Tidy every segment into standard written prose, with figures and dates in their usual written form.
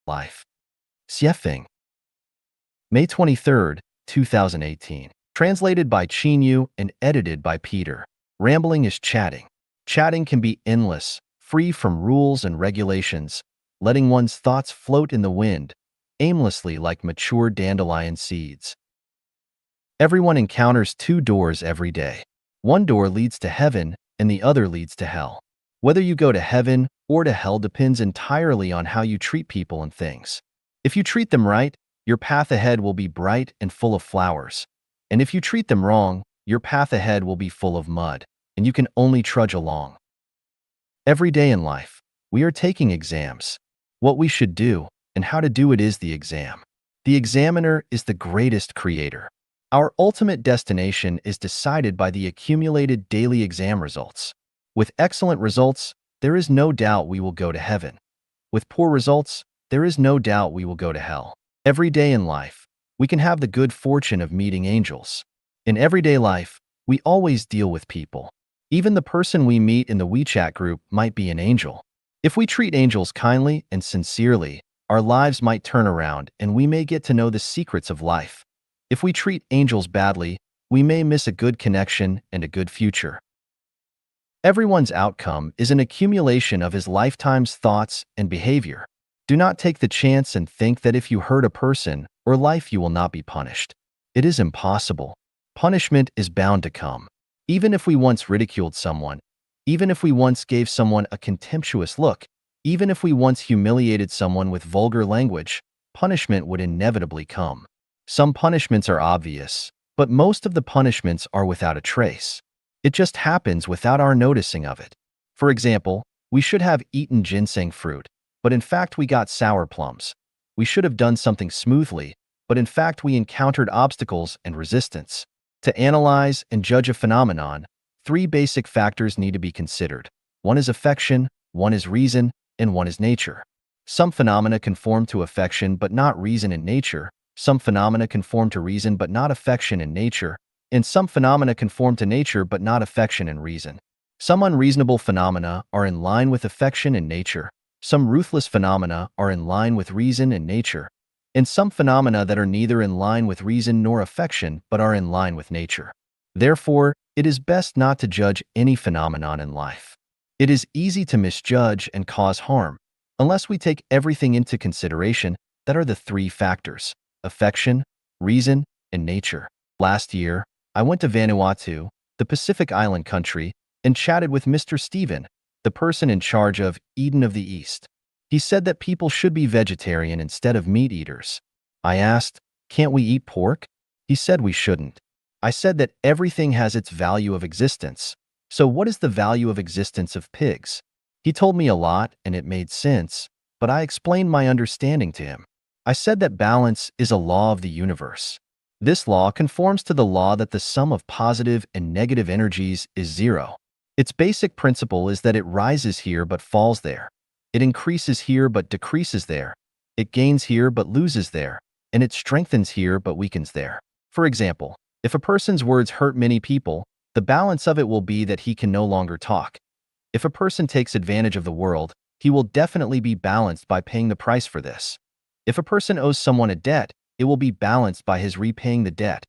life. Xiefeng. May 23, 2018. Translated by Qinyu and edited by Peter. Rambling is chatting. Chatting can be endless, free from rules and regulations, letting one's thoughts float in the wind, aimlessly like mature dandelion seeds. Everyone encounters two doors every day. One door leads to heaven and the other leads to hell. Whether you go to heaven or to hell depends entirely on how you treat people and things. If you treat them right, your path ahead will be bright and full of flowers. And if you treat them wrong, your path ahead will be full of mud, and you can only trudge along. Every day in life, we are taking exams. What we should do and how to do it is the exam. The examiner is the greatest creator. Our ultimate destination is decided by the accumulated daily exam results. With excellent results, there is no doubt we will go to heaven. With poor results, there is no doubt we will go to hell. Every day in life, we can have the good fortune of meeting angels. In everyday life, we always deal with people. Even the person we meet in the WeChat group might be an angel. If we treat angels kindly and sincerely, our lives might turn around and we may get to know the secrets of life. If we treat angels badly, we may miss a good connection and a good future. Everyone's outcome is an accumulation of his lifetime's thoughts and behavior. Do not take the chance and think that if you hurt a person or life you will not be punished. It is impossible. Punishment is bound to come. Even if we once ridiculed someone, even if we once gave someone a contemptuous look, even if we once humiliated someone with vulgar language, punishment would inevitably come. Some punishments are obvious, but most of the punishments are without a trace. It just happens without our noticing of it. For example, we should have eaten ginseng fruit, but in fact we got sour plums. We should have done something smoothly, but in fact we encountered obstacles and resistance. To analyze and judge a phenomenon, three basic factors need to be considered. One is affection, one is reason, and one is nature. Some phenomena conform to affection but not reason and nature. Some phenomena conform to reason but not affection and nature. And some phenomena conform to nature but not affection and reason. Some unreasonable phenomena are in line with affection and nature. Some ruthless phenomena are in line with reason and nature. And some phenomena that are neither in line with reason nor affection but are in line with nature. Therefore, it is best not to judge any phenomenon in life. It is easy to misjudge and cause harm, unless we take everything into consideration that are the three factors: affection, reason, and nature. Last year, I went to Vanuatu, the Pacific Island country, and chatted with Mr. Steven, the person in charge of Eden of the East. He said that people should be vegetarian instead of meat eaters. I asked, "Can't we eat pork?" He said we shouldn't. I said that everything has its value of existence. So what is the value of existence of pigs? He told me a lot and it made sense, but I explained my understanding to him. I said that balance is a law of the universe. This law conforms to the law that the sum of positive and negative energies is zero. Its basic principle is that it rises here but falls there. It increases here but decreases there. It gains here but loses there. And it strengthens here but weakens there. For example, if a person's words hurt many people, the balance of it will be that he can no longer talk. If a person takes advantage of the world, he will definitely be balanced by paying the price for this. If a person owes someone a debt, it will be balanced by his repaying the debt.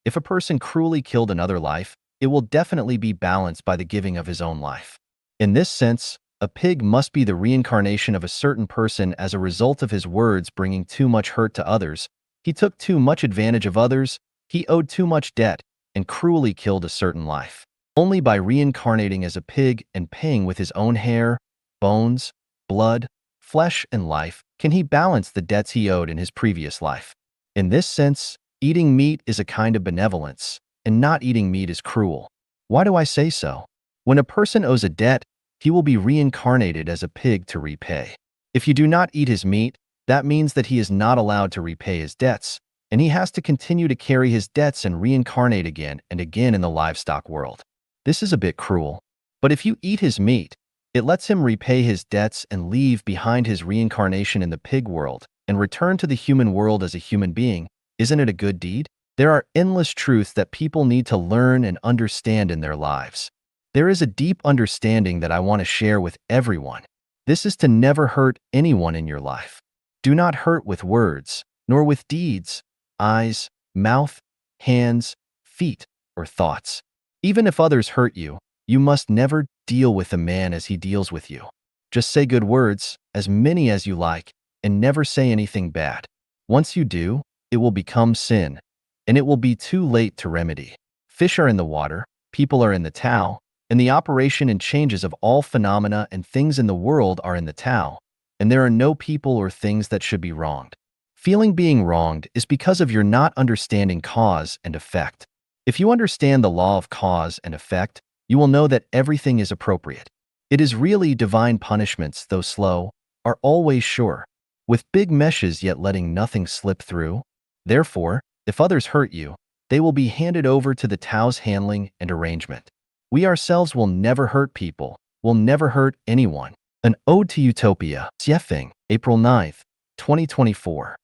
If a person cruelly killed another life, it will definitely be balanced by the giving of his own life. In this sense, a pig must be the reincarnation of a certain person as a result of his words bringing too much hurt to others. He took too much advantage of others, he owed too much debt, and cruelly killed a certain life. Only by reincarnating as a pig and paying with his own hair, bones, blood, flesh, and life can he balance the debts he owed in his previous life. In this sense, eating meat is a kind of benevolence, and not eating meat is cruel. Why do I say so? When a person owes a debt, he will be reincarnated as a pig to repay. If you do not eat his meat, that means that he is not allowed to repay his debts, and he has to continue to carry his debts and reincarnate again and again in the livestock world. This is a bit cruel. But if you eat his meat, it lets him repay his debts and leave behind his reincarnation in the pig world and return to the human world as a human being. Isn't it a good deed? There are endless truths that people need to learn and understand in their lives. There is a deep understanding that I want to share with everyone. This is to never hurt anyone in your life. Do not hurt with words, nor with deeds, eyes, mouth, hands, feet, or thoughts. Even if others hurt you, you must never deal with a man as he deals with you. Just say good words, as many as you like, and never say anything bad. Once you do, it will become sin, and it will be too late to remedy. Fish are in the water, people are in the Tao, and the operation and changes of all phenomena and things in the world are in the Tao, and there are no people or things that should be wronged. Feeling being wronged is because of your not understanding cause and effect. If you understand the law of cause and effect, you will know that everything is appropriate. It is really divine punishments, though slow, are always sure, with big meshes yet letting nothing slip through. Therefore, if others hurt you, they will be handed over to the Tao's handling and arrangement. We ourselves will never hurt people, will never hurt anyone. An Ode to Utopia, Xiefeng, April 9th, 2024.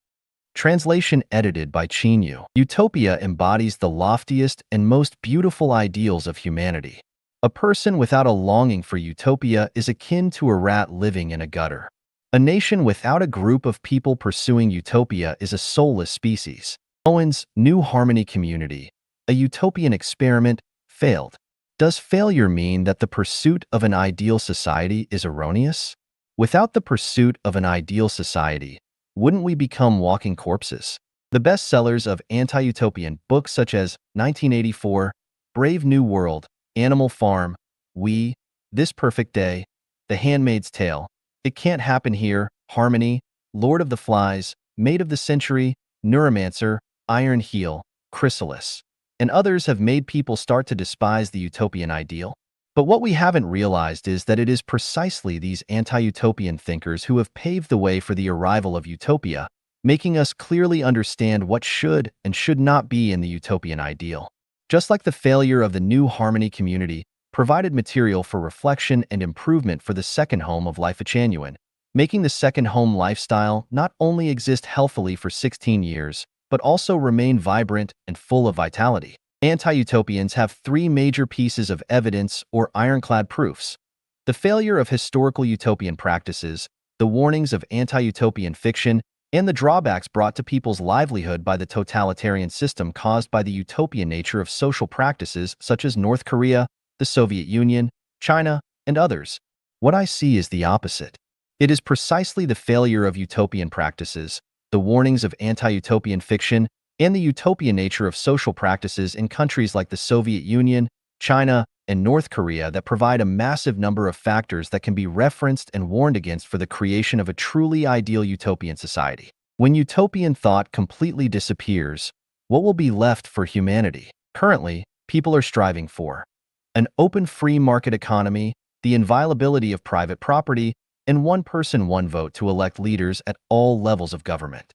Translation edited by Qin Yu. Utopia embodies the loftiest and most beautiful ideals of humanity. A person without a longing for utopia is akin to a rat living in a gutter. A nation without a group of people pursuing utopia is a soulless species. Owen's New Harmony Community, a utopian experiment, failed. Does failure mean that the pursuit of an ideal society is erroneous? Without the pursuit of an ideal society, wouldn't we become walking corpses? The bestsellers of anti-utopian books such as 1984, Brave New World, Animal Farm, We, This Perfect Day, The Handmaid's Tale, It Can't Happen Here, Harmony, Lord of the Flies, Maid of the Century, Neuromancer, Iron Heel, Chrysalis, and others have made people start to despise the utopian ideal. But what we haven't realized is that it is precisely these anti-utopian thinkers who have paved the way for the arrival of utopia, making us clearly understand what should and should not be in the utopian ideal. Just like the failure of the New Harmony Community provided material for reflection and improvement for the second home of Life Genuine, making the second home lifestyle not only exist healthily for 16 years, but also remain vibrant and full of vitality. Anti-utopians have three major pieces of evidence or ironclad proofs: the failure of historical utopian practices, the warnings of anti-utopian fiction, and the drawbacks brought to people's livelihood by the totalitarian system caused by the utopian nature of social practices such as North Korea, the Soviet Union, China, and others. What I see is the opposite. It is precisely the failure of utopian practices, the warnings of anti-utopian fiction, and the utopian nature of social practices in countries like the Soviet Union, China, and North Korea that provide a massive number of factors that can be referenced and warned against for the creation of a truly ideal utopian society. When utopian thought completely disappears, what will be left for humanity? Currently, people are striving for an open free market economy, the inviolability of private property, and one person, one vote to elect leaders at all levels of government.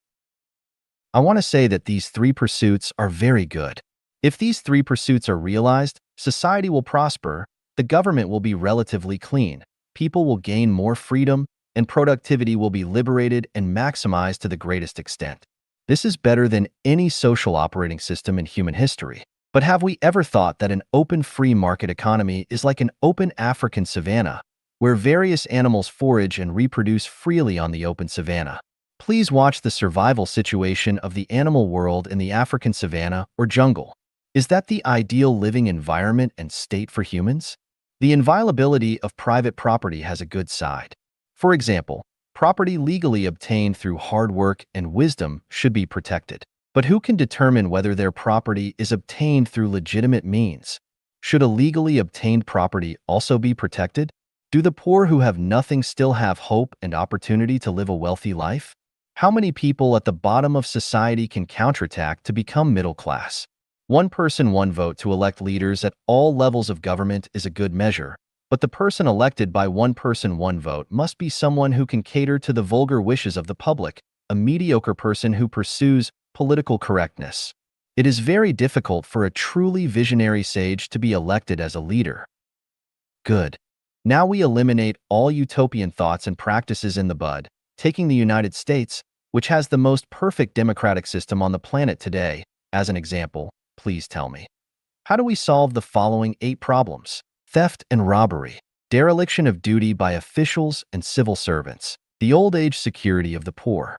I want to say that these three pursuits are very good. If these three pursuits are realized, society will prosper, the government will be relatively clean, people will gain more freedom, and productivity will be liberated and maximized to the greatest extent. This is better than any social operating system in human history. But have we ever thought that an open free market economy is like an open African savanna, where various animals forage and reproduce freely on the open savanna? Please watch the survival situation of the animal world in the African savanna or jungle. Is that the ideal living environment and state for humans? The inviolability of private property has a good side. For example, property legally obtained through hard work and wisdom should be protected. But who can determine whether their property is obtained through legitimate means? Should a legally obtained property also be protected? Do the poor who have nothing still have hope and opportunity to live a wealthy life? How many people at the bottom of society can counterattack to become middle class? One person, one vote to elect leaders at all levels of government is a good measure, but the person elected by one person, one vote must be someone who can cater to the vulgar wishes of the public, a mediocre person who pursues political correctness. It is very difficult for a truly visionary sage to be elected as a leader. Good. Now we eliminate all utopian thoughts and practices in the bud, taking the United States, which has the most perfect democratic system on the planet today, as an example. Please tell me, how do we solve the following 8 problems? Theft and robbery, dereliction of duty by officials and civil servants, the old age security of the poor,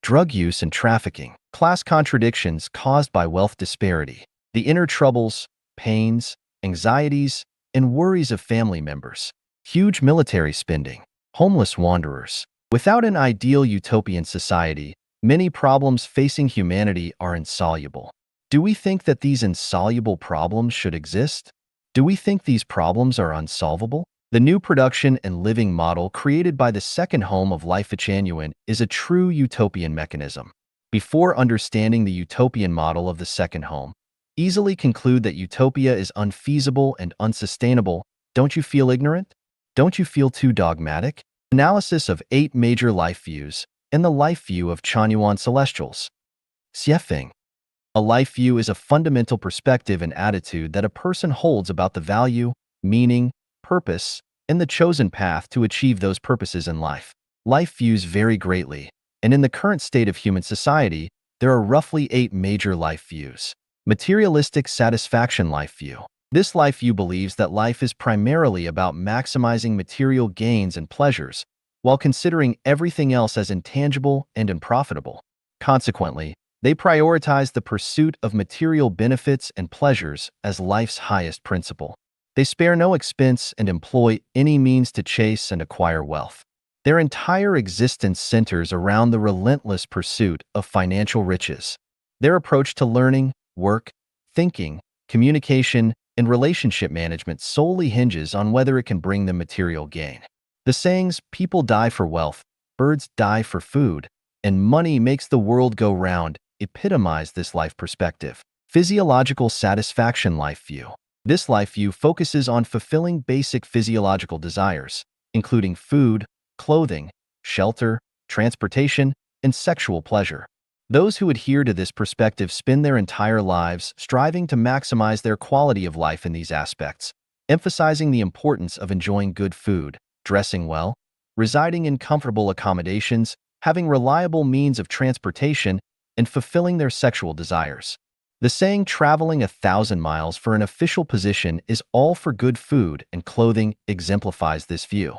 drug use and trafficking, class contradictions caused by wealth disparity, the inner troubles, pains, anxieties, and worries of family members, huge military spending, homeless wanderers. Without an ideal utopian society, many problems facing humanity are insoluble. Do we think that these insoluble problems should exist? Do we think these problems are unsolvable? The new production and living model created by the second home of Life Echanuan is a true utopian mechanism. Before understanding the utopian model of the second home, easily conclude that utopia is unfeasible and unsustainable. Don't you feel ignorant? Don't you feel too dogmatic? Analysis of 8 major life views and the life view of Chanyuan Celestials. Xiefeng. A life view is a fundamental perspective and attitude that a person holds about the value, meaning, purpose, and the chosen path to achieve those purposes in life. Life views vary greatly, and in the current state of human society, there are roughly 8 major life views. Materialistic satisfaction life view. This life view believes that life is primarily about maximizing material gains and pleasures, while considering everything else as intangible and unprofitable. Consequently, they prioritize the pursuit of material benefits and pleasures as life's highest principle. They spare no expense and employ any means to chase and acquire wealth. Their entire existence centers around the relentless pursuit of financial riches. Their approach to learning, work, thinking, communication, and relationship management solely hinges on whether it can bring them material gain. The sayings, "people die for wealth, birds die for food, and money makes the world go round," epitomize this life perspective. Physiological satisfaction life view. This life view focuses on fulfilling basic physiological desires, including food, clothing, shelter, transportation, and sexual pleasure. Those who adhere to this perspective spend their entire lives striving to maximize their quality of life in these aspects, emphasizing the importance of enjoying good food, dressing well, residing in comfortable accommodations, having reliable means of transportation, and fulfilling their sexual desires. The saying, "traveling 1,000 miles for an official position is all for good food and clothing," exemplifies this view.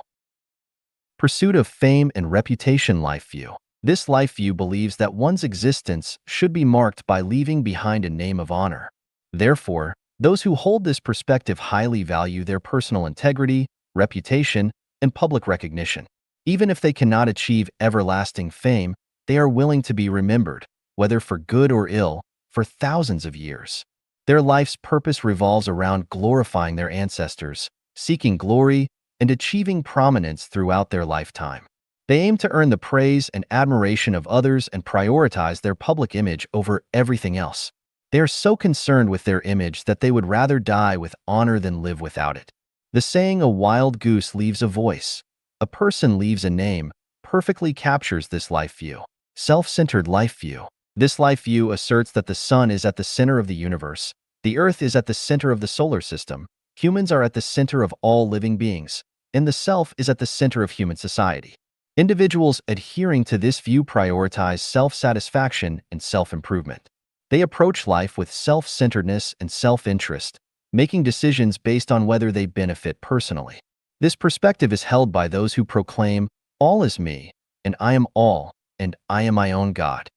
Pursuit of fame and reputation life view. This life view believes that one's existence should be marked by leaving behind a name of honor. Therefore, those who hold this perspective highly value their personal integrity, reputation, and public recognition. Even if they cannot achieve everlasting fame, they are willing to be remembered, whether for good or ill, for thousands of years. Their life's purpose revolves around glorifying their ancestors, seeking glory, and achieving prominence throughout their lifetime. They aim to earn the praise and admiration of others and prioritize their public image over everything else. They are so concerned with their image that they would rather die with honor than live without it. The saying, "a wild goose leaves a voice, a person leaves a name," perfectly captures this life view. Self-centered life view. This life view asserts that the sun is at the center of the universe, the earth is at the center of the solar system, humans are at the center of all living beings, and the self is at the center of human society. Individuals adhering to this view prioritize self-satisfaction and self-improvement. They approach life with self-centeredness and self-interest, making decisions based on whether they benefit personally. This perspective is held by those who proclaim, "all is me, and I am all, and I am my own God."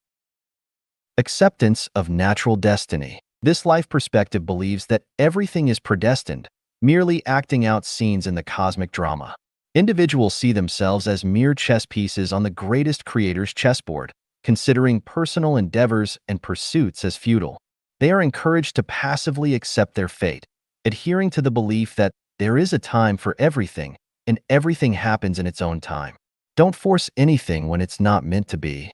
Acceptance of natural destiny. This life perspective believes that everything is predestined, merely acting out scenes in the cosmic drama. Individuals see themselves as mere chess pieces on the greatest creator's chessboard, considering personal endeavors and pursuits as futile. They are encouraged to passively accept their fate, adhering to the belief that there is a time for everything, and everything happens in its own time. Don't force anything when it's not meant to be.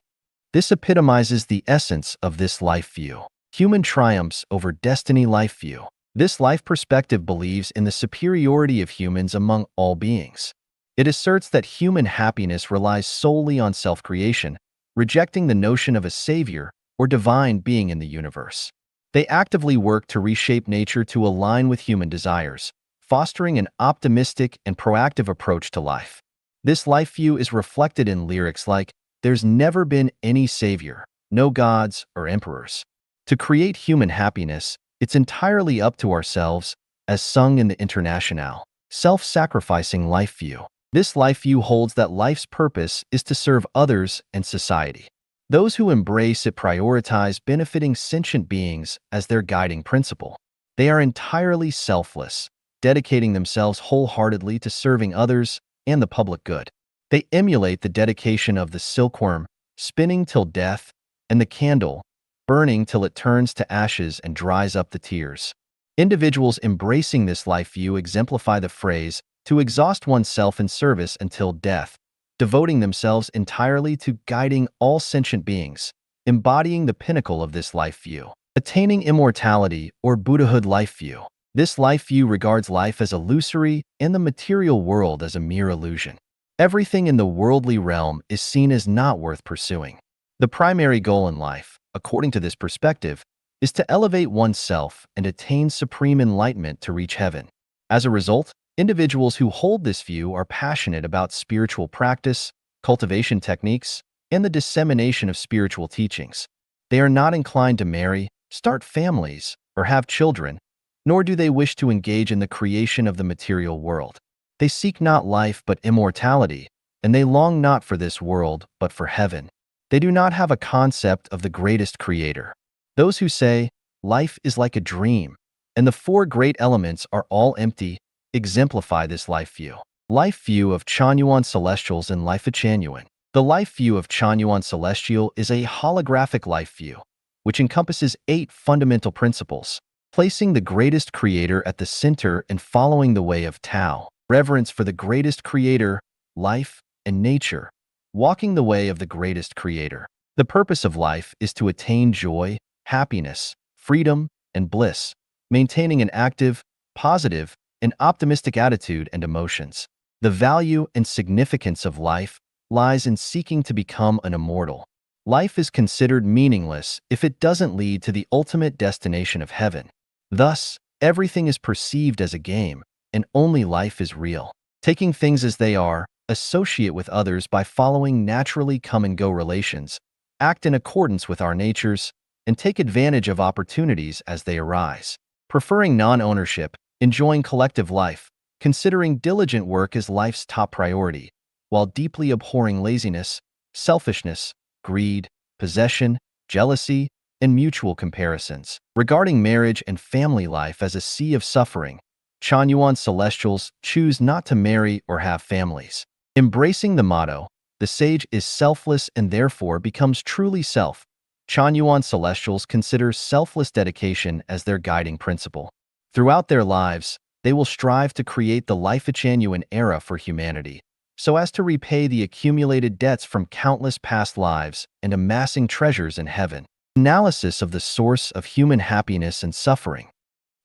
This epitomizes the essence of this life view. Human triumphs over destiny life view. This life perspective believes in the superiority of humans among all beings. It asserts that human happiness relies solely on self-creation, rejecting the notion of a savior or divine being in the universe. They actively work to reshape nature to align with human desires, fostering an optimistic and proactive approach to life. This life view is reflected in lyrics like, "There's never been any savior, no gods or emperors. To create human happiness, it's entirely up to ourselves," as sung in the Internationale. Self-sacrificing life view. This life view holds that life's purpose is to serve others and society. Those who embrace it prioritize benefiting sentient beings as their guiding principle. They are entirely selfless, dedicating themselves wholeheartedly to serving others and the public good. They emulate the dedication of the silkworm, spinning till death, and the candle, burning till it turns to ashes and dries up the tears. Individuals embracing this life view exemplify the phrase, to exhaust oneself in service until death, devoting themselves entirely to guiding all sentient beings, embodying the pinnacle of this life view. Attaining immortality or Buddhahood life view. This life view regards life as illusory and the material world as a mere illusion. Everything in the worldly realm is seen as not worth pursuing. The primary goal in life, according to this perspective, is to elevate oneself and attain supreme enlightenment to reach heaven. As a result, individuals who hold this view are passionate about spiritual practice, cultivation techniques, and the dissemination of spiritual teachings. They are not inclined to marry, start families, or have children, nor do they wish to engage in the creation of the material world. They seek not life but immortality, and they long not for this world but for heaven. They do not have a concept of the greatest creator. Those who say, life is like a dream, and the four great elements are all empty, exemplify this life view. Life view of Chanyuan Celestials and Life Changyuan. The life view of Chanyuan Celestial is a holographic life view, which encompasses 8 fundamental principles, placing the greatest creator at the center and following the way of Tao, reverence for the greatest creator, life, and nature, walking the way of the greatest creator. The purpose of life is to attain joy, happiness, freedom, and bliss, maintaining an active, positive, and optimistic attitude and emotions. The value and significance of life lies in seeking to become an immortal. Life is considered meaningless if it doesn't lead to the ultimate destination of heaven. Thus, everything is perceived as a game, and only life is real. Taking things as they are, associate with others by following naturally come-and-go relations, act in accordance with our natures, and take advantage of opportunities as they arise. Preferring non-ownership, enjoying collective life, considering diligent work as life's top priority, while deeply abhorring laziness, selfishness, greed, possession, jealousy, and mutual comparisons. Regarding marriage and family life as a sea of suffering, Chanyuan Celestials choose not to marry or have families. Embracing the motto, the sage is selfless and therefore becomes truly self, Chanyuan Celestials consider selfless dedication as their guiding principle. Throughout their lives, they will strive to create the Life-Changyuan era for humanity, so as to repay the accumulated debts from countless past lives and amassing treasures in heaven. Analysis of the source of human happiness and suffering.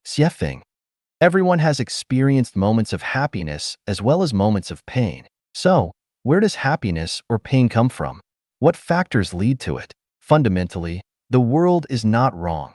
Xiefeng. Everyone has experienced moments of happiness as well as moments of pain. So, where does happiness or pain come from? What factors lead to it? Fundamentally, the world is not wrong.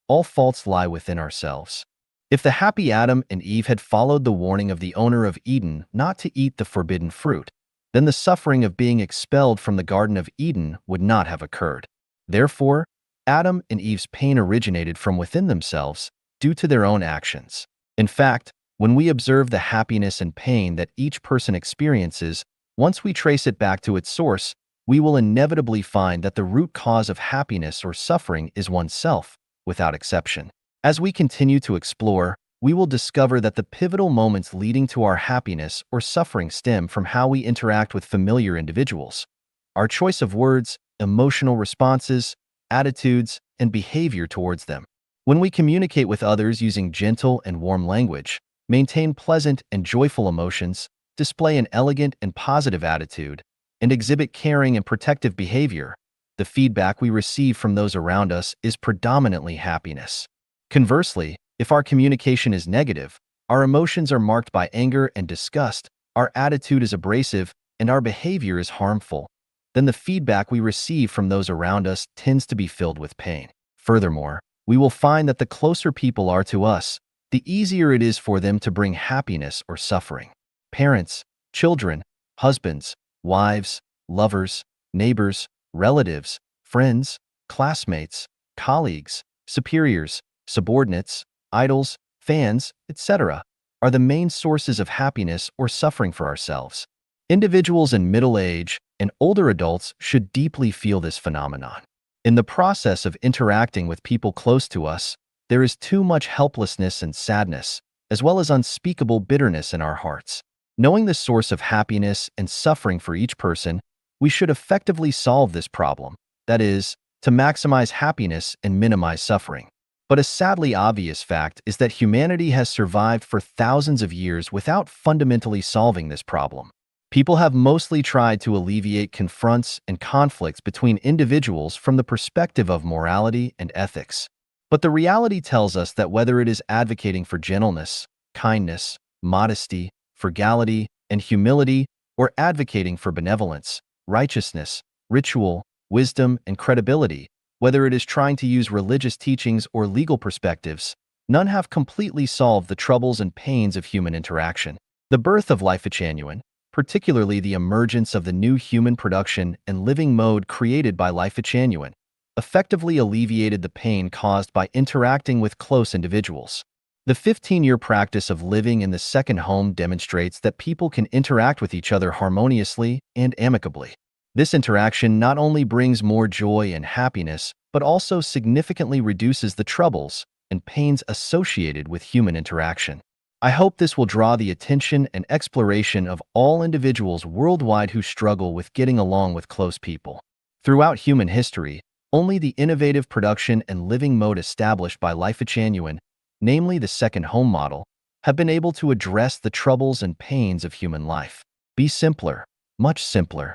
All faults lie within ourselves. If the happy Adam and Eve had followed the warning of the owner of Eden not to eat the forbidden fruit, then the suffering of being expelled from the Garden of Eden would not have occurred. Therefore, Adam and Eve's pain originated from within themselves due to their own actions. In fact, when we observe the happiness and pain that each person experiences, once we trace it back to its source, we will inevitably find that the root cause of happiness or suffering is oneself, without exception. As we continue to explore, we will discover that the pivotal moments leading to our happiness or suffering stem from how we interact with familiar individuals. Our choice of words, emotional responses, attitudes, and behavior towards them. When we communicate with others using gentle and warm language, maintain pleasant and joyful emotions, display an elegant and positive attitude, and exhibit caring and protective behavior, the feedback we receive from those around us is predominantly happiness. Conversely, if our communication is negative, our emotions are marked by anger and disgust, our attitude is abrasive, and our behavior is harmful, then the feedback we receive from those around us tends to be filled with pain. Furthermore, we will find that the closer people are to us, the easier it is for them to bring happiness or suffering. Parents, children, husbands, wives, lovers, neighbors, relatives, friends, classmates, colleagues, superiors, subordinates, idols, fans, etc., are the main sources of happiness or suffering for ourselves. Individuals in middle age, and older adults should deeply feel this phenomenon. In the process of interacting with people close to us, there is too much helplessness and sadness, as well as unspeakable bitterness in our hearts. Knowing the source of happiness and suffering for each person, we should effectively solve this problem, that is, to maximize happiness and minimize suffering. But a sadly obvious fact is that humanity has survived for thousands of years without fundamentally solving this problem. People have mostly tried to alleviate confronts and conflicts between individuals from the perspective of morality and ethics. But the reality tells us that whether it is advocating for gentleness, kindness, modesty, frugality, and humility, or advocating for benevolence, righteousness, ritual, wisdom, and credibility, whether it is trying to use religious teachings or legal perspectives, none have completely solved the troubles and pains of human interaction. The birth of Life Genuine, particularly the emergence of the new human production and living mode created by Life Genuine, effectively alleviated the pain caused by interacting with close individuals. The 15-year practice of living in the second home demonstrates that people can interact with each other harmoniously and amicably. This interaction not only brings more joy and happiness, but also significantly reduces the troubles and pains associated with human interaction. I hope this will draw the attention and exploration of all individuals worldwide who struggle with getting along with close people. Throughout human history, only the innovative production and living mode established by Life Genuine, namely the second home model, have been able to address the troubles and pains of human life. Be simpler, much simpler.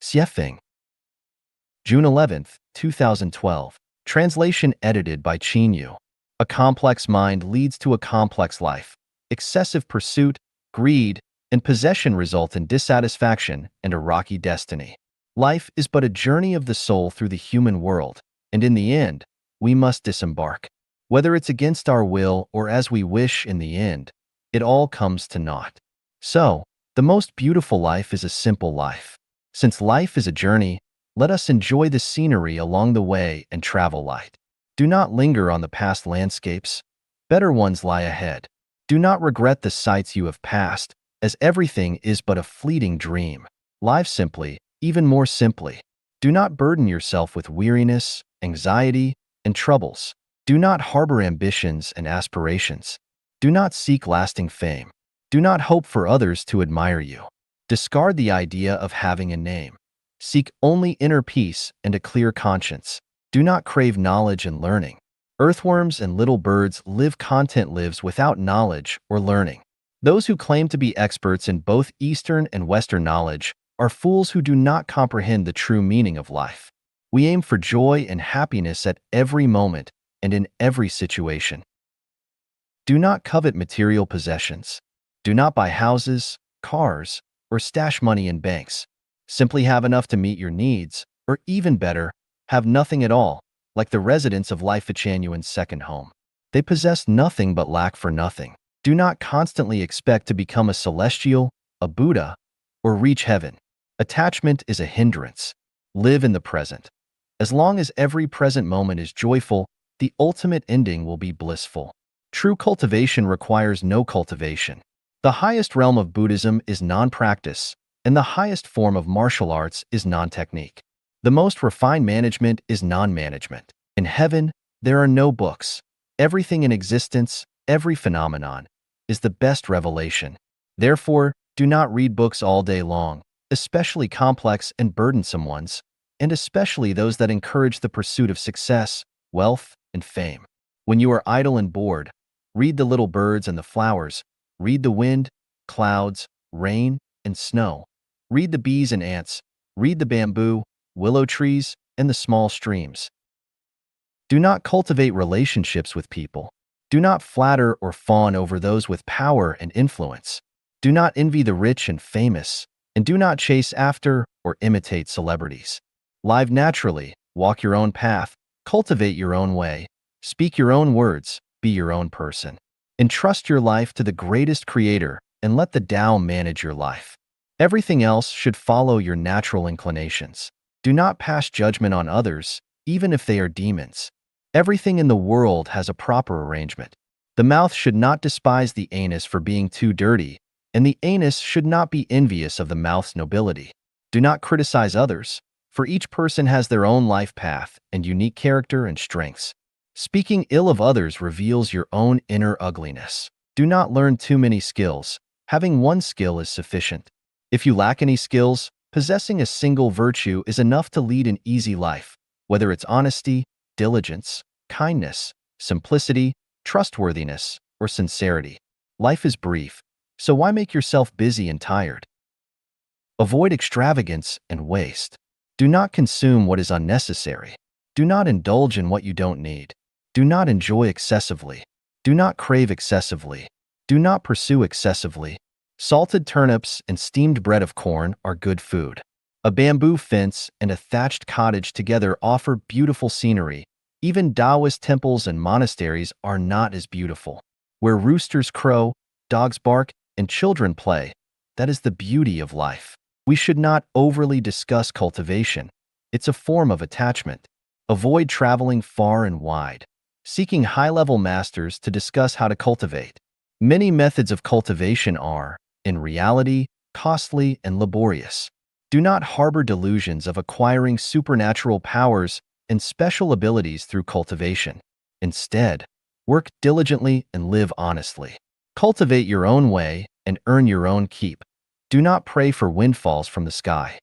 Xiefeng. June 11, 2012. Translation edited by Qin Yu. A complex mind leads to a complex life. Excessive pursuit, greed, and possession result in dissatisfaction and a rocky destiny. Life is but a journey of the soul through the human world, and in the end, we must disembark. Whether it's against our will or as we wish in the end, it all comes to naught. So, the most beautiful life is a simple life. Since life is a journey, let us enjoy the scenery along the way and travel light. Do not linger on the past landscapes. Better ones lie ahead. Do not regret the sights you have passed, as everything is but a fleeting dream. Live simply, even more simply. Do not burden yourself with weariness, anxiety, and troubles. Do not harbor ambitions and aspirations. Do not seek lasting fame. Do not hope for others to admire you. Discard the idea of having a name. Seek only inner peace and a clear conscience. Do not crave knowledge and learning. Earthworms and little birds live content lives without knowledge or learning. Those who claim to be experts in both Eastern and Western knowledge are fools who do not comprehend the true meaning of life. We aim for joy and happiness at every moment and in every situation. Do not covet material possessions. Do not buy houses, cars, or stash money in banks. Simply have enough to meet your needs, or even better, have nothing at all, like the residents of Life Genuine's second home. They possess nothing but lack for nothing. Do not constantly expect to become a celestial, a Buddha, or reach heaven. Attachment is a hindrance. Live in the present. As long as every present moment is joyful, the ultimate ending will be blissful. True cultivation requires no cultivation. The highest realm of Buddhism is non-practice, and the highest form of martial arts is non-technique. The most refined management is non-management. In heaven, there are no books. Everything in existence, every phenomenon, is the best revelation. Therefore, do not read books all day long, especially complex and burdensome ones, and especially those that encourage the pursuit of success, wealth, and fame. When you are idle and bored, read the little birds and the flowers. Read the wind, clouds, rain, and snow. Read the bees and ants. Read the bamboo, willow trees, and the small streams. Do not cultivate relationships with people. Do not flatter or fawn over those with power and influence. Do not envy the rich and famous, and do not chase after or imitate celebrities. Live naturally, walk your own path, cultivate your own way, speak your own words, be your own person. Entrust your life to the greatest creator and let the Tao manage your life. Everything else should follow your natural inclinations. Do not pass judgment on others, even if they are demons. Everything in the world has a proper arrangement. The mouth should not despise the anus for being too dirty, and the anus should not be envious of the mouth's nobility. Do not criticize others, for each person has their own life path and unique character and strengths. Speaking ill of others reveals your own inner ugliness. Do not learn too many skills. Having one skill is sufficient. If you lack any skills, possessing a single virtue is enough to lead an easy life, whether it's honesty, diligence, kindness, simplicity, trustworthiness, or sincerity. Life is brief, so why make yourself busy and tired? Avoid extravagance and waste. Do not consume what is unnecessary. Do not indulge in what you don't need. Do not enjoy excessively. Do not crave excessively. Do not pursue excessively. Salted turnips and steamed bread of corn are good food. A bamboo fence and a thatched cottage together offer beautiful scenery. Even Taoist temples and monasteries are not as beautiful. Where roosters crow, dogs bark, and children play, that is the beauty of life. We should not overly discuss cultivation. It's a form of attachment. Avoid traveling far and wide, seeking high-level masters to discuss how to cultivate. Many methods of cultivation are, in reality, costly and laborious. Do not harbor delusions of acquiring supernatural powers and special abilities through cultivation. Instead, work diligently and live honestly. Cultivate your own way and earn your own keep. Do not pray for windfalls from the sky.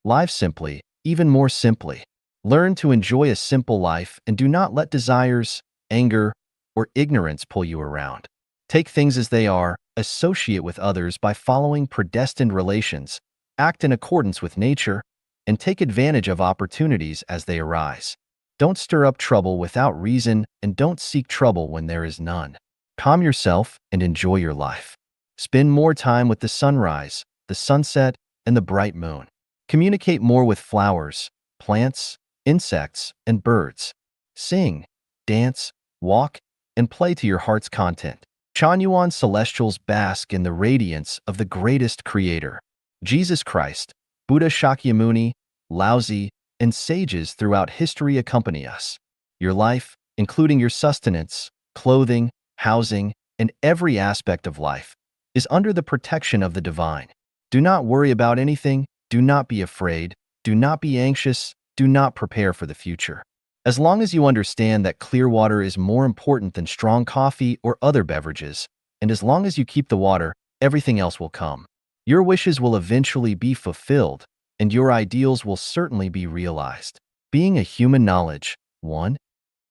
Live simply, even more simply. Learn to enjoy a simple life and do not let desires, anger, or ignorance pull you around. Take things as they are, associate with others by following predestined relations, act in accordance with nature, and take advantage of opportunities as they arise. Don't stir up trouble without reason and don't seek trouble when there is none. Calm yourself and enjoy your life. Spend more time with the sunrise, the sunset, and the bright moon. Communicate more with flowers, plants, insects, and birds. Sing, dance, walk, and play to your heart's content. Chanyuan celestials bask in the radiance of the greatest creator. Jesus Christ, Buddha Shakyamuni, Laozi, and sages throughout history accompany us. Your life, including your sustenance, clothing, housing, and every aspect of life, is under the protection of the divine. Do not worry about anything, do not be afraid, do not be anxious, do not prepare for the future. As long as you understand that clear water is more important than strong coffee or other beverages, and as long as you keep the water, everything else will come. Your wishes will eventually be fulfilled, and your ideals will certainly be realized. Being a human knowledge. 1.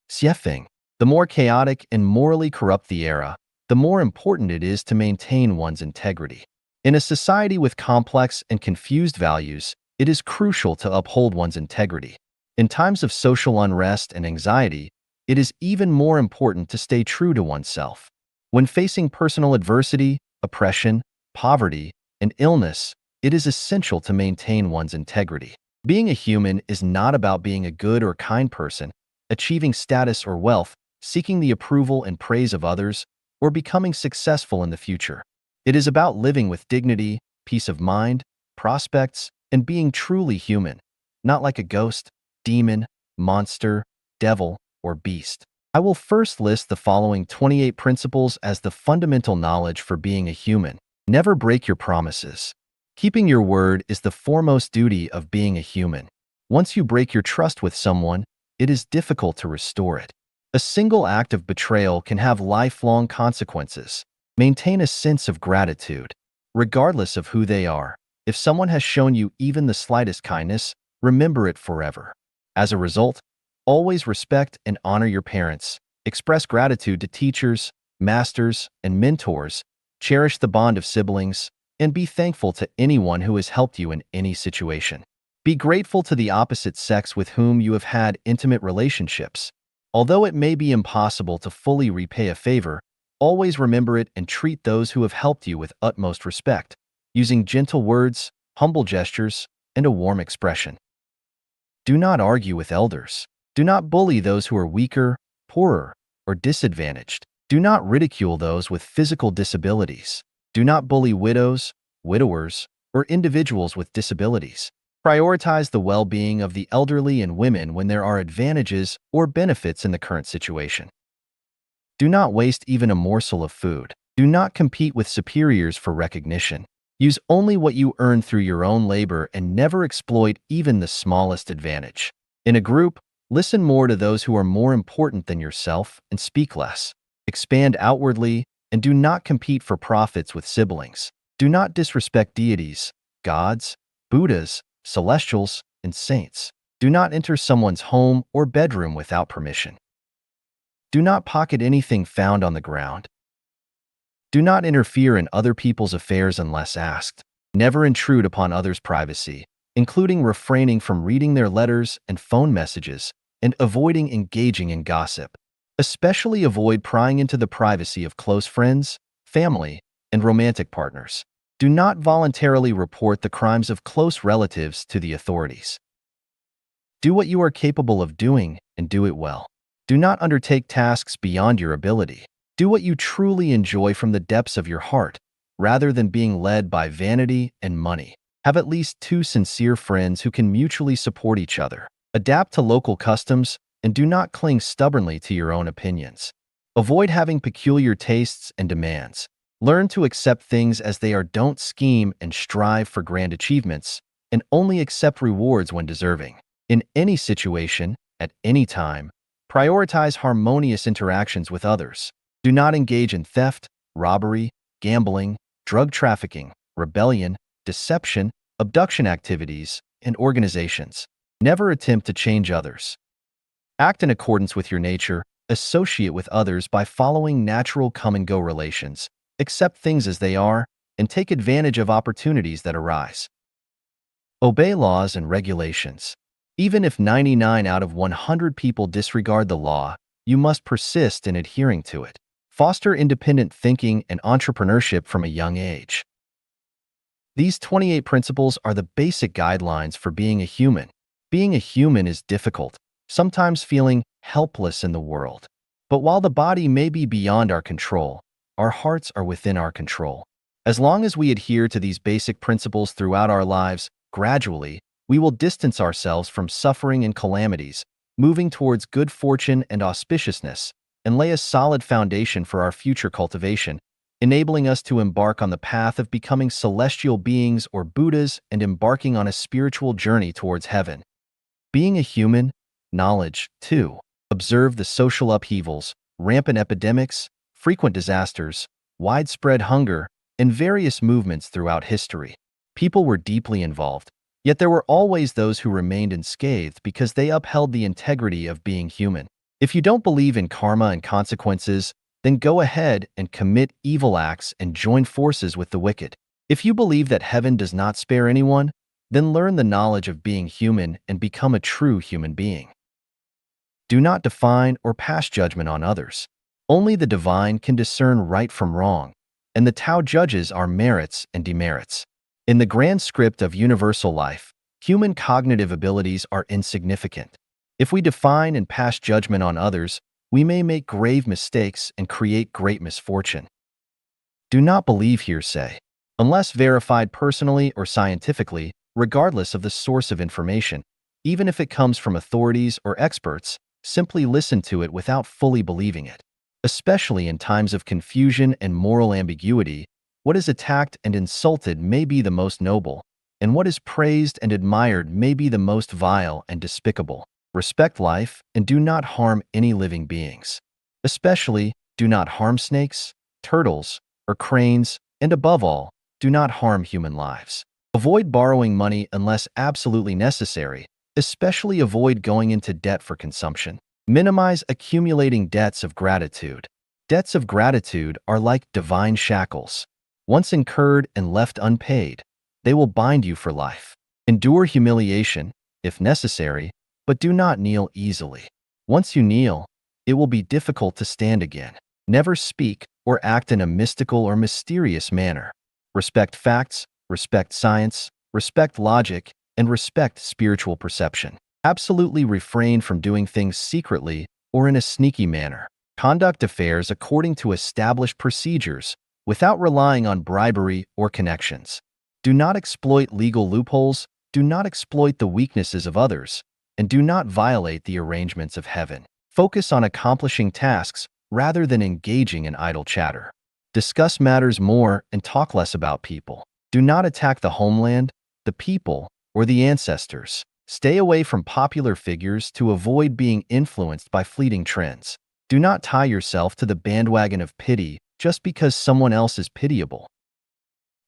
Xiefeng. The more chaotic and morally corrupt the era, the more important it is to maintain one's integrity. In a society with complex and confused values, it is crucial to uphold one's integrity. In times of social unrest and anxiety, it is even more important to stay true to oneself. When facing personal adversity, oppression, poverty, and illness, it is essential to maintain one's integrity. Being a human is not about being a good or kind person, achieving status or wealth, seeking the approval and praise of others, or becoming successful in the future. It is about living with dignity, peace of mind, prospects, and being truly human, not like a ghost, demon, monster, devil, or beast. I will first list the following 28 principles as the fundamental knowledge for being a human. Never break your promises. Keeping your word is the foremost duty of being a human. Once you break your trust with someone, it is difficult to restore it. A single act of betrayal can have lifelong consequences. Maintain a sense of gratitude. Regardless of who they are, if someone has shown you even the slightest kindness, remember it forever. As a result, always respect and honor your parents. Express gratitude to teachers, masters, and mentors. Cherish the bond of siblings, and be thankful to anyone who has helped you in any situation. Be grateful to the opposite sex with whom you have had intimate relationships. Although it may be impossible to fully repay a favor, always remember it and treat those who have helped you with utmost respect, using gentle words, humble gestures, and a warm expression. Do not argue with elders. Do not bully those who are weaker, poorer, or disadvantaged. Do not ridicule those with physical disabilities. Do not bully widows, widowers, or individuals with disabilities. Prioritize the well-being of the elderly and women when there are advantages or benefits in the current situation. Do not waste even a morsel of food. Do not compete with superiors for recognition. Use only what you earn through your own labor and never exploit even the smallest advantage. In a group, listen more to those who are more important than yourself and speak less. Expand outwardly and do not compete for profits with siblings. Do not disrespect deities, gods, Buddhas, celestials, and saints. Do not enter someone's home or bedroom without permission. Do not pocket anything found on the ground. Do not interfere in other people's affairs unless asked. Never intrude upon others' privacy, including refraining from reading their letters and phone messages and avoiding engaging in gossip. Especially avoid prying into the privacy of close friends, family, and romantic partners. Do not voluntarily report the crimes of close relatives to the authorities. Do what you are capable of doing and do it well. Do not undertake tasks beyond your ability. Do what you truly enjoy from the depths of your heart, rather than being led by vanity and money. Have at least 2 sincere friends who can mutually support each other. Adapt to local customs and do not cling stubbornly to your own opinions. Avoid having peculiar tastes and demands. Learn to accept things as they are. Don't scheme and strive for grand achievements, and only accept rewards when deserving. In any situation, at any time, prioritize harmonious interactions with others. Do not engage in theft, robbery, gambling, drug trafficking, rebellion, deception, abduction activities, and organizations. Never attempt to change others. Act in accordance with your nature, associate with others by following natural come-and-go relations, accept things as they are, and take advantage of opportunities that arise. Obey laws and regulations. Even if 99 out of 100 people disregard the law, you must persist in adhering to it. Foster independent thinking and entrepreneurship from a young age. These 28 principles are the basic guidelines for being a human. Being a human is difficult, sometimes feeling helpless in the world. But while the body may be beyond our control, our hearts are within our control. As long as we adhere to these basic principles throughout our lives, gradually, we will distance ourselves from suffering and calamities, moving towards good fortune and auspiciousness, and lay a solid foundation for our future cultivation, enabling us to embark on the path of becoming celestial beings or Buddhas and embarking on a spiritual journey towards heaven. Being a human, knowledge, too. Observe the social upheavals, rampant epidemics, frequent disasters, widespread hunger, and various movements throughout history. People were deeply involved, yet there were always those who remained unscathed because they upheld the integrity of being human. If you don't believe in karma and consequences, then go ahead and commit evil acts and join forces with the wicked. If you believe that heaven does not spare anyone, then learn the knowledge of being human and become a true human being. Do not define or pass judgment on others. Only the divine can discern right from wrong, and the Tao judges our merits and demerits. In the grand script of universal life, human cognitive abilities are insignificant. If we define and pass judgment on others, we may make grave mistakes and create great misfortune. Do not believe hearsay. Unless verified personally or scientifically, regardless of the source of information, even if it comes from authorities or experts, simply listen to it without fully believing it. Especially in times of confusion and moral ambiguity, what is attacked and insulted may be the most noble, and what is praised and admired may be the most vile and despicable. Respect life and do not harm any living beings. Especially, do not harm snakes, turtles, or cranes, and above all, do not harm human lives. Avoid borrowing money unless absolutely necessary, especially avoid going into debt for consumption. Minimize accumulating debts of gratitude. Debts of gratitude are like divine shackles. Once incurred and left unpaid, they will bind you for life. Endure humiliation, if necessary, but do not kneel easily. Once you kneel, it will be difficult to stand again. Never speak or act in a mystical or mysterious manner. Respect facts, respect science, respect logic, and respect spiritual perception. Absolutely refrain from doing things secretly or in a sneaky manner. Conduct affairs according to established procedures without relying on bribery or connections. Do not exploit legal loopholes, do not exploit the weaknesses of others, and do not violate the arrangements of heaven. Focus on accomplishing tasks rather than engaging in idle chatter. Discuss matters more and talk less about people. Do not attack the homeland, the people, or the ancestors. Stay away from popular figures to avoid being influenced by fleeting trends. Do not tie yourself to the bandwagon of pity just because someone else is pitiable.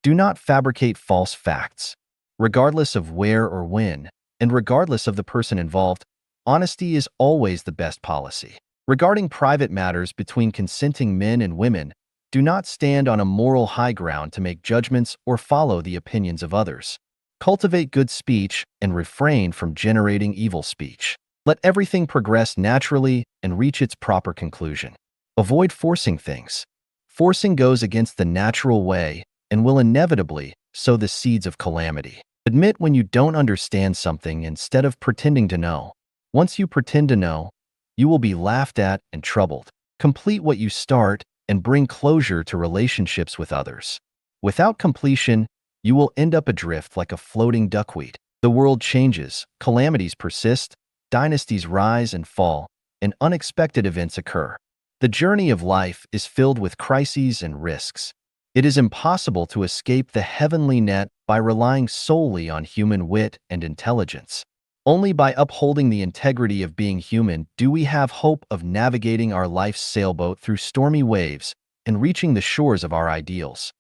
Do not fabricate false facts. Regardless of where or when, and regardless of the person involved, honesty is always the best policy. Regarding private matters between consenting men and women, do not stand on a moral high ground to make judgments or follow the opinions of others. Cultivate good speech and refrain from generating evil speech. Let everything progress naturally and reach its proper conclusion. Avoid forcing things. Forcing goes against the natural way and will inevitably sow the seeds of calamity. Admit when you don't understand something instead of pretending to know. Once you pretend to know, you will be laughed at and troubled. Complete what you start and bring closure to relationships with others. Without completion, you will end up adrift like a floating duckweed. The world changes, calamities persist, dynasties rise and fall, and unexpected events occur. The journey of life is filled with crises and risks. It is impossible to escape the heavenly net by relying solely on human wit and intelligence. Only by upholding the integrity of being human do we have hope of navigating our life's sailboat through stormy waves and reaching the shores of our ideals.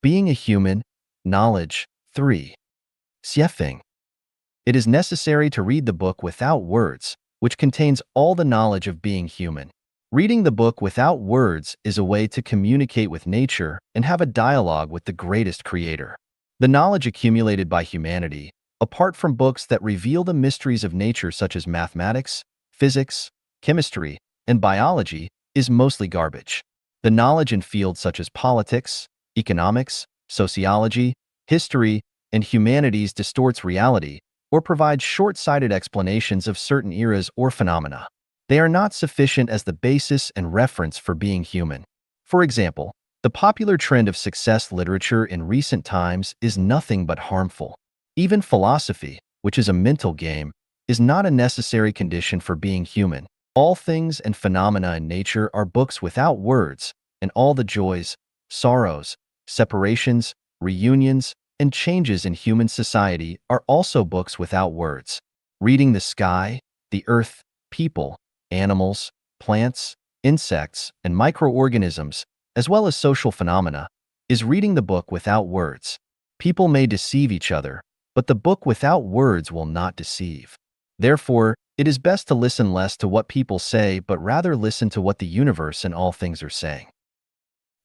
Being a human, knowledge. 3. Xiefeng. It is necessary to read the book without words, which contains all the knowledge of being human. Reading the book without words is a way to communicate with nature and have a dialogue with the greatest creator. The knowledge accumulated by humanity, apart from books that reveal the mysteries of nature such as mathematics, physics, chemistry, and biology, is mostly garbage. The knowledge in fields such as politics, economics, sociology, history, and humanities distorts reality or provides short-sighted explanations of certain eras or phenomena. They are not sufficient as the basis and reference for being human. For example, the popular trend of success literature in recent times is nothing but harmful. Even philosophy, which is a mental game, is not a necessary condition for being human. All things and phenomena in nature are books without words, and all the joys, sorrows, separations, reunions, and changes in human society are also books without words. Reading the sky, the earth, people, animals, plants, insects, and microorganisms, as well as social phenomena, is reading the book without words. People may deceive each other, but the book without words will not deceive. Therefore, it is best to listen less to what people say, but rather listen to what the universe and all things are saying.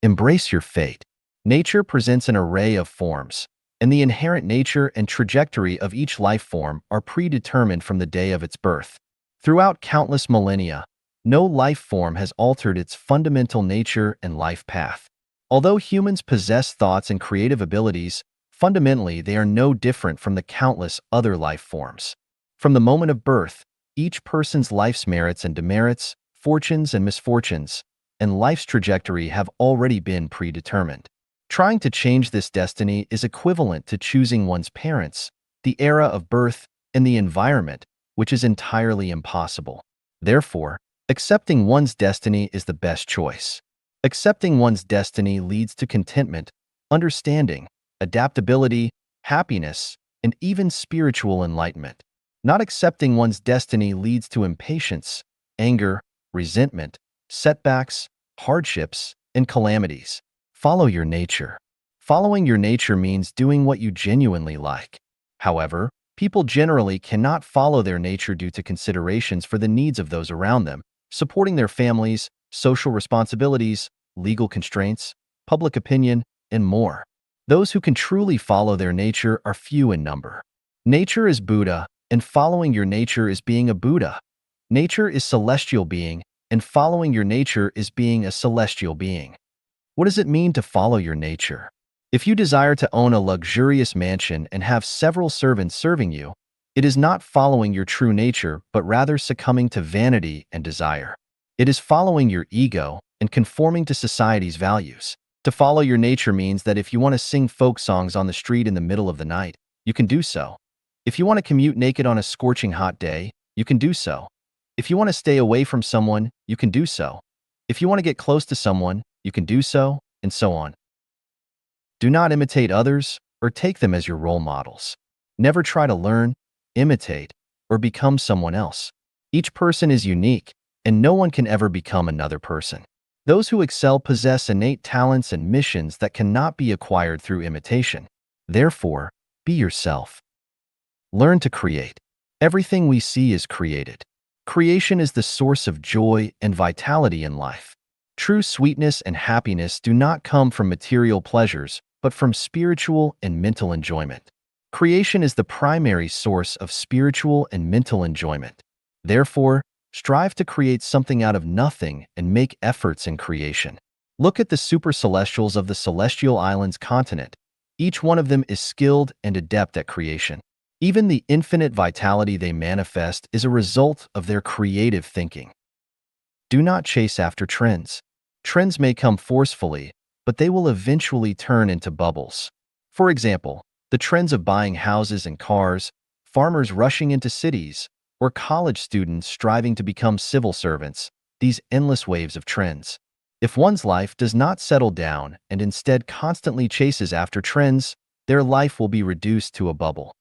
Embrace your fate. Nature presents an array of forms, and the inherent nature and trajectory of each life form are predetermined from the day of its birth. Throughout countless millennia, no life form has altered its fundamental nature and life path. Although humans possess thoughts and creative abilities, fundamentally they are no different from the countless other life forms. From the moment of birth, each person's life's merits and demerits, fortunes and misfortunes, and life's trajectory have already been predetermined. Trying to change this destiny is equivalent to choosing one's parents, the era of birth, and the environment, which is entirely impossible. Therefore, accepting one's destiny is the best choice. Accepting one's destiny leads to contentment, understanding, adaptability, happiness, and even spiritual enlightenment. Not accepting one's destiny leads to impatience, anger, resentment, setbacks, hardships, and calamities. Follow your nature. Following your nature means doing what you genuinely like. However, people generally cannot follow their nature due to considerations for the needs of those around them, supporting their families, social responsibilities, legal constraints, public opinion, and more. Those who can truly follow their nature are few in number. Nature is Buddha, and following your nature is being a Buddha. Nature is celestial being, and following your nature is being a celestial being. What does it mean to follow your nature? If you desire to own a luxurious mansion and have several servants serving you, it is not following your true nature, but rather succumbing to vanity and desire. It is following your ego and conforming to society's values. To follow your nature means that if you want to sing folk songs on the street in the middle of the night, you can do so. If you want to commute naked on a scorching hot day, you can do so. If you want to stay away from someone, you can do so. If you want to get close to someone, you can do so, and so on. Do not imitate others or take them as your role models. Never try to learn, imitate, or become someone else. Each person is unique, and no one can ever become another person. Those who excel possess innate talents and missions that cannot be acquired through imitation. Therefore, be yourself. Learn to create. Everything we see is created. Creation is the source of joy and vitality in life. True sweetness and happiness do not come from material pleasures, but from spiritual and mental enjoyment. Creation is the primary source of spiritual and mental enjoyment. Therefore, strive to create something out of nothing and make efforts in creation. Look at the super-celestials of the Celestial Islands continent. Each one of them is skilled and adept at creation. Even the infinite vitality they manifest is a result of their creative thinking. Do not chase after trends. Trends may come forcefully, but they will eventually turn into bubbles. For example, the trends of buying houses and cars, farmers rushing into cities, or college students striving to become civil servants, these endless waves of trends. If one's life does not settle down and instead constantly chases after trends, their life will be reduced to a bubble.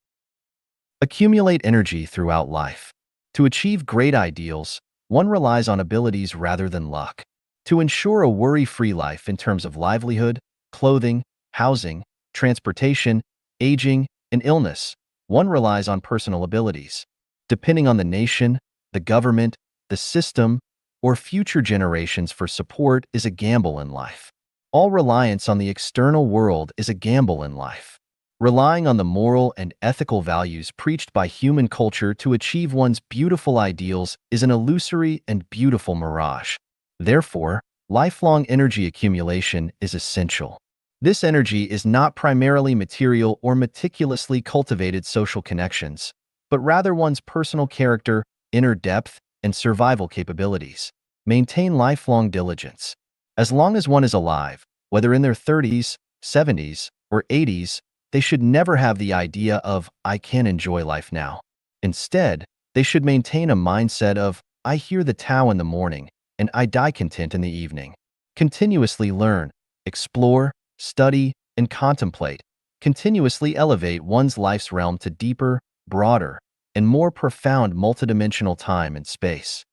Accumulate energy throughout life. To achieve great ideals, one relies on abilities rather than luck. To ensure a worry-free life in terms of livelihood, clothing, housing, transportation, aging, and illness, one relies on personal abilities. Depending on the nation, the government, the system, or future generations for support is a gamble in life. All reliance on the external world is a gamble in life. Relying on the moral and ethical values preached by human culture to achieve one's beautiful ideals is an illusory and beautiful mirage. Therefore, lifelong energy accumulation is essential. This energy is not primarily material or meticulously cultivated social connections, but rather one's personal character, inner depth, and survival capabilities. Maintain lifelong diligence. As long as one is alive, whether in their 30s, 70s, or 80s, they should never have the idea of, "I can enjoy life now." Instead, they should maintain a mindset of, "I hear the Tao in the morning, and I die content in the evening." Continuously learn, explore, study, and contemplate. Continuously elevate one's life's realm to deeper, broader, and more profound multidimensional time and space.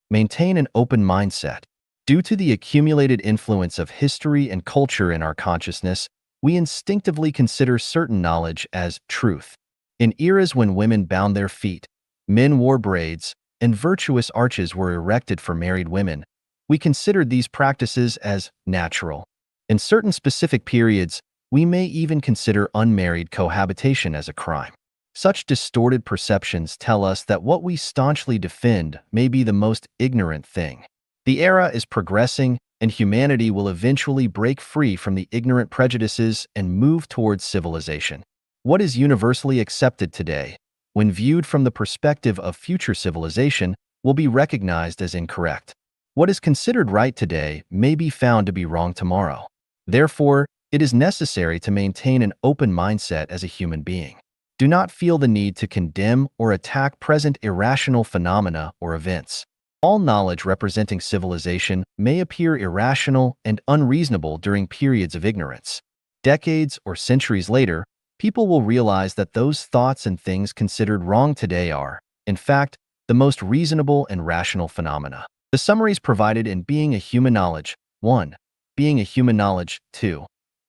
Maintain an open mindset. Due to the accumulated influence of history and culture in our consciousness, we instinctively consider certain knowledge as truth. In eras when women bound their feet, men wore braids, and virtuous arches were erected for married women, we considered these practices as natural. In certain specific periods, we may even consider unmarried cohabitation as a crime. Such distorted perceptions tell us that what we staunchly defend may be the most ignorant thing. The era is progressing, and humanity will eventually break free from the ignorant prejudices and move towards civilization. What is universally accepted today, when viewed from the perspective of future civilization, will be recognized as incorrect. What is considered right today may be found to be wrong tomorrow. Therefore, it is necessary to maintain an open mindset as a human being. Do not feel the need to condemn or attack present irrational phenomena or events. All knowledge representing civilization may appear irrational and unreasonable during periods of ignorance. Decades or centuries later, people will realize that those thoughts and things considered wrong today are, in fact, the most reasonable and rational phenomena. The summaries provided in Being a Human Knowledge 1, Being a Human Knowledge 2,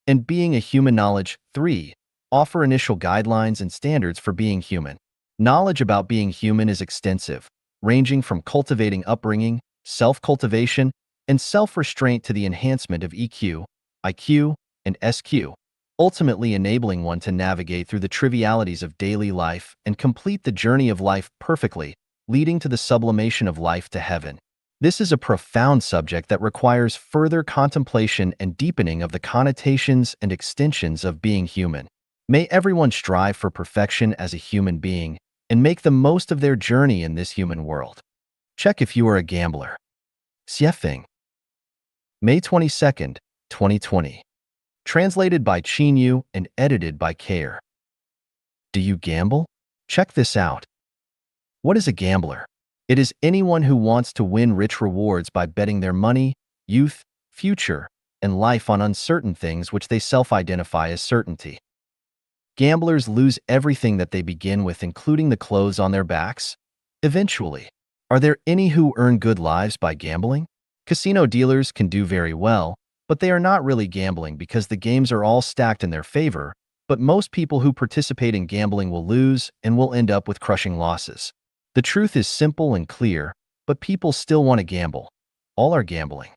and Being a Human Knowledge 3 offer initial guidelines and standards for being human. Knowledge about being human is extensive, ranging from cultivating upbringing, self-cultivation, and self-restraint to the enhancement of EQ, IQ, and SQ, ultimately enabling one to navigate through the trivialities of daily life and complete the journey of life perfectly, leading to the sublimation of life to heaven. This is a profound subject that requires further contemplation and deepening of the connotations and extensions of being human. May everyone strive for perfection as a human being and make the most of their journey in this human world. Check if you are a gambler. Xiefeng. May 22nd, 2020. Translated by Qin Yu and edited by Kair. Do you gamble? Check this out. What is a gambler? It is anyone who wants to win rich rewards by betting their money, youth, future, and life on uncertain things which they self-identify as certainty. Gamblers lose everything that they begin with, including the clothes on their backs. Eventually, are there any who earn good lives by gambling? Casino dealers can do very well, but they are not really gambling because the games are all stacked in their favor, but most people who participate in gambling will lose and will end up with crushing losses. The truth is simple and clear, but people still want to gamble. All are gambling.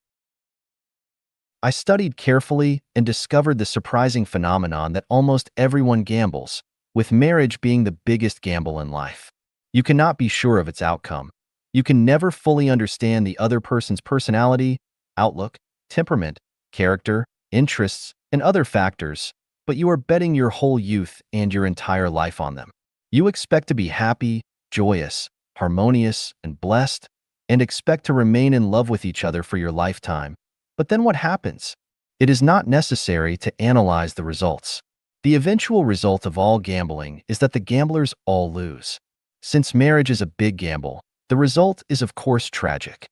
I studied carefully and discovered the surprising phenomenon that almost everyone gambles, with marriage being the biggest gamble in life. You cannot be sure of its outcome. You can never fully understand the other person's personality, outlook, temperament, character, interests, and other factors, but you are betting your whole youth and your entire life on them. You expect to be happy, joyous, harmonious, and blessed, and expect to remain in love with each other for your lifetime. But then what happens? It is not necessary to analyze the results. The eventual result of all gambling is that the gamblers all lose. Since marriage is a big gamble, the result is of course tragic.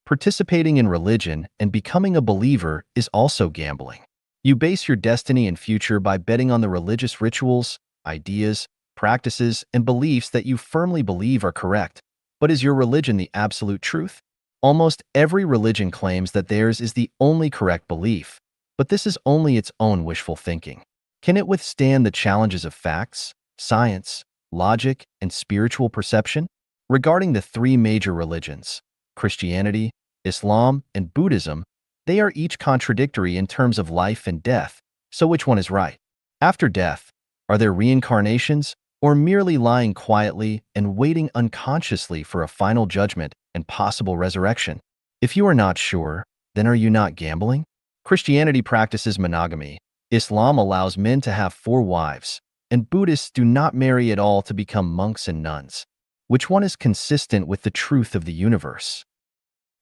Participating in religion and becoming a believer is also gambling. You base your destiny and future by betting on the religious rituals, ideas, practices, and beliefs that you firmly believe are correct. But is your religion the absolute truth? Almost every religion claims that theirs is the only correct belief, but this is only its own wishful thinking. Can it withstand the challenges of facts, science, logic, and spiritual perception? Regarding the three major religions, Christianity, Islam, and Buddhism, they are each contradictory in terms of life and death, so which one is right? After death, are there reincarnations, or merely lying quietly and waiting unconsciously for a final judgment and possible resurrection? If you are not sure, then are you not gambling? Christianity practices monogamy, Islam allows men to have 4 wives, and Buddhists do not marry at all to become monks and nuns. Which one is consistent with the truth of the universe?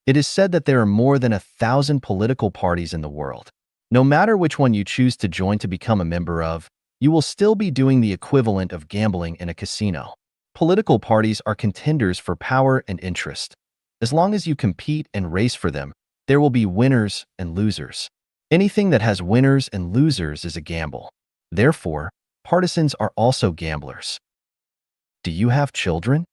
It is said that there are more than 1,000 political parties in the world. No matter which one you choose to join to become a member of, you will still be doing the equivalent of gambling in a casino. Political parties are contenders for power and interest. As long as you compete and race for them, there will be winners and losers. Anything that has winners and losers is a gamble. Therefore, partisans are also gamblers. Do you have children?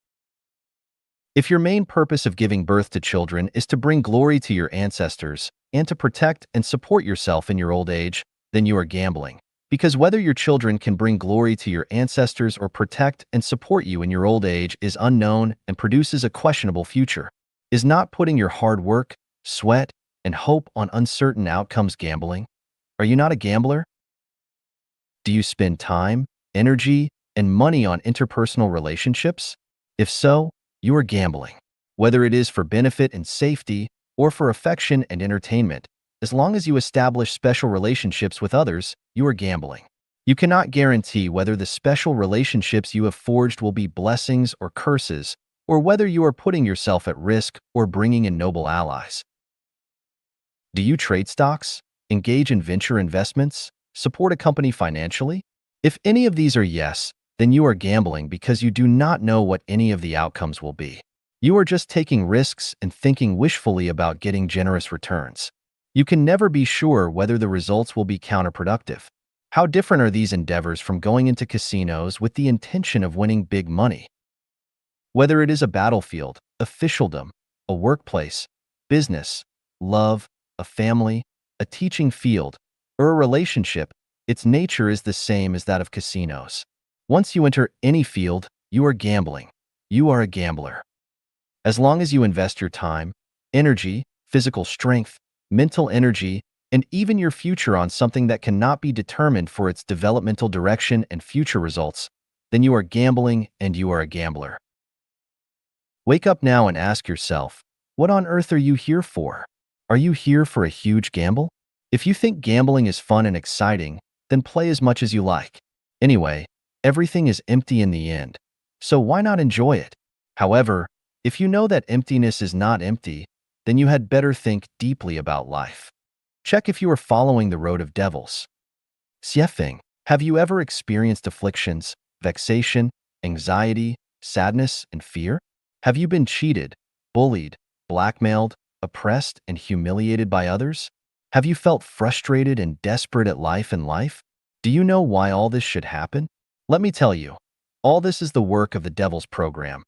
If your main purpose of giving birth to children is to bring glory to your ancestors and to protect and support yourself in your old age, then you are gambling. Because whether your children can bring glory to your ancestors or protect and support you in your old age is unknown and produces a questionable future. Is not putting your hard work, sweat, and hope on uncertain outcomes gambling? Are you not a gambler? Do you spend time, energy, and money on interpersonal relationships? If so, you are gambling. Whether it is for benefit and safety or for affection and entertainment, as long as you establish special relationships with others, you are gambling. You cannot guarantee whether the special relationships you have forged will be blessings or curses, or whether you are putting yourself at risk or bringing in noble allies. Do you trade stocks, engage in venture investments, support a company financially? If any of these are yes, then you are gambling because you do not know what any of the outcomes will be. You are just taking risks and thinking wishfully about getting generous returns. You can never be sure whether the results will be counterproductive. How different are these endeavors from going into casinos with the intention of winning big money? Whether it is a battlefield, officialdom, a workplace, business, love, a family, a teaching field, or a relationship, its nature is the same as that of casinos. Once you enter any field, you are gambling. You are a gambler. As long as you invest your time, energy, physical strength, mental energy, and even your future on something that cannot be determined for its developmental direction and future results, then you are gambling and you are a gambler. Wake up now and ask yourself, what on earth are you here for? Are you here for a huge gamble? If you think gambling is fun and exciting, then play as much as you like. Anyway, everything is empty in the end, so why not enjoy it? However, if you know that emptiness is not empty, then you had better think deeply about life. Check if you are following the road of devils. Xiefeng, have you ever experienced afflictions, vexation, anxiety, sadness, and fear? Have you been cheated, bullied, blackmailed, oppressed, and humiliated by others? Have you felt frustrated and desperate at life and life? Do you know why all this should happen? Let me tell you, all this is the work of the devil's program.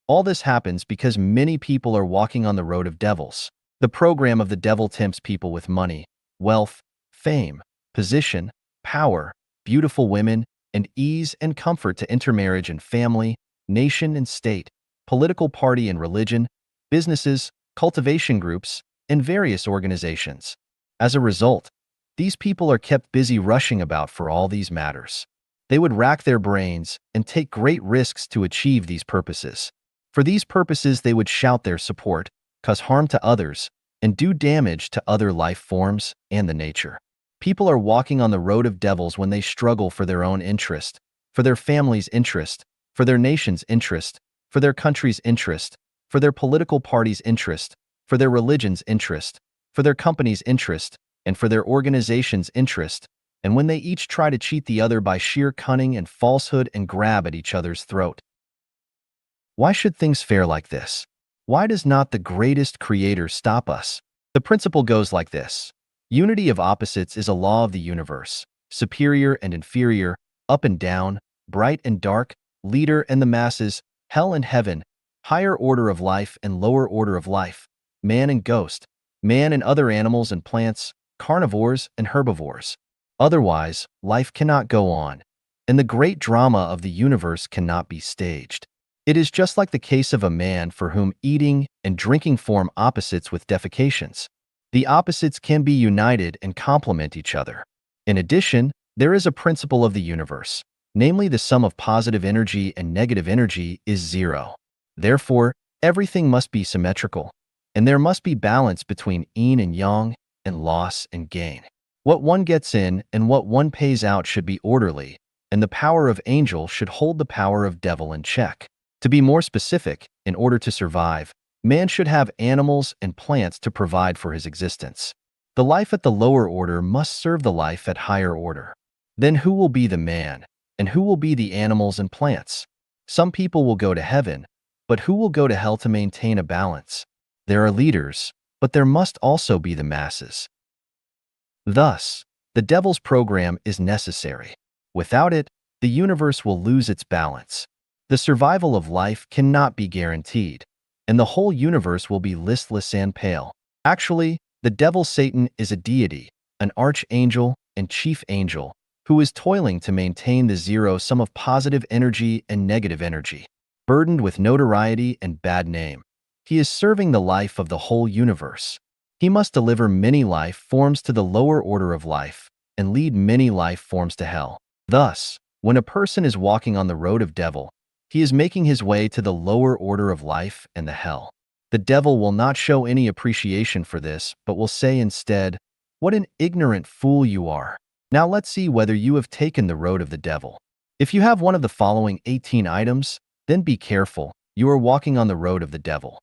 All this happens because many people are walking on the road of devils. The program of the devil tempts people with money, wealth, fame, position, power, beautiful women, and ease and comfort to intermarriage and family, nation and state, political party and religion, businesses, cultivation groups, and various organizations. As a result, these people are kept busy rushing about for all these matters. They would rack their brains and take great risks to achieve these purposes. For these purposes, they would shout their support, cause harm to others, and do damage to other life forms and the nature. People are walking on the road of devils when they struggle for their own interest, for their family's interest, for their nation's interest, for their country's interest, for their political party's interest, for their religion's interest, for their company's interest, and for their organization's interest, and when they each try to cheat the other by sheer cunning and falsehood and grab at each other's throat. Why should things fare like this? Why does not the greatest creator stop us? The principle goes like this. Unity of opposites is a law of the universe. Superior and inferior, up and down, bright and dark, leader and the masses, hell and heaven, higher order of life and lower order of life, man and ghost, man and other animals and plants, carnivores and herbivores. Otherwise, life cannot go on, and the great drama of the universe cannot be staged. It is just like the case of a man for whom eating and drinking form opposites with defecations. The opposites can be united and complement each other. In addition, there is a principle of the universe, namely the sum of positive energy and negative energy is zero. Therefore, everything must be symmetrical, and there must be balance between yin and yang and loss and gain. What one gets in and what one pays out should be orderly, and the power of angel should hold the power of devil in check. To be more specific, in order to survive, man should have animals and plants to provide for his existence. The life at the lower order must serve the life at higher order. Then who will be the man, and who will be the animals and plants? Some people will go to heaven, but who will go to hell to maintain a balance? There are leaders, but there must also be the masses. Thus, the devil's program is necessary. Without it, the universe will lose its balance. The survival of life cannot be guaranteed, and the whole universe will be listless and pale. Actually, the devil Satan is a deity, an archangel and chief angel, who is toiling to maintain the zero sum of positive energy and negative energy. Burdened with notoriety and bad name, he is serving the life of the whole universe. He must deliver many life forms to the lower order of life and lead many life forms to hell. Thus, when a person is walking on the road of devil, he is making his way to the lower order of life and the hell. The devil will not show any appreciation for this, but will say instead, "What an ignorant fool you are." Now let's see whether you have taken the road of the devil. If you have one of the following 18 items, then be careful, you are walking on the road of the devil.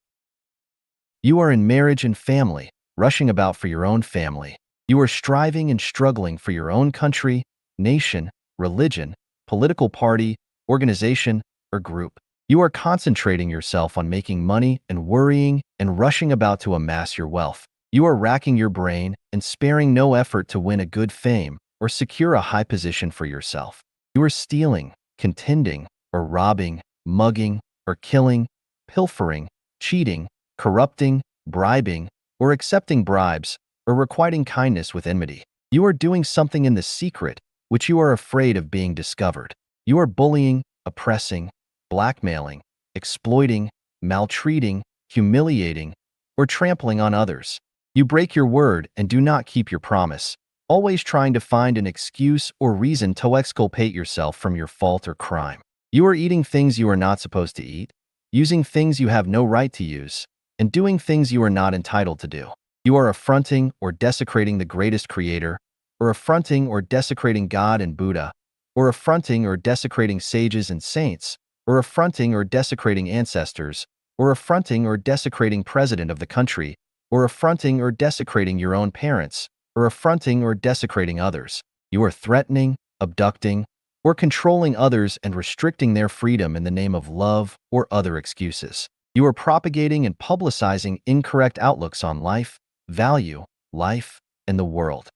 You are in marriage and family, rushing about for your own family. You are striving and struggling for your own country, nation, religion, political party, organization, or group. You are concentrating yourself on making money and worrying and rushing about to amass your wealth. You are racking your brain and sparing no effort to win a good fame or secure a high position for yourself. You are stealing, contending, or robbing, mugging, or killing, pilfering, cheating, corrupting, bribing, or accepting bribes, or requiting kindness with enmity. You are doing something in the secret which you are afraid of being discovered. You are bullying, oppressing, blackmailing, exploiting, maltreating, humiliating, or trampling on others. You break your word and do not keep your promise, always trying to find an excuse or reason to exculpate yourself from your fault or crime. You are eating things you are not supposed to eat, using things you have no right to use, and doing things you are not entitled to do. You are affronting or desecrating the greatest creator, or affronting or desecrating God and Buddha, or affronting or desecrating sages and saints, or affronting or desecrating ancestors, or affronting or desecrating president of the country, or affronting or desecrating your own parents, or affronting or desecrating others. You are threatening, abducting, or controlling others and restricting their freedom in the name of love or other excuses. You are propagating and publicizing incorrect outlooks on life, value, life, in the world.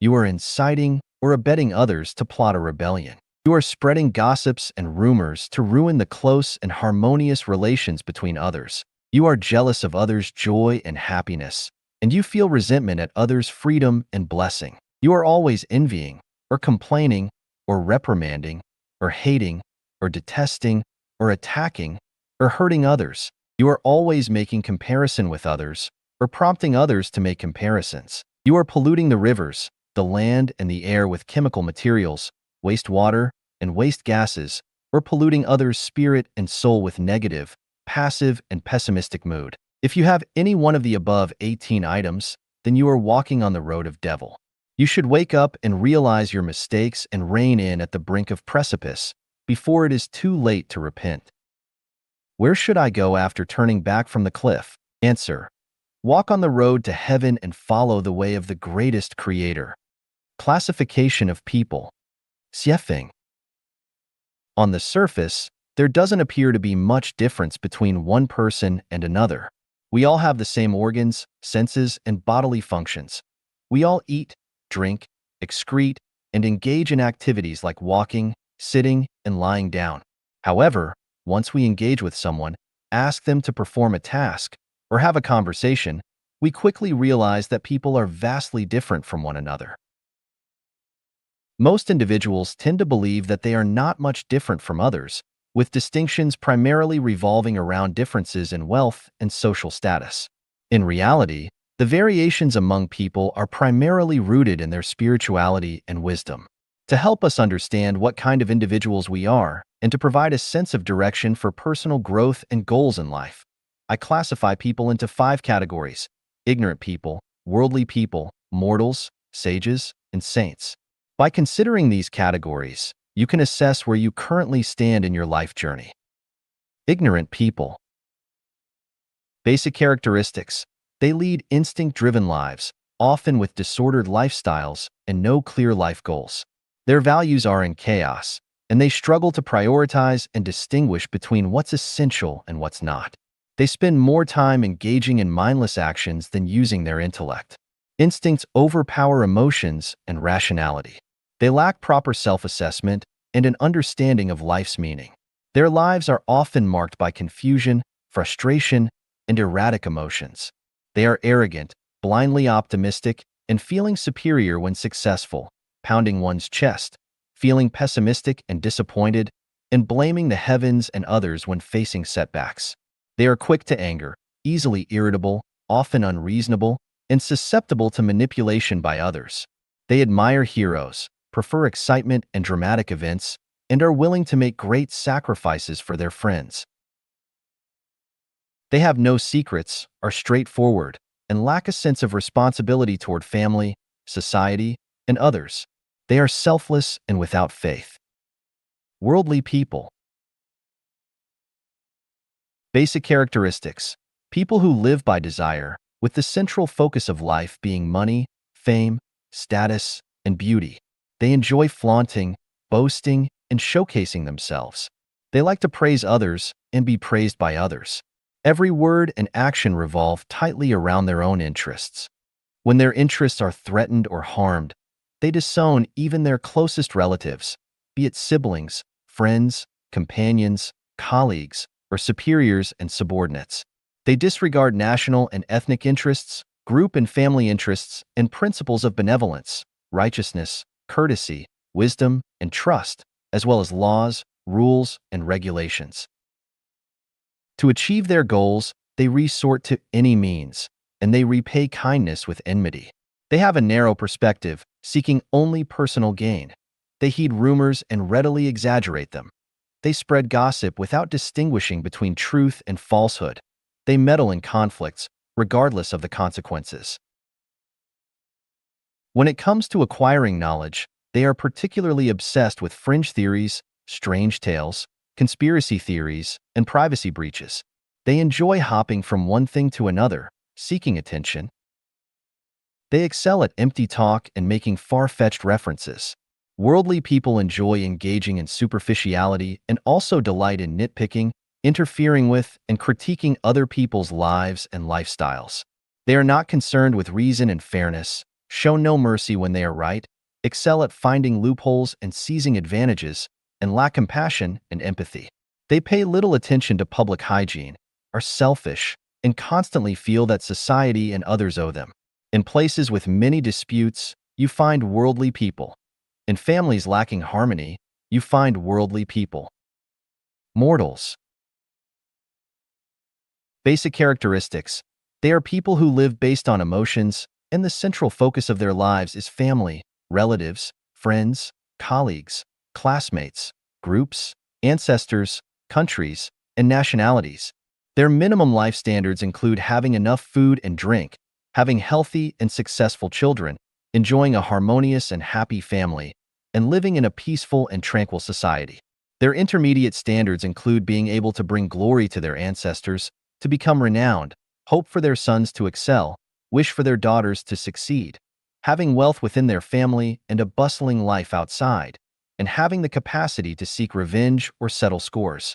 You are inciting or abetting others to plot a rebellion. You are spreading gossips and rumors to ruin the close and harmonious relations between others. You are jealous of others' joy and happiness, and you feel resentment at others' freedom and blessing. You are always envying, or complaining, or reprimanding, or hating, or detesting, or attacking, or hurting others. You are always making comparison with others, or prompting others to make comparisons. You are polluting the rivers, the land, and the air with chemical materials, wastewater, and waste gases, or polluting others' spirit and soul with negative, passive, and pessimistic mood. If you have any one of the above 18 items, then you are walking on the road of devil. You should wake up and realize your mistakes and rein in at the brink of precipice before it is too late to repent. Where should I go after turning back from the cliff? Answer: walk on the road to heaven and follow the way of the greatest creator. Classification of people. Xiefeng. On the surface, there doesn't appear to be much difference between one person and another. We all have the same organs, senses, and bodily functions. We all eat, drink, excrete, and engage in activities like walking, sitting, and lying down. However, once we engage with someone, ask them to perform a task, or have a conversation, we quickly realize that people are vastly different from one another. Most individuals tend to believe that they are not much different from others, with distinctions primarily revolving around differences in wealth and social status. In reality, the variations among people are primarily rooted in their spirituality and wisdom. To help us understand what kind of individuals we are, and to provide a sense of direction for personal growth and goals in life, I classify people into 5 categories: ignorant people, worldly people, mortals, sages, and saints. By considering these categories, you can assess where you currently stand in your life journey. Ignorant people. Basic characteristics. They lead instinct-driven lives, often with disordered lifestyles and no clear life goals. Their values are in chaos, and they struggle to prioritize and distinguish between what's essential and what's not. They spend more time engaging in mindless actions than using their intellect. Instincts overpower emotions and rationality. They lack proper self-assessment and an understanding of life's meaning. Their lives are often marked by confusion, frustration, and erratic emotions. They are arrogant, blindly optimistic, and feeling superior when successful, pounding one's chest, feeling pessimistic and disappointed, and blaming the heavens and others when facing setbacks. They are quick to anger, easily irritable, often unreasonable, and susceptible to manipulation by others. They admire heroes, prefer excitement and dramatic events, and are willing to make great sacrifices for their friends. They have no secrets, are straightforward, and lack a sense of responsibility toward family, society, and others. They are selfless and without faith. Worldly people. Basic characteristics. People who live by desire, with the central focus of life being money, fame, status, and beauty. They enjoy flaunting, boasting, and showcasing themselves. They like to praise others and be praised by others. Every word and action revolve tightly around their own interests. When their interests are threatened or harmed, they disown even their closest relatives, be it siblings, friends, companions, colleagues, or superiors and subordinates. They disregard national and ethnic interests, group and family interests, and principles of benevolence, righteousness, courtesy, wisdom, and trust, as well as laws, rules, and regulations. To achieve their goals, they resort to any means, and they repay kindness with enmity. They have a narrow perspective, seeking only personal gain. They heed rumors and readily exaggerate them. They spread gossip without distinguishing between truth and falsehood. They meddle in conflicts, regardless of the consequences. When it comes to acquiring knowledge, they are particularly obsessed with fringe theories, strange tales, conspiracy theories, and privacy breaches. They enjoy hopping from one thing to another, seeking attention. They excel at empty talk and making far-fetched references. Worldly people enjoy engaging in superficiality and also delight in nitpicking, interfering with, and critiquing other people's lives and lifestyles. They are not concerned with reason and fairness, show no mercy when they are right, excel at finding loopholes and seizing advantages, and lack compassion and empathy. They pay little attention to public hygiene, are selfish, and constantly feel that society and others owe them. In places with many disputes, you find worldly people. In families lacking harmony, you find worldly people. Mortals. Basic characteristics. They are people who live based on emotions, and the central focus of their lives is family, relatives, friends, colleagues, classmates, groups, ancestors, countries, and nationalities. Their minimum life standards include having enough food and drink, having healthy and successful children, enjoying a harmonious and happy family, and living in a peaceful and tranquil society. Their intermediate standards include being able to bring glory to their ancestors, to become renowned, hope for their sons to excel, wish for their daughters to succeed, having wealth within their family and a bustling life outside, and having the capacity to seek revenge or settle scores.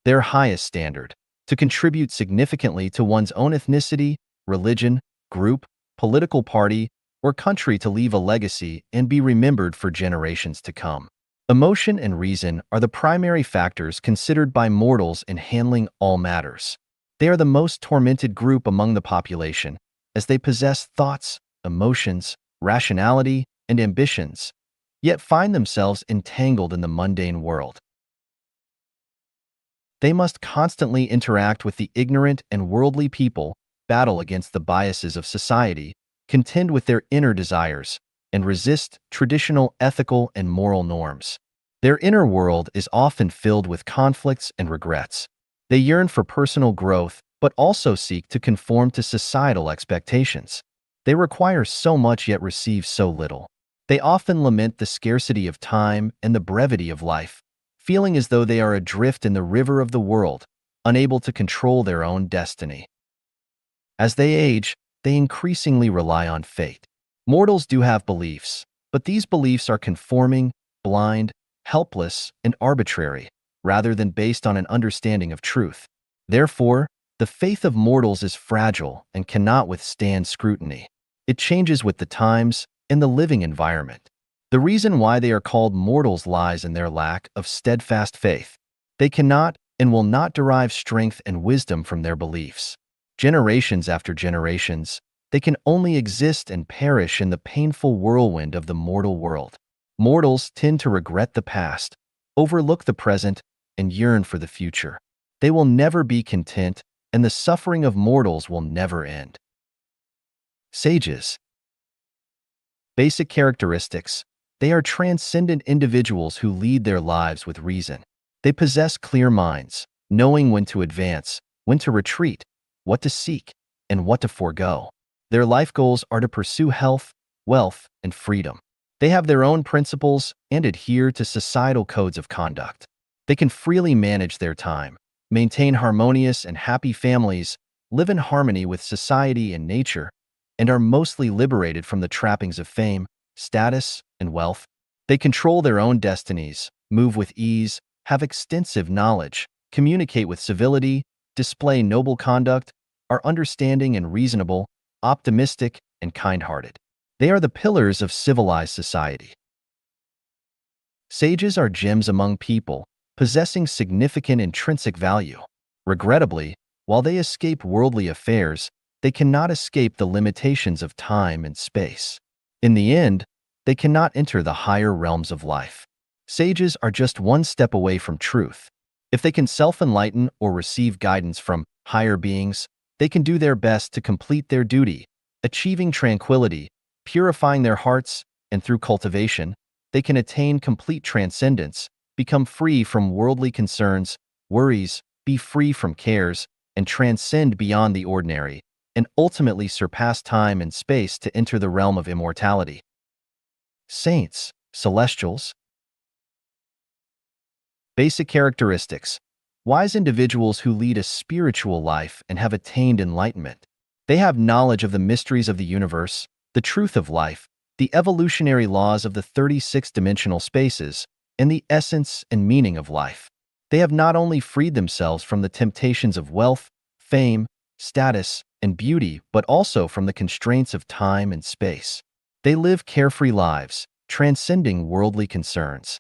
Their highest standard: to contribute significantly to one's own ethnicity, religion, group, political party, or country, to leave a legacy and be remembered for generations to come. Emotion and reason are the primary factors considered by mortals in handling all matters. They are the most tormented group among the population, as they possess thoughts, emotions, rationality, and ambitions, yet find themselves entangled in the mundane world. They must constantly interact with the ignorant and worldly people, battle against the biases of society, contend with their inner desires, and resist traditional ethical and moral norms. Their inner world is often filled with conflicts and regrets. They yearn for personal growth, but also seek to conform to societal expectations. They require so much yet receive so little. They often lament the scarcity of time and the brevity of life, feeling as though they are adrift in the river of the world, unable to control their own destiny. As they age, they increasingly rely on fate. Mortals do have beliefs, but these beliefs are conforming, blind, helpless, and arbitrary, rather than based on an understanding of truth. Therefore, the faith of mortals is fragile and cannot withstand scrutiny. It changes with the times and the living environment. The reason why they are called mortals lies in their lack of steadfast faith. They cannot and will not derive strength and wisdom from their beliefs. Generations after generations, they can only exist and perish in the painful whirlwind of the mortal world. Mortals tend to regret the past, overlook the present, and yearn for the future. They will never be content, and the suffering of mortals will never end. Sages. Basic characteristics. They are transcendent individuals who lead their lives with reason. They possess clear minds, knowing when to advance, when to retreat, what to seek, and what to forego. Their life goals are to pursue health, wealth, and freedom. They have their own principles and adhere to societal codes of conduct. They can freely manage their time, maintain harmonious and happy families, live in harmony with society and nature, and are mostly liberated from the trappings of fame, status, and wealth. They control their own destinies, move with ease, have extensive knowledge, communicate with civility, display noble conduct, are understanding and reasonable, optimistic, and kind-hearted. They are the pillars of civilized society. Sages are gems among people, possessing significant intrinsic value. Regrettably, while they escape worldly affairs, they cannot escape the limitations of time and space. In the end, they cannot enter the higher realms of life. Sages are just one step away from truth. If they can self-enlighten or receive guidance from higher beings, they can do their best to complete their duty, achieving tranquility, purifying their hearts, and through cultivation, they can attain complete transcendence, become free from worldly concerns, worries, be free from cares, and transcend beyond the ordinary, and ultimately surpass time and space to enter the realm of immortality. Saints, celestials. Basic characteristics. Wise individuals who lead a spiritual life and have attained enlightenment. They have knowledge of the mysteries of the universe, the truth of life, the evolutionary laws of the 36-dimensional spaces, and the essence and meaning of life. They have not only freed themselves from the temptations of wealth, fame, status, and beauty, but also from the constraints of time and space. They live carefree lives, transcending worldly concerns.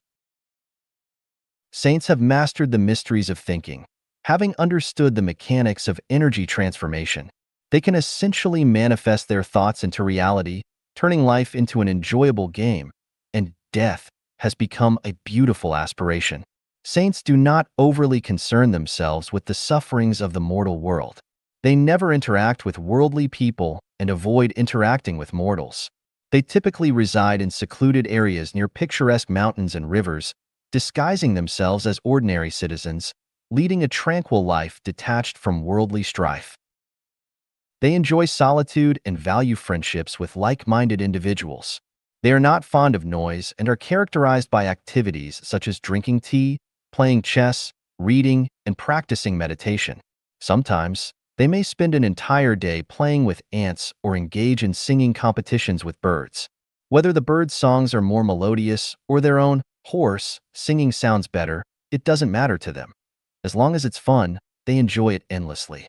Saints have mastered the mysteries of thinking. Having understood the mechanics of energy transformation, they can essentially manifest their thoughts into reality, turning life into an enjoyable game, and death has become a beautiful aspiration. Saints do not overly concern themselves with the sufferings of the mortal world. They never interact with worldly people and avoid interacting with mortals. They typically reside in secluded areas near picturesque mountains and rivers, disguising themselves as ordinary citizens, leading a tranquil life detached from worldly strife. They enjoy solitude and value friendships with like-minded individuals. They are not fond of noise and are characterized by activities such as drinking tea, playing chess, reading, and practicing meditation. Sometimes, they may spend an entire day playing with ants or engage in singing competitions with birds. Whether the birds' songs are more melodious or their own hoarse singing sounds better, it doesn't matter to them. As long as it's fun, they enjoy it endlessly.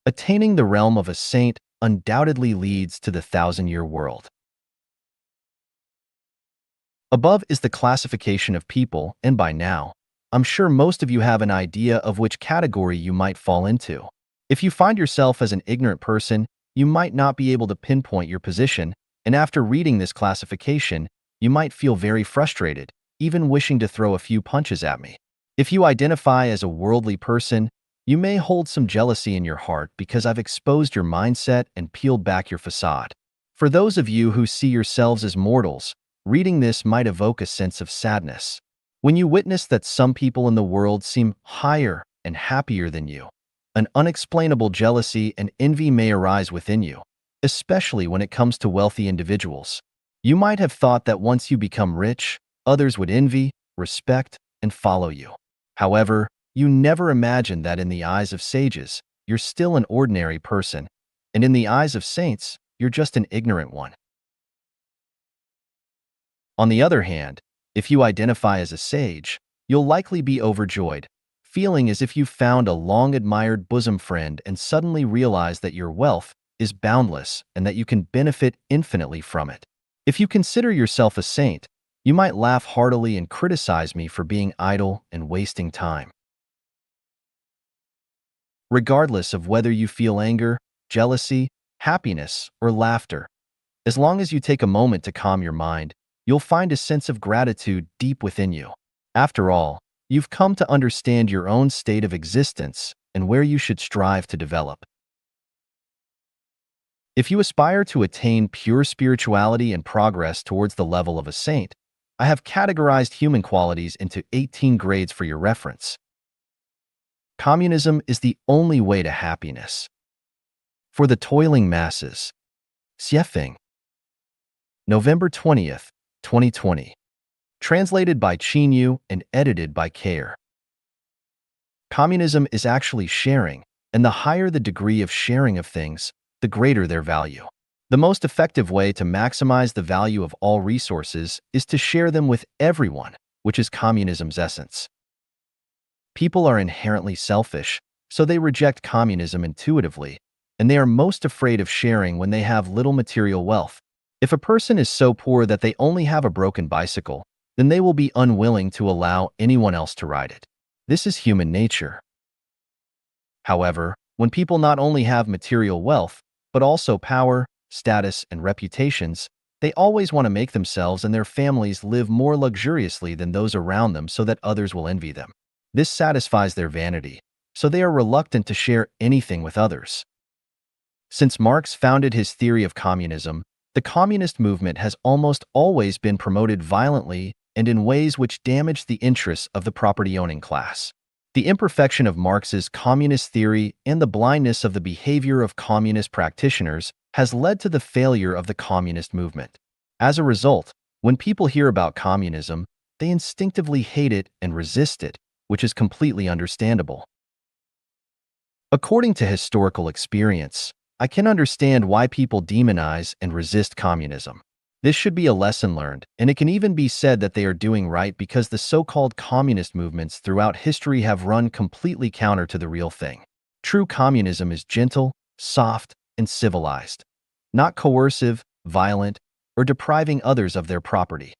Attaining the realm of a saint undoubtedly leads to the thousand-year world. Above is the classification of people, and by now, I'm sure most of you have an idea of which category you might fall into. If you find yourself as an ignorant person, you might not be able to pinpoint your position, and after reading this classification, you might feel very frustrated, even wishing to throw a few punches at me. If you identify as a worldly person, you may hold some jealousy in your heart because I've exposed your mindset and peeled back your facade. For those of you who see yourselves as mortals, reading this might evoke a sense of sadness. When you witness that some people in the world seem higher and happier than you, an unexplainable jealousy and envy may arise within you, especially when it comes to wealthy individuals. You might have thought that once you become rich, others would envy, respect, and follow you. However, you never imagined that in the eyes of sages, you're still an ordinary person, and in the eyes of saints, you're just an ignorant one. On the other hand, if you identify as a sage, you'll likely be overjoyed, feeling as if you've found a long-admired bosom friend and suddenly realize that your wealth is boundless and that you can benefit infinitely from it. If you consider yourself a saint, you might laugh heartily and criticize me for being idle and wasting time. Regardless of whether you feel anger, jealousy, happiness, or laughter, as long as you take a moment to calm your mind, you'll find a sense of gratitude deep within you. After all, you've come to understand your own state of existence and where you should strive to develop. If you aspire to attain pure spirituality and progress towards the level of a saint, I have categorized human qualities into 18 grades for your reference. Communism is the only way to happiness. For the toiling masses. Xiefeng. November 20th, 2020. Translated by Qin Yu and edited by Care. Communism is actually sharing, and the higher the degree of sharing of things, the greater their value. The most effective way to maximize the value of all resources is to share them with everyone, which is communism's essence. People are inherently selfish, so they reject communism intuitively, and they are most afraid of sharing when they have little material wealth. If a person is so poor that they only have a broken bicycle, then they will be unwilling to allow anyone else to ride it. This is human nature. However, when people not only have material wealth, but also power, status, and reputations, they always want to make themselves and their families live more luxuriously than those around them so that others will envy them. This satisfies their vanity, so they are reluctant to share anything with others. Since Marx founded his theory of communism, the communist movement has almost always been promoted violently and in ways which damage the interests of the property-owning class. The imperfection of Marx's communist theory and the blindness of the behavior of communist practitioners has led to the failure of the communist movement. As a result, when people hear about communism, they instinctively hate it and resist it, which is completely understandable. According to historical experience, I can understand why people demonize and resist communism. This should be a lesson learned, and it can even be said that they are doing right because the so-called communist movements throughout history have run completely counter to the real thing. True communism is gentle, soft, and civilized, not coercive, violent, or depriving others of their property.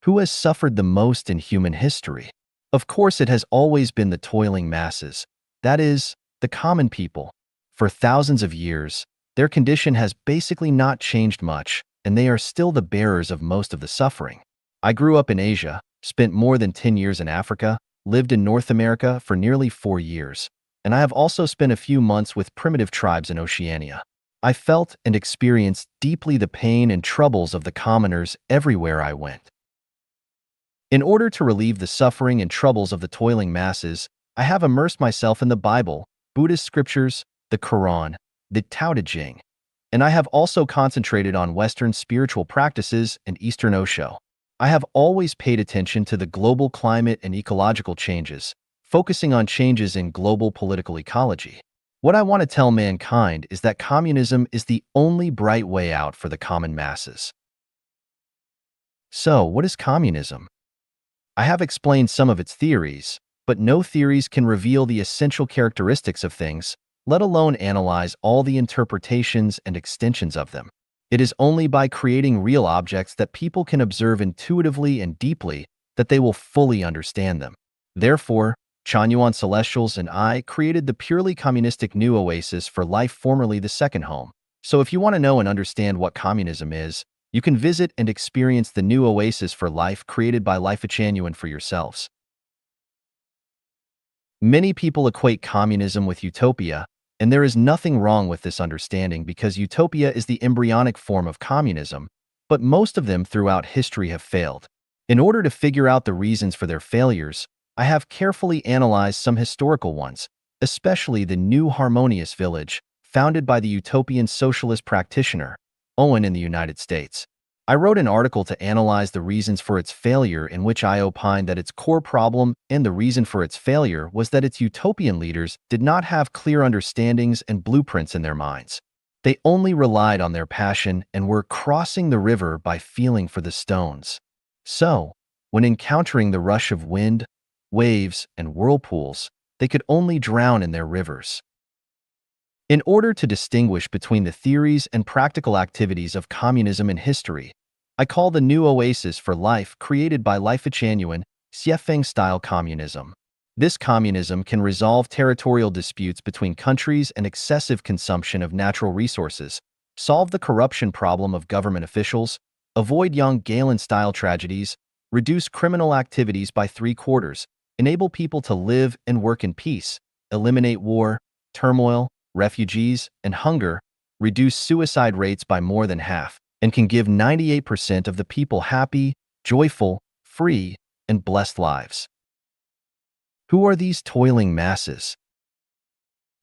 Who has suffered the most in human history? Of course, it has always been the toiling masses, that is, the common people. For thousands of years, their condition has basically not changed much, and they are still the bearers of most of the suffering. I grew up in Asia, spent more than 10 years in Africa, lived in North America for nearly 4 years, and I have also spent a few months with primitive tribes in Oceania. I felt and experienced deeply the pain and troubles of the commoners everywhere I went. In order to relieve the suffering and troubles of the toiling masses, I have immersed myself in the Bible, Buddhist scriptures, the Quran, the Tao Te Ching, and I have also concentrated on Western spiritual practices and Eastern Osho. I have always paid attention to the global climate and ecological changes, focusing on changes in global political ecology. What I want to tell mankind is that communism is the only bright way out for the common masses. So, what is communism? I have explained some of its theories, but no theories can reveal the essential characteristics of things, let alone analyze all the interpretations and extensions of them. It is only by creating real objects that people can observe intuitively and deeply that they will fully understand them. Therefore, Chanyuan Celestials and I created the purely communistic new oasis for life, formerly the second home. So if you want to know and understand what communism is, you can visit and experience the new oasis for life created by Life Chanyuan for yourselves. Many people equate communism with utopia, and there is nothing wrong with this understanding because utopia is the embryonic form of communism, but most of them throughout history have failed. In order to figure out the reasons for their failures, I have carefully analyzed some historical ones, especially the New Harmonious Village, founded by the utopian socialist practitioner, Owen in the United States. I wrote an article to analyze the reasons for its failure, in which I opined that its core problem and the reason for its failure was that its utopian leaders did not have clear understandings and blueprints in their minds. They only relied on their passion and were crossing the river by feeling for the stones. So, when encountering the rush of wind, waves, and whirlpools, they could only drown in their rivers. In order to distinguish between the theories and practical activities of communism in history, I call the new oasis for life created by Life Chanyuan Xiefeng-style communism. This communism can resolve territorial disputes between countries and excessive consumption of natural resources, solve the corruption problem of government officials, avoid Yang Galen-style tragedies, reduce criminal activities by 3/4, enable people to live and work in peace, eliminate war, turmoil, refugees, and hunger, reduce suicide rates by more than half, and can give 98% of the people happy, joyful, free, and blessed lives. Who are these toiling masses?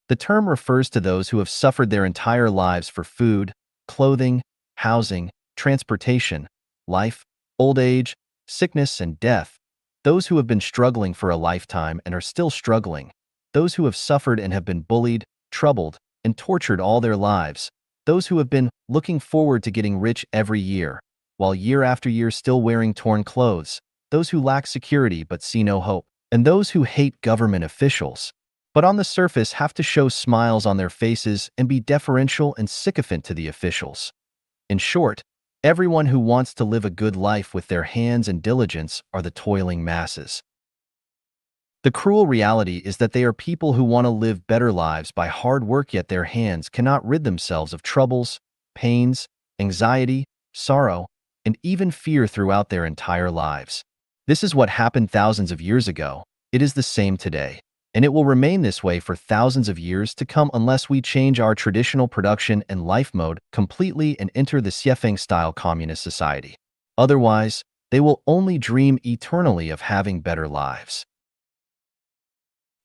The term refers to those who have suffered their entire lives for food, clothing, housing, transportation, life, old age, sickness, and death, those who have been struggling for a lifetime and are still struggling, those who have suffered and have been bullied, troubled, and tortured all their lives, those who have been looking forward to getting rich every year, while year after year still wearing torn clothes, those who lack security but see no hope, and those who hate government officials, but on the surface have to show smiles on their faces and be deferential and sycophant to the officials. In short, everyone who wants to live a good life with their hands and diligence are the toiling masses. The cruel reality is that they are people who want to live better lives by hard work, yet their hands cannot rid themselves of troubles, pains, anxiety, sorrow, and even fear throughout their entire lives. This is what happened thousands of years ago. It is the same today, and it will remain this way for thousands of years to come unless we change our traditional production and life mode completely and enter the Xiefeng-style communist society. Otherwise, they will only dream eternally of having better lives.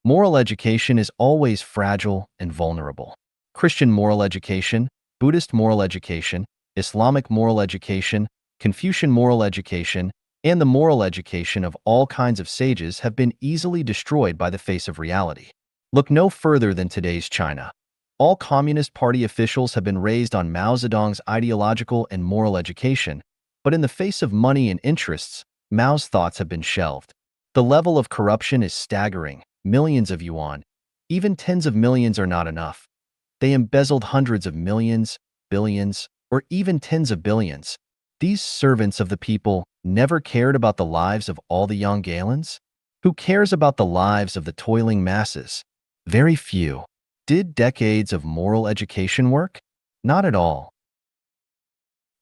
Moral education is always fragile and vulnerable. Christian moral education, Buddhist moral education, Islamic moral education, Confucian moral education, and the moral education of all kinds of sages have been easily destroyed by the face of reality. Look no further than today's China. All Communist Party officials have been raised on Mao Zedong's ideological and moral education, but in the face of money and interests, Mao's thoughts have been shelved. The level of corruption is staggering. Millions of yuan, Even tens of millions are not enough. They embezzled hundreds of millions, billions, or even tens of billions. These servants of the people never cared about the lives of all the young Galens? Who cares about the lives of the toiling masses? Very few. Did decades of moral education work? Not at all.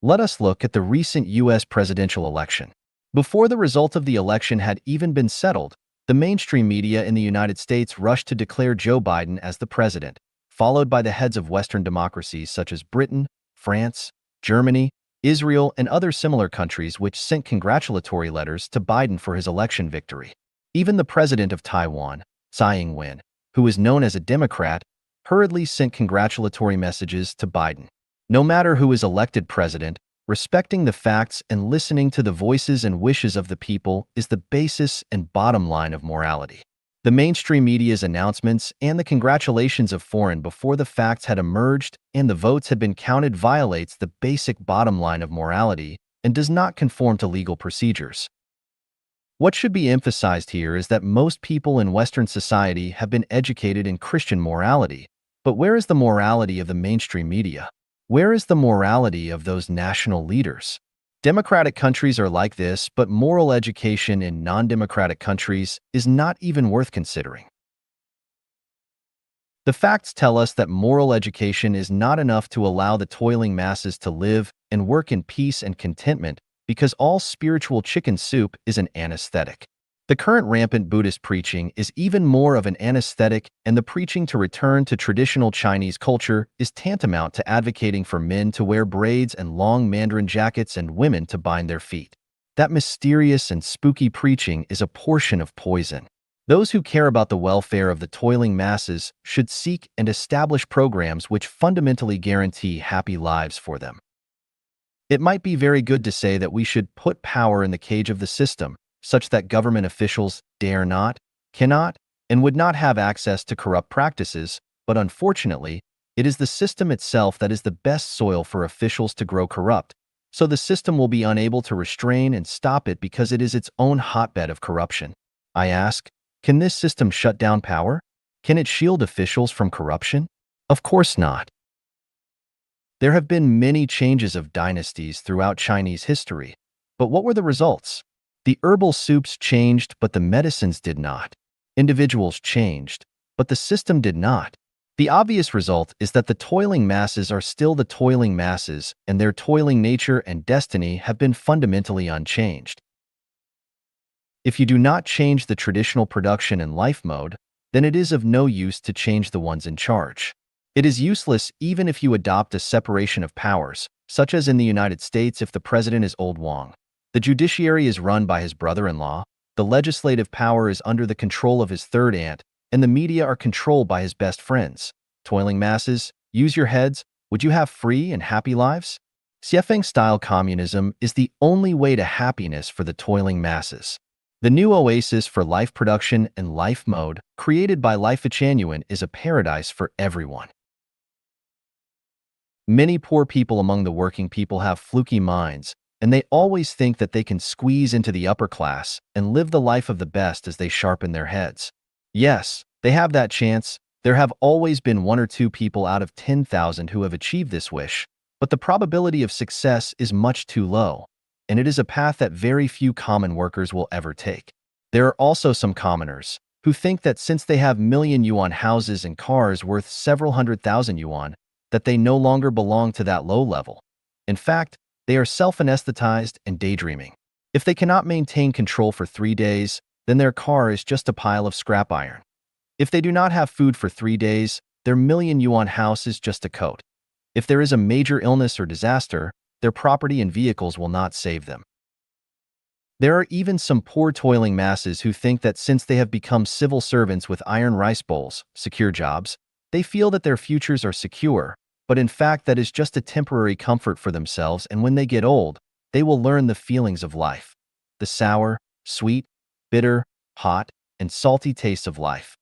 Let us look at the recent U.S. presidential election. Before the result of the election had even been settled, the mainstream media in the United States rushed to declare Joe Biden as the president, followed by the heads of Western democracies such as Britain, France, Germany, Israel, and other similar countries which sent congratulatory letters to Biden for his election victory. Even the president of Taiwan, Tsai Ing-wen, who is known as a Democrat, hurriedly sent congratulatory messages to Biden. No matter who is elected president, respecting the facts and listening to the voices and wishes of the people is the basis and bottom line of morality. The mainstream media's announcements and the congratulations of foreign before the facts had emerged and the votes had been counted violates the basic bottom line of morality and does not conform to legal procedures. What should be emphasized here is that most people in Western society have been educated in Christian morality, but where is the morality of the mainstream media? Where is the morality of those national leaders? Democratic countries are like this, but moral education in non-democratic countries is not even worth considering. The facts tell us that moral education is not enough to allow the toiling masses to live and work in peace and contentment because all spiritual chicken soup is an anesthetic. The current rampant Buddhist preaching is even more of an anesthetic, and the preaching to return to traditional Chinese culture is tantamount to advocating for men to wear braids and long mandarin jackets and women to bind their feet. That mysterious and spooky preaching is a portion of poison. Those who care about the welfare of the toiling masses should seek and establish programs which fundamentally guarantee happy lives for them. It might be very good to say that we should put power in the cage of the system, such that government officials dare not, cannot, and would not have access to corrupt practices, but unfortunately, it is the system itself that is the best soil for officials to grow corrupt, so the system will be unable to restrain and stop it because it is its own hotbed of corruption. I ask, can this system shut down power? Can it shield officials from corruption? Of course not. There have been many changes of dynasties throughout Chinese history, but what were the results? The herbal soups changed, but the medicines did not. Individuals changed, but the system did not. The obvious result is that the toiling masses are still the toiling masses, and their toiling nature and destiny have been fundamentally unchanged. If you do not change the traditional production and life mode, then it is of no use to change the ones in charge. It is useless even if you adopt a separation of powers, such as in the United States if the president is Old Wang. The judiciary is run by his brother-in-law, the legislative power is under the control of his third aunt, and the media are controlled by his best friends. Toiling masses, use your heads. Would you have free and happy lives? Xiefeng-style communism is the only way to happiness for the toiling masses. The new oasis for life production and life mode, created by Life Genuine, is a paradise for everyone. Many poor people among the working people have fluky minds, and they always think that they can squeeze into the upper class and live the life of the best as they sharpen their heads. Yes, they have that chance. There have always been 1 or 2 people out of 10,000 who have achieved this wish, but the probability of success is much too low, and it is a path that very few common workers will ever take. There are also some commoners who think that since they have million yuan houses and cars worth several 100,000 yuan, that they no longer belong to that low level. In fact, they are self-anesthetized and daydreaming. If they cannot maintain control for 3 days, then their car is just a pile of scrap iron. If they do not have food for 3 days, their million yuan house is just a coat. If there is a major illness or disaster, their property and vehicles will not save them. There are even some poor toiling masses who think that since they have become civil servants with iron rice bowls, secure jobs, they feel that their futures are secure, but in fact that is just a temporary comfort for themselves, and when they get old, they will learn the feelings of life, the sour, sweet, bitter, hot, and salty taste of life.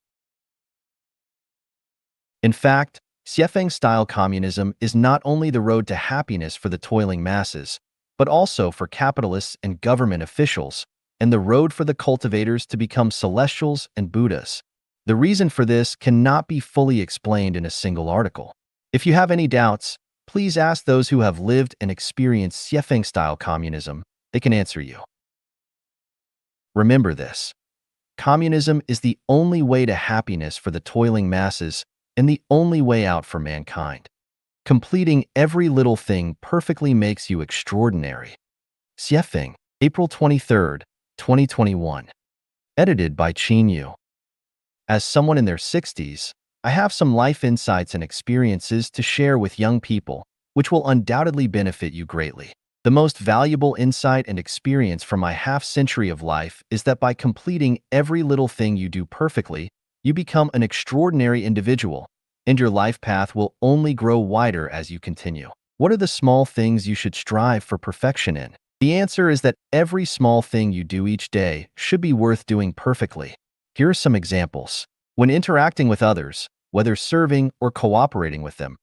In fact, Xiefeng-style communism is not only the road to happiness for the toiling masses, but also for capitalists and government officials, and the road for the cultivators to become celestials and Buddhas. The reason for this cannot be fully explained in a single article. If you have any doubts, please ask those who have lived and experienced Xiefeng-style communism. They can answer you. Remember this. Communism is the only way to happiness for the toiling masses and the only way out for mankind. Completing every little thing perfectly makes you extraordinary. Xiefeng, April 23, 2021. Edited by Qin Yu. As someone in their 60s, I have some life insights and experiences to share with young people, which will undoubtedly benefit you greatly. The most valuable insight and experience from my half-century of life is that by completing every little thing you do perfectly, you become an extraordinary individual, and your life path will only grow wider as you continue. What are the small things you should strive for perfection in? The answer is that every small thing you do each day should be worth doing perfectly. Here are some examples. When interacting with others, whether serving or cooperating with them,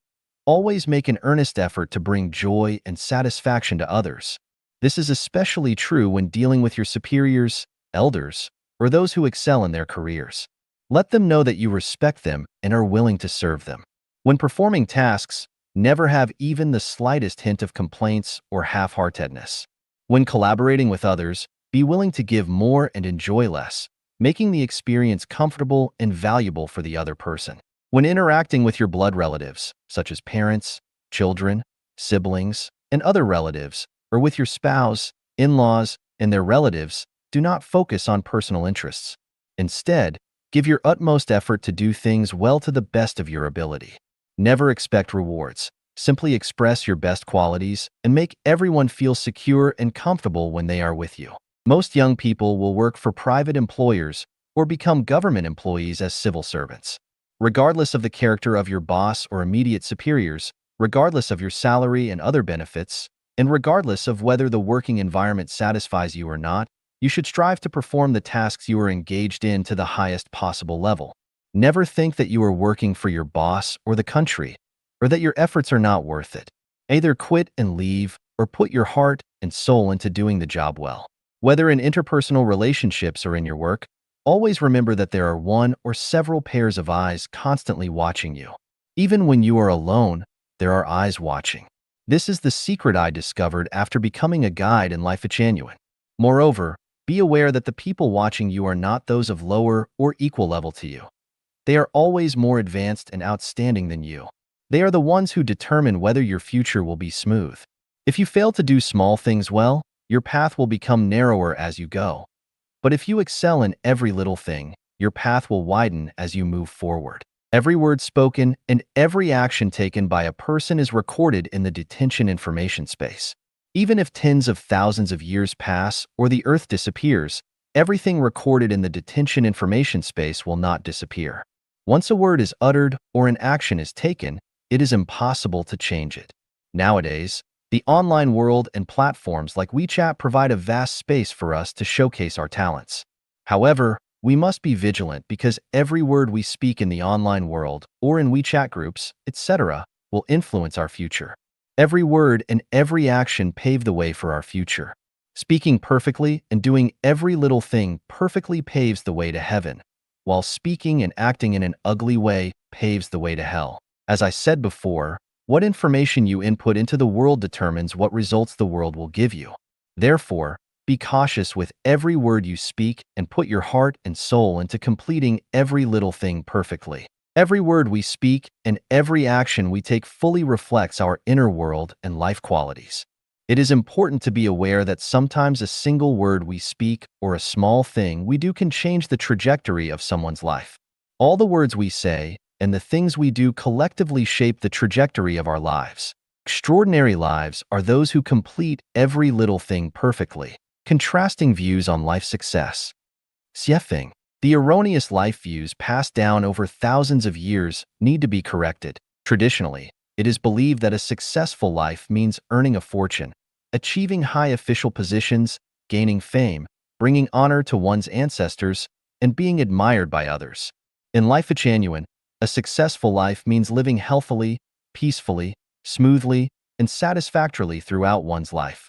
always make an earnest effort to bring joy and satisfaction to others. This is especially true when dealing with your superiors, elders, or those who excel in their careers. Let them know that you respect them and are willing to serve them. When performing tasks, never have even the slightest hint of complaints or half-heartedness. When collaborating with others, be willing to give more and enjoy less, making the experience comfortable and valuable for the other person. When interacting with your blood relatives, such as parents, children, siblings, and other relatives, or with your spouse, in-laws, and their relatives, do not focus on personal interests. Instead, give your utmost effort to do things well to the best of your ability. Never expect rewards. Simply express your best qualities and make everyone feel secure and comfortable when they are with you. Most young people will work for private employers or become government employees as civil servants. Regardless of the character of your boss or immediate superiors, regardless of your salary and other benefits, and regardless of whether the working environment satisfies you or not, you should strive to perform the tasks you are engaged in to the highest possible level. Never think that you are working for your boss or the country, or that your efforts are not worth it. Either quit and leave, or put your heart and soul into doing the job well. Whether in interpersonal relationships or in your work, always remember that there are one or several pairs of eyes constantly watching you. Even when you are alone, there are eyes watching. This is the secret I discovered after becoming a guide in Life Genuine. Moreover, be aware that the people watching you are not those of lower or equal level to you. They are always more advanced and outstanding than you. They are the ones who determine whether your future will be smooth. If you fail to do small things well, your path will become narrower as you go. But if you excel in every little thing, your path will widen as you move forward. Every word spoken and every action taken by a person is recorded in the detention information space. Even if tens of thousands of years pass or the Earth disappears, everything recorded in the detention information space will not disappear. Once a word is uttered or an action is taken, it is impossible to change it. Nowadays, the online world and platforms like WeChat provide a vast space for us to showcase our talents. However, we must be vigilant because every word we speak in the online world or in WeChat groups, etc., will influence our future. Every word and every action pave the way for our future. Speaking perfectly and doing every little thing perfectly paves the way to heaven, while speaking and acting in an ugly way paves the way to hell. As I said before, what information you input into the world determines what results the world will give you. Therefore, be cautious with every word you speak and put your heart and soul into completing every little thing perfectly. Every word we speak and every action we take fully reflects our inner world and life qualities. It is important to be aware that sometimes a single word we speak or a small thing we do can change the trajectory of someone's life. All the words we say and the things we do collectively shape the trajectory of our lives. Extraordinary lives are those who complete every little thing perfectly. Contrasting views on life success. Xiefeng. The erroneous life views passed down over thousands of years need to be corrected. Traditionally, it is believed that a successful life means earning a fortune, achieving high official positions, gaining fame, bringing honor to one's ancestors, and being admired by others. In Life Genuine, a successful life means living healthily, peacefully, smoothly, and satisfactorily throughout one's life.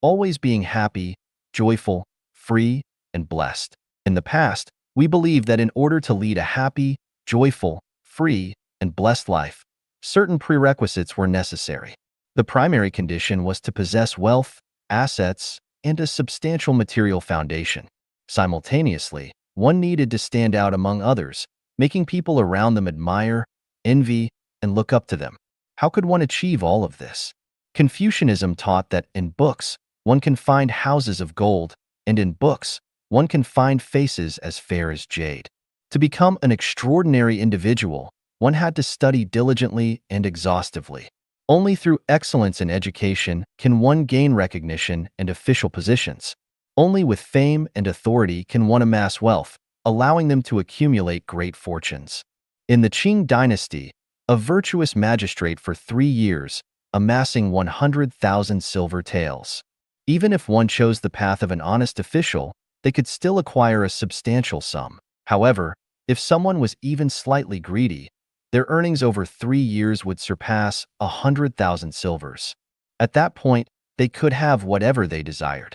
Always being happy, joyful, free, and blessed. In the past, We believe that in order to lead a happy, joyful, free, and blessed life, certain prerequisites were necessary. The primary condition was to possess wealth, assets, and a substantial material foundation. Simultaneously, one needed to stand out among others, making people around them admire, envy, and look up to them. How could one achieve all of this? Confucianism taught that in books, one can find houses of gold, and in books, one can find faces as fair as jade. To become an extraordinary individual, one had to study diligently and exhaustively. Only through excellence in education can one gain recognition and official positions. Only with fame and authority can one amass wealth, allowing them to accumulate great fortunes. In the Qing dynasty, a virtuous magistrate for 3 years, amassing 100,000 silver taels. Even if one chose the path of an honest official, they could still acquire a substantial sum. However, if someone was even slightly greedy, their earnings over 3 years would surpass 100,000 silvers. At that point, they could have whatever they desired,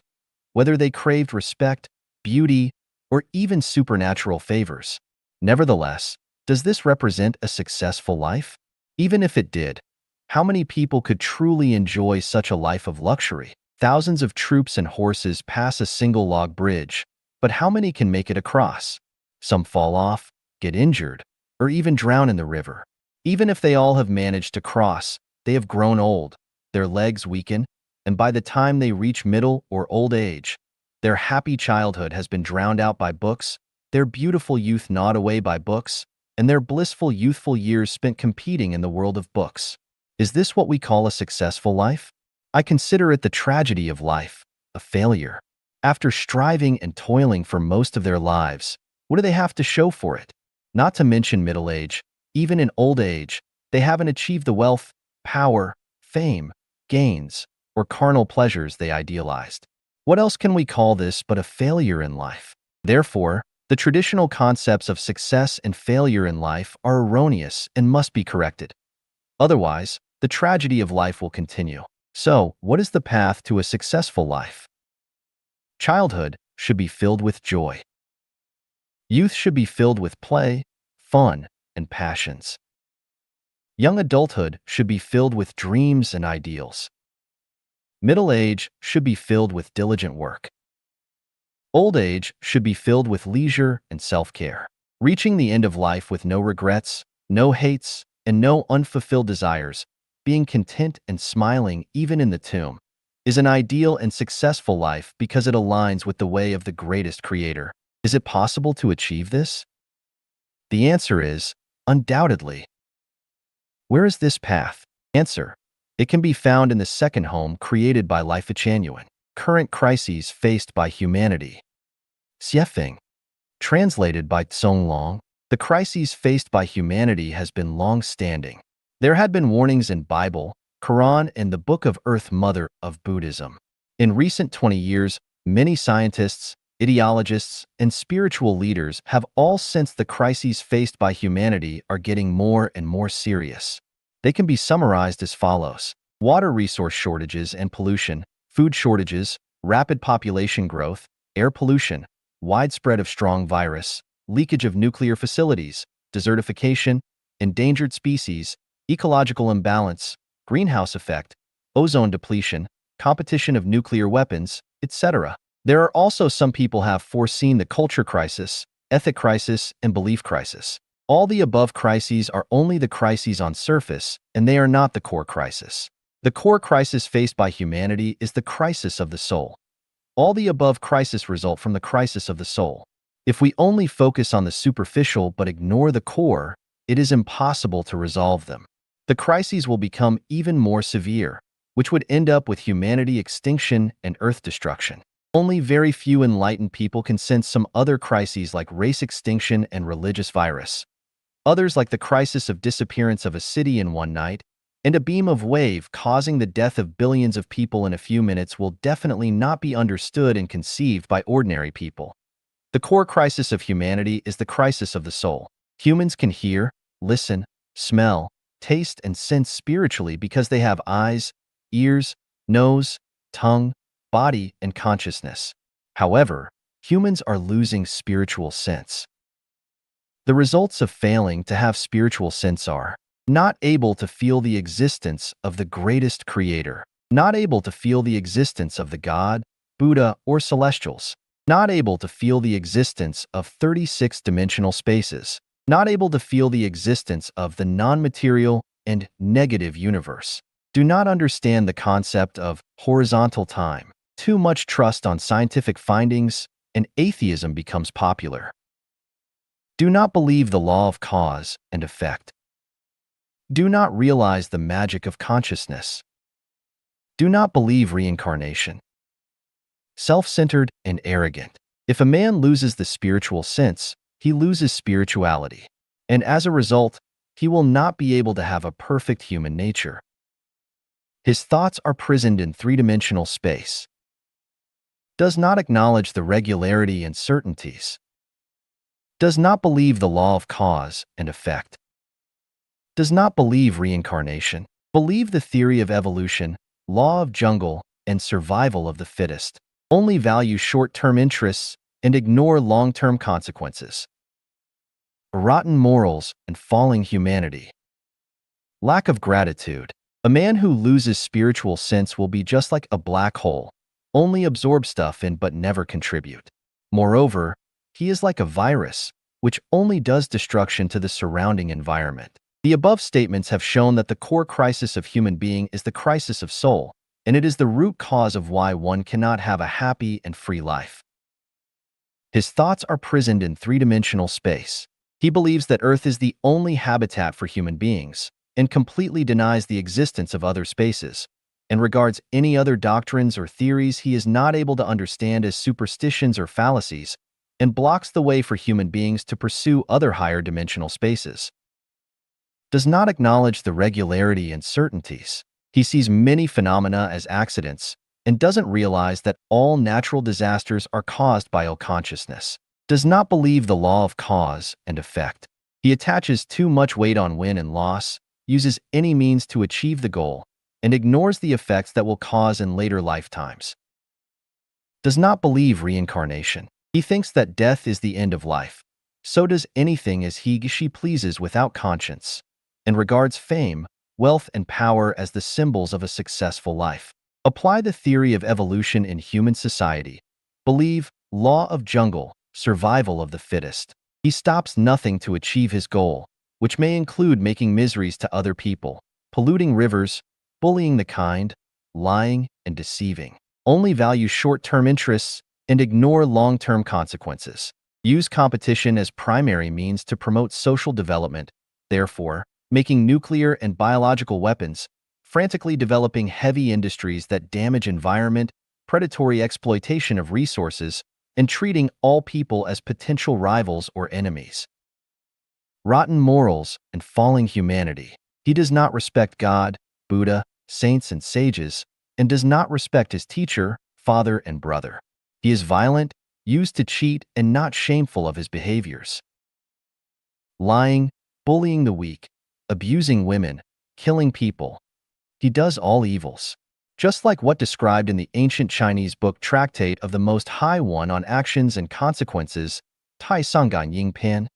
whether they craved respect, beauty, or even supernatural favors. Nevertheless, does this represent a successful life? Even if it did, how many people could truly enjoy such a life of luxury? Thousands of troops and horses pass a single log bridge, but how many can make it across? Some fall off, get injured, or even drown in the river. Even if they all have managed to cross, they have grown old, their legs weaken, and by the time they reach middle or old age, their happy childhood has been drowned out by books, their beautiful youth gnawed away by books, and their blissful youthful years spent competing in the world of books. Is this what we call a successful life? I consider it the tragedy of life, a failure. After striving and toiling for most of their lives, what do they have to show for it? Not to mention middle age, even in old age, they haven't achieved the wealth, power, fame, gains, or carnal pleasures they idealized. What else can we call this but a failure in life? Therefore, the traditional concepts of success and failure in life are erroneous and must be corrected. Otherwise, the tragedy of life will continue. So, what is the path to a successful life? Childhood should be filled with joy. Youth should be filled with play, fun, and passions. Young adulthood should be filled with dreams and ideals. Middle age should be filled with diligent work. Old age should be filled with leisure and self-care. Reaching the end of life with no regrets, no hates, and no unfulfilled desires, being content and smiling even in the tomb, is an ideal and successful life because it aligns with the way of the greatest creator. Is it possible to achieve this? The answer is, undoubtedly. Where is this path? Answer: it can be found in the second home created by Life Genuine. Current crises faced by humanity. Xiefeng. Translated by Tsong Long. The crises faced by humanity has been long-standing. There had been warnings in Bible, Quran, and the Book of Earth Mother of Buddhism. In recent 20 years, many scientists, ideologists, and spiritual leaders have all sensed the crises faced by humanity are getting more and more serious. They can be summarized as follows: water resource shortages and pollution, food shortages, rapid population growth, air pollution, widespread of strong virus, leakage of nuclear facilities, desertification, endangered species, ecological imbalance, greenhouse effect, ozone depletion, competition of nuclear weapons, etc. There are also some people have foreseen the culture crisis, ethic crisis, and belief crisis. All the above crises are only the crises on surface, and they are not the core crisis. The core crisis faced by humanity is the crisis of the soul. All the above crises result from the crisis of the soul. If we only focus on the superficial but ignore the core, it is impossible to resolve them. The crises will become even more severe, which would end up with humanity extinction and earth destruction. Only very few enlightened people can sense some other crises like race extinction and religious virus. Others, like the crisis of disappearance of a city in one night, and a beam of wave causing the death of billions of people in a few minutes, will definitely not be understood and conceived by ordinary people. The core crisis of humanity is the crisis of the soul. Humans can hear, listen, smell, taste, and sense spiritually because they have eyes, ears, nose, tongue, body, and consciousness. However, humans are losing spiritual sense. The results of failing to have spiritual sense are not able to feel the existence of the greatest creator, not able to feel the existence of the God, Buddha, or celestials, not able to feel the existence of 36-dimensional spaces, not able to feel the existence of the non-material and negative universe, do not understand the concept of horizontal time, too much trust on scientific findings, and atheism becomes popular. Do not believe the law of cause and effect. Do not realize the magic of consciousness. Do not believe reincarnation. Self-centered and arrogant. If a man loses the spiritual sense, he loses spirituality, and as a result, he will not be able to have a perfect human nature. His thoughts are prisoned in three-dimensional space. Does not acknowledge the regularity and certainties. Does not believe the law of cause and effect. Does not believe reincarnation. Believe the theory of evolution, law of jungle, and survival of the fittest. Only value short-term interests and ignore long-term consequences. Rotten morals and falling humanity. Lack of gratitude. A man who loses spiritual sense will be just like a black hole, only absorb stuff in but never contribute. Moreover, he is like a virus, which only does destruction to the surrounding environment. The above statements have shown that the core crisis of human being is the crisis of soul, and it is the root cause of why one cannot have a happy and free life. His thoughts are prisoned in three-dimensional space. He believes that Earth is the only habitat for human beings, and completely denies the existence of other spaces, and regards any other doctrines or theories he is not able to understand as superstitions or fallacies, and blocks the way for human beings to pursue other higher dimensional spaces. Does not acknowledge the regularity and certainties. He sees many phenomena as accidents, and doesn't realize that all natural disasters are caused by unconsciousness. Does not believe the law of cause and effect. He attaches too much weight on win and loss, uses any means to achieve the goal, and ignores the effects that will cause in later lifetimes. Does not believe reincarnation. He thinks that death is the end of life. So does anything as she pleases without conscience, and regards fame, wealth, and power as the symbols of a successful life. Apply the theory of evolution in human society. Believe law of jungle, survival of the fittest. He stops nothing to achieve his goal, which may include making miseries to other people, polluting rivers, bullying the kind, lying, and deceiving. Only value short-term interests and ignore long-term consequences. Use competition as primary means to promote social development, therefore, making nuclear and biological weapons, frantically developing heavy industries that damage environment, predatory exploitation of resources, and treating all people as potential rivals or enemies. Rotten morals and falling humanity. He does not respect God, Buddha, saints, and sages, and does not respect his teacher, father, and brother. He is violent, used to cheat, and not shameful of his behaviors. Lying, bullying the weak, abusing women, killing people. He does all evils. Just like what described in the ancient Chinese book Tractate of the Most High One on Actions and Consequences, Tai Sangan Ying Pan.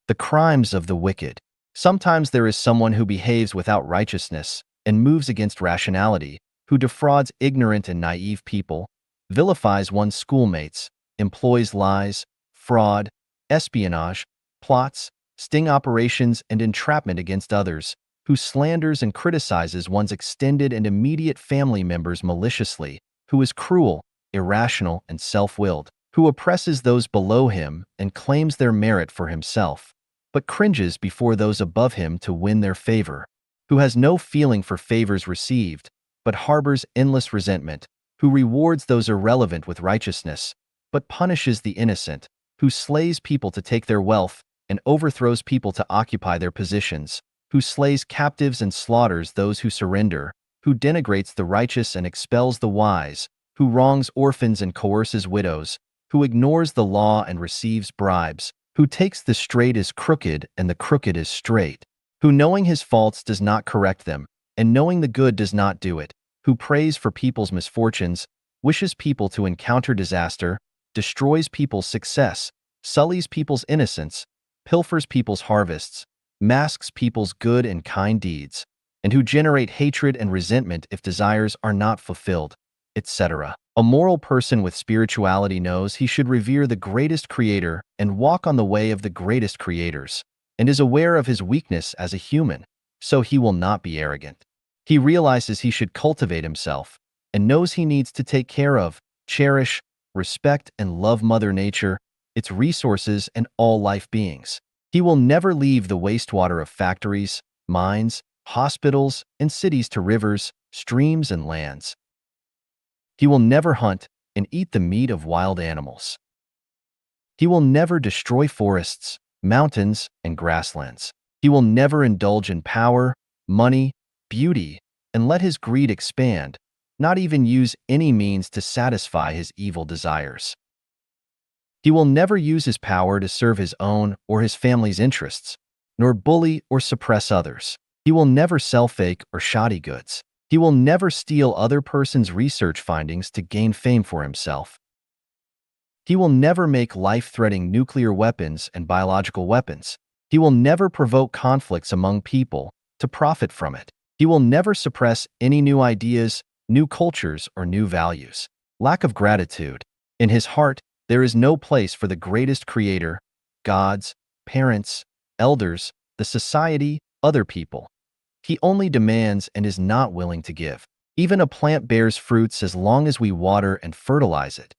The crimes of the wicked. Sometimes there is someone who behaves without righteousness and moves against rationality, who defrauds ignorant and naive people, vilifies one's schoolmates, employs lies, fraud, espionage, plots, sting operations, and entrapment against others, who slanders and criticizes one's extended and immediate family members maliciously, who is cruel, irrational, and self-willed, who oppresses those below him and claims their merit for himself, but cringes before those above him to win their favor, who has no feeling for favors received, but harbors endless resentment, who rewards those irrelevant with righteousness, but punishes the innocent, who slays people to take their wealth and overthrows people to occupy their positions, who slays captives and slaughters those who surrender, who denigrates the righteous and expels the wise, who wrongs orphans and coerces widows, who ignores the law and receives bribes, who takes the straight as crooked and the crooked as straight, who knowing his faults does not correct them, and knowing the good does not do it, who prays for people's misfortunes, wishes people to encounter disaster, destroys people's success, sullies people's innocence, pilfers people's harvests, masks people's good and kind deeds, and who generate hatred and resentment if desires are not fulfilled, etc. A moral person with spirituality knows he should revere the greatest creator and walk on the way of the greatest creators, and is aware of his weakness as a human, so he will not be arrogant. He realizes he should cultivate himself, and knows he needs to take care of, cherish, respect, and love Mother Nature, its resources, and all life beings. He will never leave the wastewater of factories, mines, hospitals, and cities to rivers, streams, and lands. He will never hunt and eat the meat of wild animals. He will never destroy forests, mountains, and grasslands. He will never indulge in power, money, beauty, and let his greed expand, not even use any means to satisfy his evil desires. He will never use his power to serve his own or his family's interests, nor bully or suppress others. He will never sell fake or shoddy goods. He will never steal other person's research findings to gain fame for himself. He will never make life-threatening nuclear weapons and biological weapons. He will never provoke conflicts among people to profit from it. He will never suppress any new ideas, new cultures, or new values. Lack of gratitude. In his heart, there is no place for the greatest creator, gods, parents, elders, the society, other people. He only demands and is not willing to give. Even a plant bears fruits as long as we water and fertilize it.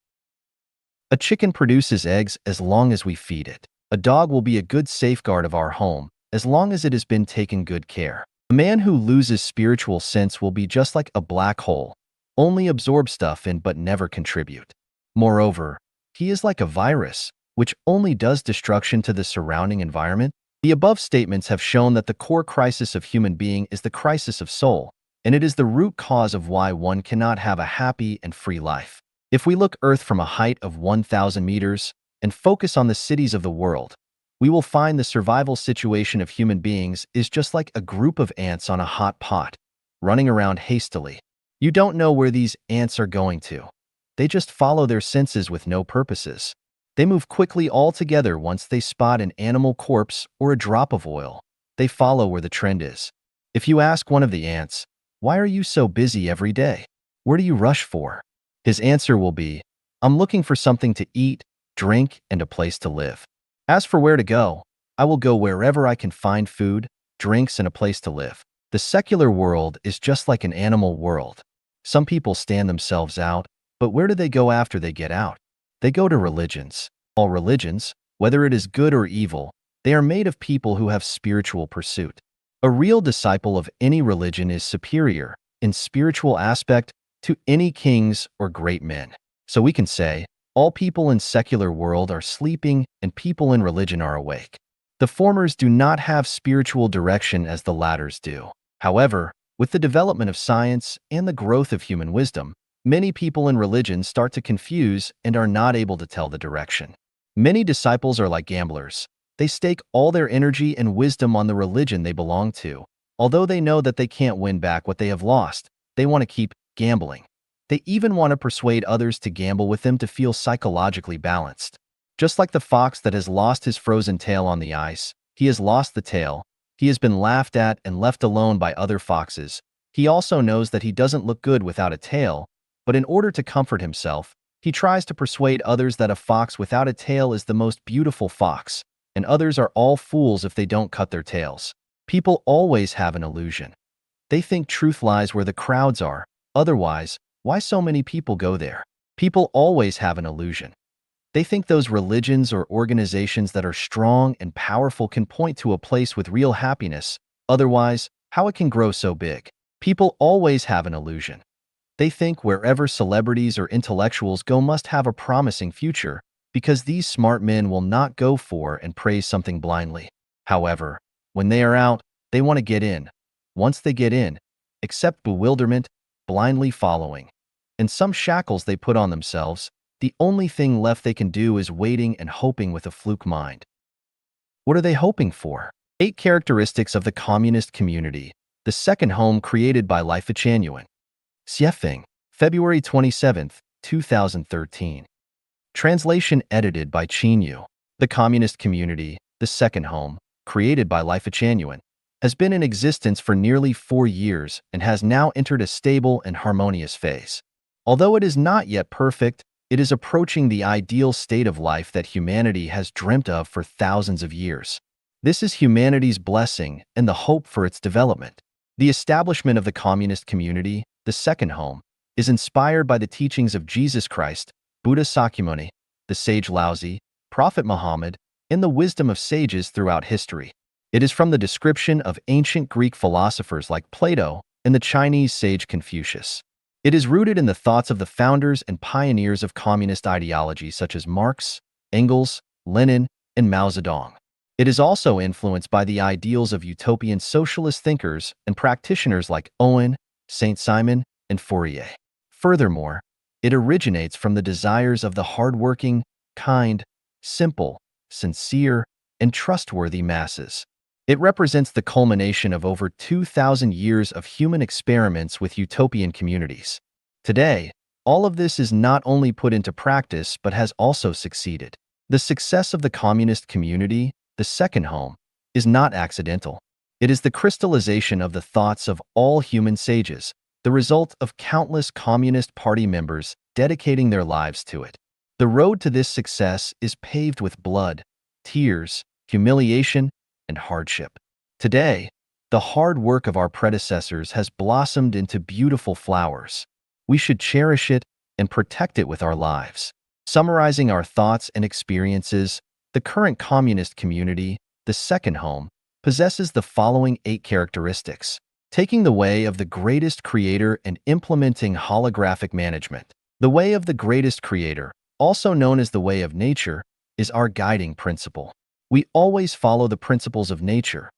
A chicken produces eggs as long as we feed it. A dog will be a good safeguard of our home as long as it has been taken good care. A man who loses spiritual sense will be just like a black hole, only absorb stuff in but never contribute. Moreover, he is like a virus, which only does destruction to the surrounding environment. The above statements have shown that the core crisis of human being is the crisis of soul, and it is the root cause of why one cannot have a happy and free life. If we look Earth from a height of 1,000 meters and focus on the cities of the world, we will find the survival situation of human beings is just like a group of ants on a hot pot, running around hastily. You don't know where these ants are going to. They just follow their senses with no purposes. They move quickly all together once they spot an animal corpse or a drop of oil. They follow where the trend is. If you ask one of the ants, "Why are you so busy every day? Where do you rush for?" His answer will be, "I'm looking for something to eat, drink, and a place to live. As for where to go, I will go wherever I can find food, drinks, and a place to live." The secular world is just like an animal world. Some people stand themselves out, but where do they go after they get out? They go to religions. All religions, whether it is good or evil, they are made of people who have spiritual pursuit. A real disciple of any religion is superior, in spiritual aspect, to any kings or great men. So we can say, all people in secular world are sleeping and people in religion are awake. The formers do not have spiritual direction as the latters do. However, with the development of science and the growth of human wisdom, many people in religion start to confuse and are not able to tell the direction. Many disciples are like gamblers. They stake all their energy and wisdom on the religion they belong to. Although they know that they can't win back what they have lost, they want to keep gambling. They even want to persuade others to gamble with them to feel psychologically balanced. Just like the fox that has lost his frozen tail on the ice, he has lost the tail. He has been laughed at and left alone by other foxes. He also knows that he doesn't look good without a tail, but in order to comfort himself, he tries to persuade others that a fox without a tail is the most beautiful fox, and others are all fools if they don't cut their tails. People always have an illusion. They think truth lies where the crowds are. Otherwise, why so many people go there? People always have an illusion. They think those religions or organizations that are strong and powerful can point to a place with real happiness. Otherwise, how it can grow so big? People always have an illusion. They think wherever celebrities or intellectuals go must have a promising future, because these smart men will not go for and praise something blindly. However, when they are out, they want to get in. Once they get in, accept bewilderment, blindly following. And some shackles they put on themselves, the only thing left they can do is waiting and hoping with a fluke mind. What are they hoping for? 8 characteristics of the communist community, the second home created by Life Chanuan. Xiefeng, February 27, 2013. Translation edited by Qin Yu. The Communist Community, the Second Home, created by Lifa Chanuan, has been in existence for nearly 4 years and has now entered a stable and harmonious phase. Although it is not yet perfect, it is approaching the ideal state of life that humanity has dreamt of for thousands of years. This is humanity's blessing and the hope for its development. The establishment of the communist community, the Second Home, is inspired by the teachings of Jesus Christ, Buddha Sakyamuni, the sage Laozi, Prophet Muhammad, and the wisdom of sages throughout history. It is from the description of ancient Greek philosophers like Plato and the Chinese sage Confucius. It is rooted in the thoughts of the founders and pioneers of communist ideology such as Marx, Engels, Lenin, and Mao Zedong. It is also influenced by the ideals of utopian socialist thinkers and practitioners like Owen, Saint-Simon, and Fourier. Furthermore, it originates from the desires of the hardworking, kind, simple, sincere, and trustworthy masses. It represents the culmination of over 2,000 years of human experiments with utopian communities. Today, all of this is not only put into practice but has also succeeded. The success of the communist community, the Second Home, is not accidental. It is the crystallization of the thoughts of all human sages, the result of countless Communist Party members dedicating their lives to it. The road to this success is paved with blood, tears, humiliation, and hardship. Today, the hard work of our predecessors has blossomed into beautiful flowers. We should cherish it and protect it with our lives. Summarizing our thoughts and experiences, the current communist community, the Second Home, possesses the following 8 characteristics. Taking the way of the greatest creator and implementing holographic management. The way of the greatest creator, also known as the way of nature, is our guiding principle. We always follow the principles of nature.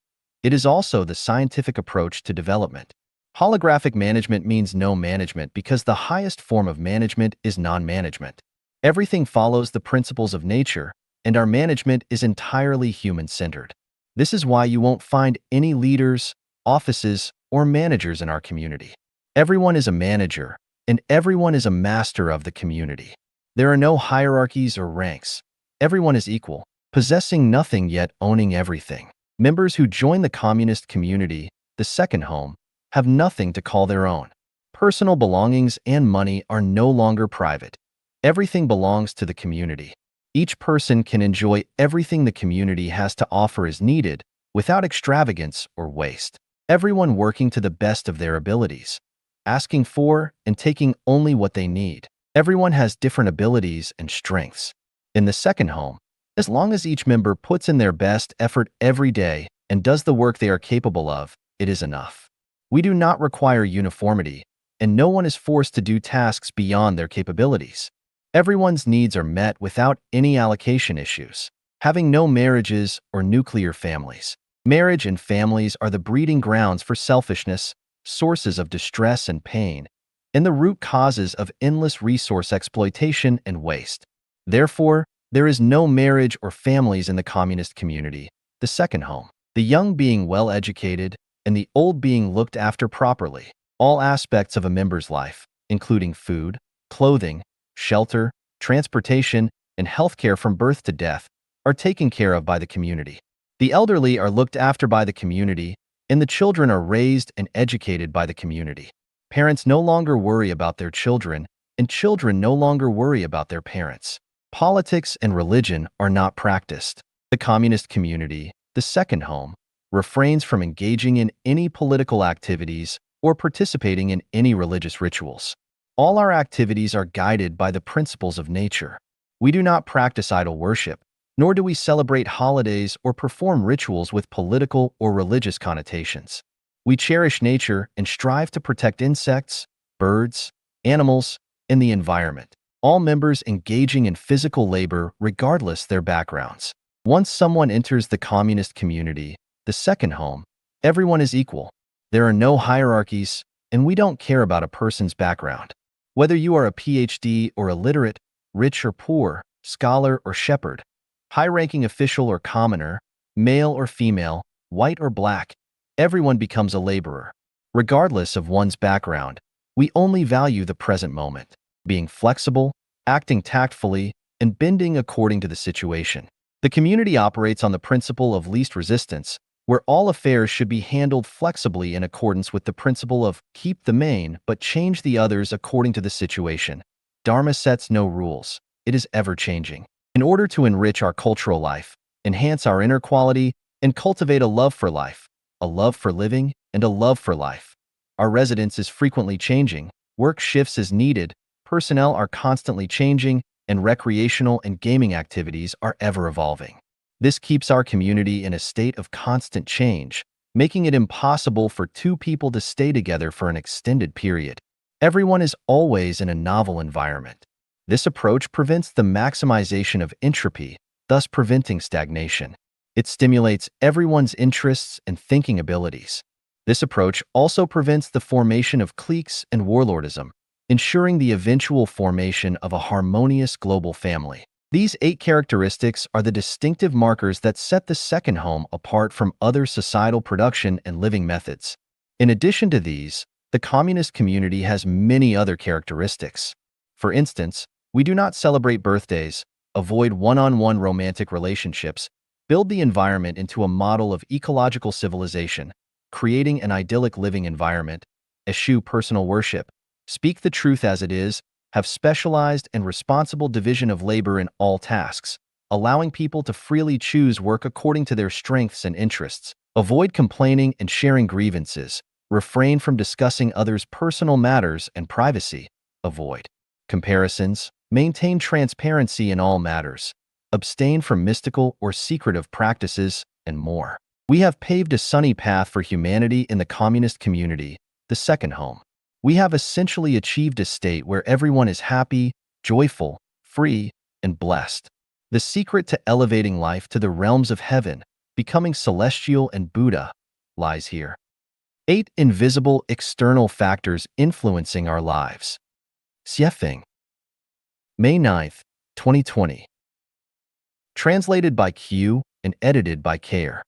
It is also the scientific approach to development. Holographic management means no management because the highest form of management is non-management. Everything follows the principles of nature, and our management is entirely human-centered. This is why you won't find any leaders, offices, or managers in our community. Everyone is a manager, and everyone is a master of the community. There are no hierarchies or ranks. Everyone is equal, possessing nothing yet owning everything. Members who join the communist community, the Second Home, have nothing to call their own. Personal belongings and money are no longer private. Everything belongs to the community. Each person can enjoy everything the community has to offer as needed, without extravagance or waste. Everyone working to the best of their abilities, asking for and taking only what they need. Everyone has different abilities and strengths. In the Second Home, as long as each member puts in their best effort every day and does the work they are capable of, it is enough. We do not require uniformity, and no one is forced to do tasks beyond their capabilities. Everyone's needs are met without any allocation issues. Having no marriages or nuclear families. Marriage and families are the breeding grounds for selfishness, sources of distress and pain, and the root causes of endless resource exploitation and waste. Therefore, there is no marriage or families in the communist community, the Second Home. The young being well educated and the old being looked after properly. All aspects of a member's life, including food, clothing, shelter, transportation, and healthcare from birth to death, are taken care of by the community. The elderly are looked after by the community, and the children are raised and educated by the community. Parents no longer worry about their children, and children no longer worry about their parents. Politics and religion are not practiced. The communist community, the Second Home, refrains from engaging in any political activities or participating in any religious rituals. All our activities are guided by the principles of nature. We do not practice idol worship, nor do we celebrate holidays or perform rituals with political or religious connotations. We cherish nature and strive to protect insects, birds, animals, and the environment. All members engaging in physical labor regardless their backgrounds. Once someone enters the communist community, the Second Home, everyone is equal. There are no hierarchies, and we don't care about a person's background. Whether you are a PhD or illiterate, rich or poor, scholar or shepherd, high-ranking official or commoner, male or female, white or black, everyone becomes a laborer. Regardless of one's background, we only value the present moment. Being flexible, acting tactfully, and bending according to the situation. The community operates on the principle of least resistance, where all affairs should be handled flexibly in accordance with the principle of keep the main but change the others according to the situation. Dharma sets no rules. It is ever-changing. In order to enrich our cultural life, enhance our inner quality, and cultivate a love for life, a love for living, and a love for life, our residence is frequently changing, work shifts as needed, personnel are constantly changing, and recreational and gaming activities are ever evolving. This keeps our community in a state of constant change, making it impossible for two people to stay together for an extended period. Everyone is always in a novel environment. This approach prevents the maximization of entropy, thus preventing stagnation. It stimulates everyone's interests and thinking abilities. This approach also prevents the formation of cliques and warlordism, ensuring the eventual formation of a harmonious global family. These 8 characteristics are the distinctive markers that set the second home apart from other societal production and living methods. In addition to these, the communist community has many other characteristics. For instance, we do not celebrate birthdays, avoid one-on-one romantic relationships, build the environment into a model of ecological civilization, creating an idyllic living environment, eschew personal worship, speak the truth as it is, have specialized and responsible division of labor in all tasks, allowing people to freely choose work according to their strengths and interests, avoid complaining and sharing grievances, refrain from discussing others' personal matters and privacy, avoid comparisons, maintain transparency in all matters, abstain from mystical or secretive practices, and more. We have paved a sunny path for humanity in the communist community, the second home. We have essentially achieved a state where everyone is happy, joyful, free, and blessed. The secret to elevating life to the realms of heaven, becoming celestial and Buddha, lies here. 8 invisible external factors influencing our lives. Xiefeng. May 9th, 2020. Translated by Q and edited by Care.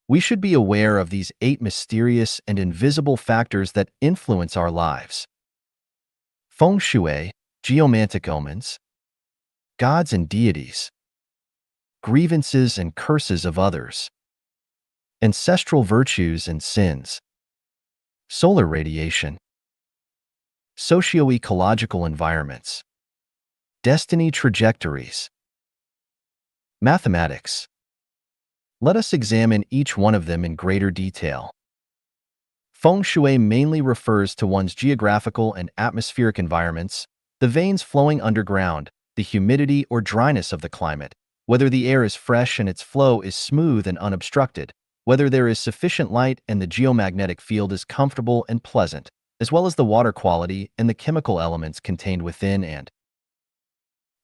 We should be aware of these 8 mysterious and invisible factors that influence our lives. Feng Shui, geomantic omens, gods and deities, grievances and curses of others, ancestral virtues and sins, solar radiation, socio-ecological environments, destiny trajectories, mathematics. Let us examine each one of them in greater detail. Feng Shui mainly refers to one's geographical and atmospheric environments, the veins flowing underground, the humidity or dryness of the climate, whether the air is fresh and its flow is smooth and unobstructed, whether there is sufficient light and the geomagnetic field is comfortable and pleasant, as well as the water quality and the chemical elements contained within and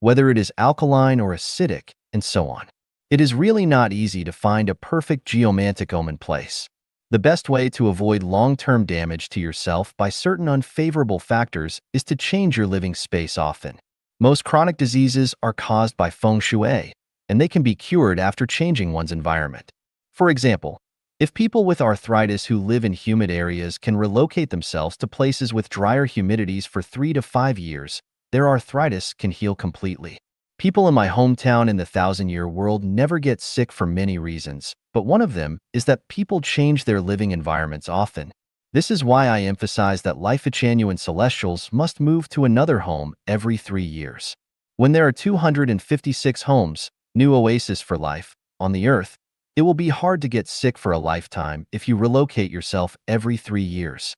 whether it is alkaline or acidic, and so on. It is really not easy to find a perfect geomantic omen place. The best way to avoid long-term damage to yourself by certain unfavorable factors is to change your living space often. Most chronic diseases are caused by Feng Shui, and they can be cured after changing one's environment. For example, if people with arthritis who live in humid areas can relocate themselves to places with drier humidities for 3 to 5 years, their arthritis can heal completely. People in my hometown in the thousand-year world never get sick for many reasons, but one of them is that people change their living environments often. This is why I emphasize that Life-Genuine Celestials must move to another home every 3 years. When there are 256 homes, new oasis for life, on the earth, it will be hard to get sick for a lifetime if you relocate yourself every 3 years.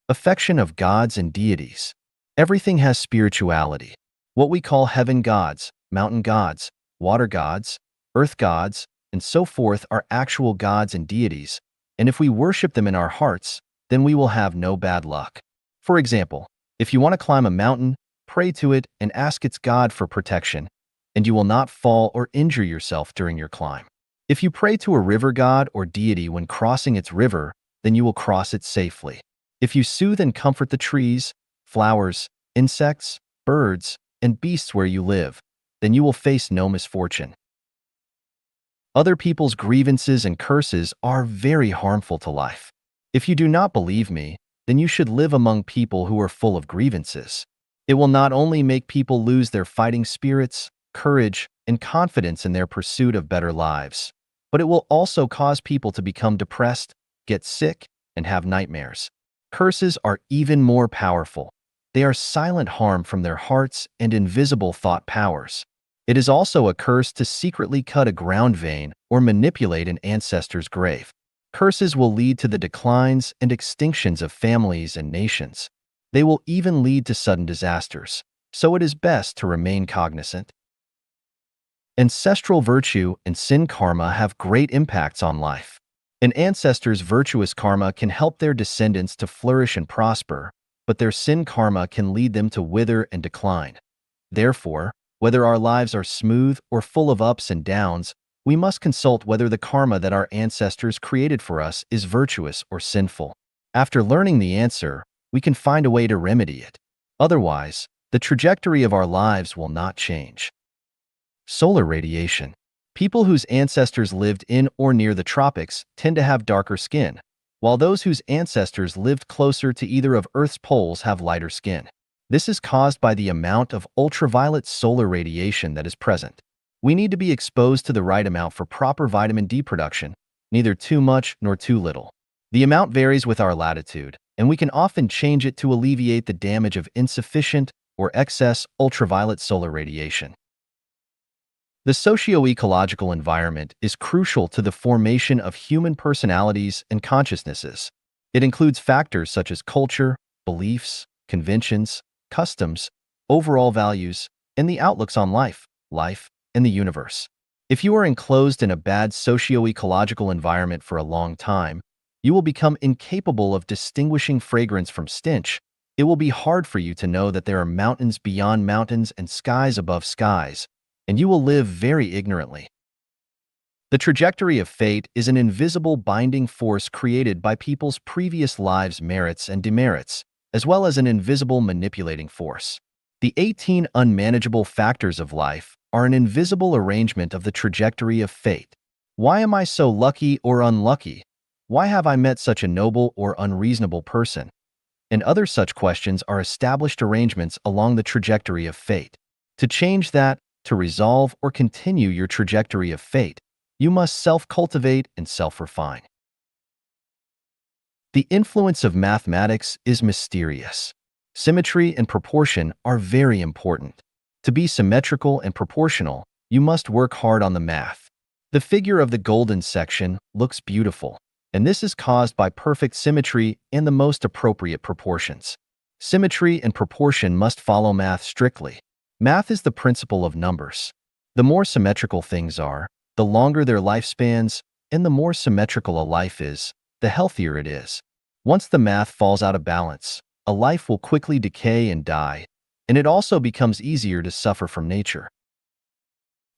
Affection of gods and deities. Everything has spirituality. What we call heaven gods, mountain gods, water gods, earth gods, and so forth are actual gods and deities, and if we worship them in our hearts, then we will have no bad luck. For example, if you want to climb a mountain, pray to it and ask its God for protection, and you will not fall or injure yourself during your climb. If you pray to a river god or deity when crossing its river, then you will cross it safely. If you soothe and comfort the trees, flowers, insects, birds, and beasts where you live, then you will face no misfortune. Other people's grievances and curses are very harmful to life. If you do not believe me, then you should live among people who are full of grievances. It will not only make people lose their fighting spirits, courage, and confidence in their pursuit of better lives, but it will also cause people to become depressed, get sick, and have nightmares. Curses are even more powerful. They are silent harm from their hearts and invisible thought powers. It is also a curse to secretly cut a ground vein or manipulate an ancestor's grave. Curses will lead to the declines and extinctions of families and nations. They will even lead to sudden disasters, so it is best to remain cognizant. Ancestral virtue and sin karma have great impacts on life. An ancestor's virtuous karma can help their descendants to flourish and prosper, but their sin karma can lead them to wither and decline. Therefore, whether our lives are smooth or full of ups and downs, we must consult whether the karma that our ancestors created for us is virtuous or sinful. After learning the answer, we can find a way to remedy it. Otherwise, the trajectory of our lives will not change. Solar radiation. People whose ancestors lived in or near the tropics tend to have darker skin, while those whose ancestors lived closer to either of Earth's poles have lighter skin. This is caused by the amount of ultraviolet solar radiation that is present. We need to be exposed to the right amount for proper vitamin D production, neither too much nor too little. The amount varies with our latitude, and we can often change it to alleviate the damage of insufficient or excess ultraviolet solar radiation. The socio-ecological environment is crucial to the formation of human personalities and consciousnesses. It includes factors such as culture, beliefs, conventions, customs, overall values, and the outlooks on life, and the universe. If you are enclosed in a bad socio-ecological environment for a long time, you will become incapable of distinguishing fragrance from stench. It will be hard for you to know that there are mountains beyond mountains and skies above skies, and you will live very ignorantly. The trajectory of fate is an invisible binding force created by people's previous lives' merits and demerits, as well as an invisible manipulating force. The 18 unmanageable factors of life are an invisible arrangement of the trajectory of fate. Why am I so lucky or unlucky? Why have I met such a noble or unreasonable person? And other such questions are established arrangements along the trajectory of fate. To change that, to resolve or continue your trajectory of fate, you must self-cultivate and self-refine. The influence of mathematics is mysterious. Symmetry and proportion are very important. To be symmetrical and proportional, you must work hard on the math. The figure of the golden section looks beautiful, and this is caused by perfect symmetry and the most appropriate proportions. Symmetry and proportion must follow math strictly. Math is the principle of numbers. The more symmetrical things are, the longer their lifespans, and the more symmetrical a life is, the healthier it is. Once the math falls out of balance, a life will quickly decay and die, and it also becomes easier to suffer from nature.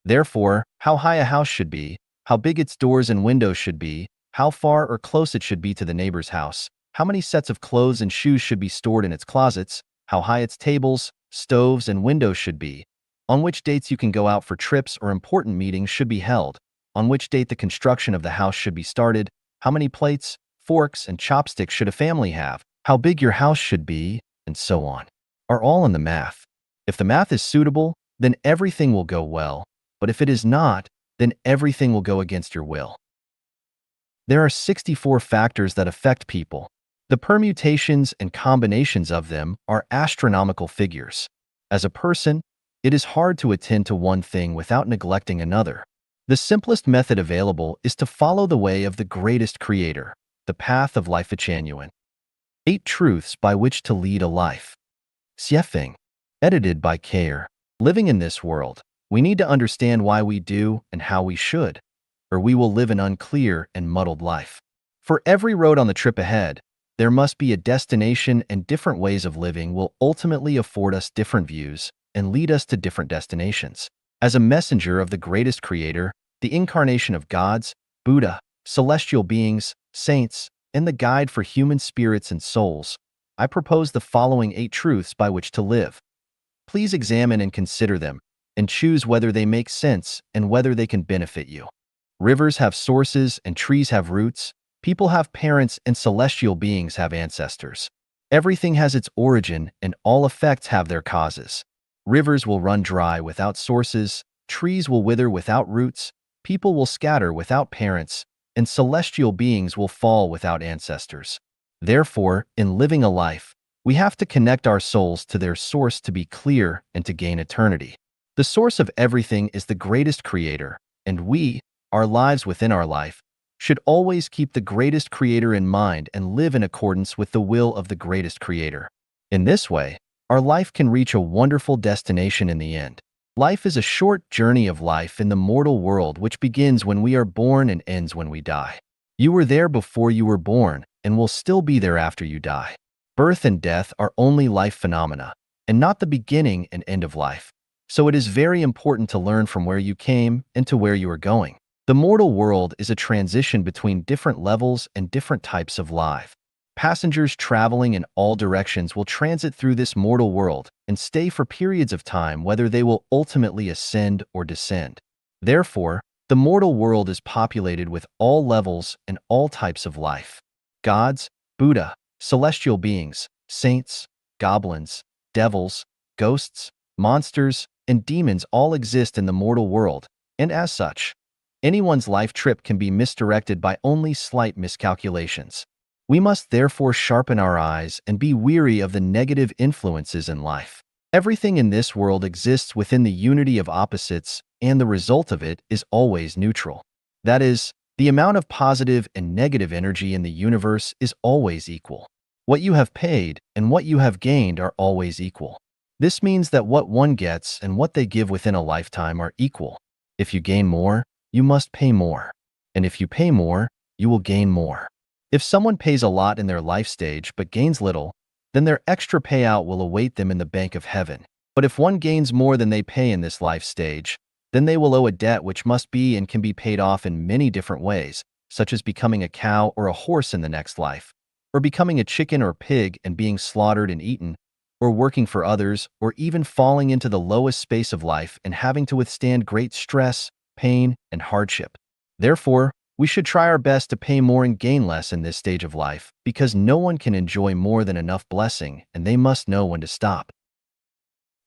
Therefore, how high a house should be, how big its doors and windows should be, how far or close it should be to the neighbor's house, how many sets of clothes and shoes should be stored in its closets, how high its tables, stoves, and windows should be, on which dates you can go out for trips or important meetings should be held, on which date the construction of the house should be started, how many plates, forks, and chopsticks should a family have, how big your house should be, and so on, are all in the math. If the math is suitable, then everything will go well, but if it is not, then everything will go against your will. There are 64 factors that affect people. The permutations and combinations of them are astronomical figures. As a person, it is hard to attend to one thing without neglecting another. The simplest method available is to follow the way of the greatest creator, the path of life genuine. 8 Truths by which to lead a life. Xiefeng. Edited by Care. Living in this world, we need to understand why we do and how we should, or we will live an unclear and muddled life. For every road on the trip ahead, there must be a destination, and different ways of living will ultimately afford us different views and lead us to different destinations. As a messenger of the greatest creator, the incarnation of gods, Buddha, celestial beings, saints, and the guide for human spirits and souls, I propose the following 8 truths by which to live. Please examine and consider them, and choose whether they make sense and whether they can benefit you. Rivers have sources and trees have roots. People have parents and celestial beings have ancestors. Everything has its origin, and all effects have their causes. Rivers will run dry without sources, trees will wither without roots, people will scatter without parents, and celestial beings will fall without ancestors. Therefore, in living a life, we have to connect our souls to their source to be clear and to gain eternity. The source of everything is the greatest creator, and we, our lives within our life, should always keep the greatest creator in mind and live in accordance with the will of the greatest creator. In this way, our life can reach a wonderful destination in the end. Life is a short journey of life in the mortal world which begins when we are born and ends when we die. You were there before you were born and will still be there after you die. Birth and death are only life phenomena, and not the beginning and end of life. So it is very important to learn from where you came and to where you are going. The mortal world is a transition between different levels and different types of life. Passengers traveling in all directions will transit through this mortal world and stay for periods of time, whether they will ultimately ascend or descend. Therefore, the mortal world is populated with all levels and all types of life. Gods, Buddha, celestial beings, saints, goblins, devils, ghosts, monsters, and demons all exist in the mortal world, and as such, anyone's life trip can be misdirected by only slight miscalculations. We must therefore sharpen our eyes and be weary of the negative influences in life. Everything in this world exists within the unity of opposites, and the result of it is always neutral. That is, the amount of positive and negative energy in the universe is always equal. What you have paid and what you have gained are always equal. This means that what one gets and what they give within a lifetime are equal. If you gain more, you must pay more. And if you pay more, you will gain more. If someone pays a lot in their life stage but gains little, then their extra payout will await them in the bank of heaven. But if one gains more than they pay in this life stage, then they will owe a debt which must be and can be paid off in many different ways, such as becoming a cow or a horse in the next life, or becoming a chicken or pig and being slaughtered and eaten, or working for others, or even falling into the lowest space of life and having to withstand great stress, pain, and hardship. Therefore, we should try our best to pay more and gain less in this stage of life, because no one can enjoy more than enough blessing, and they must know when to stop.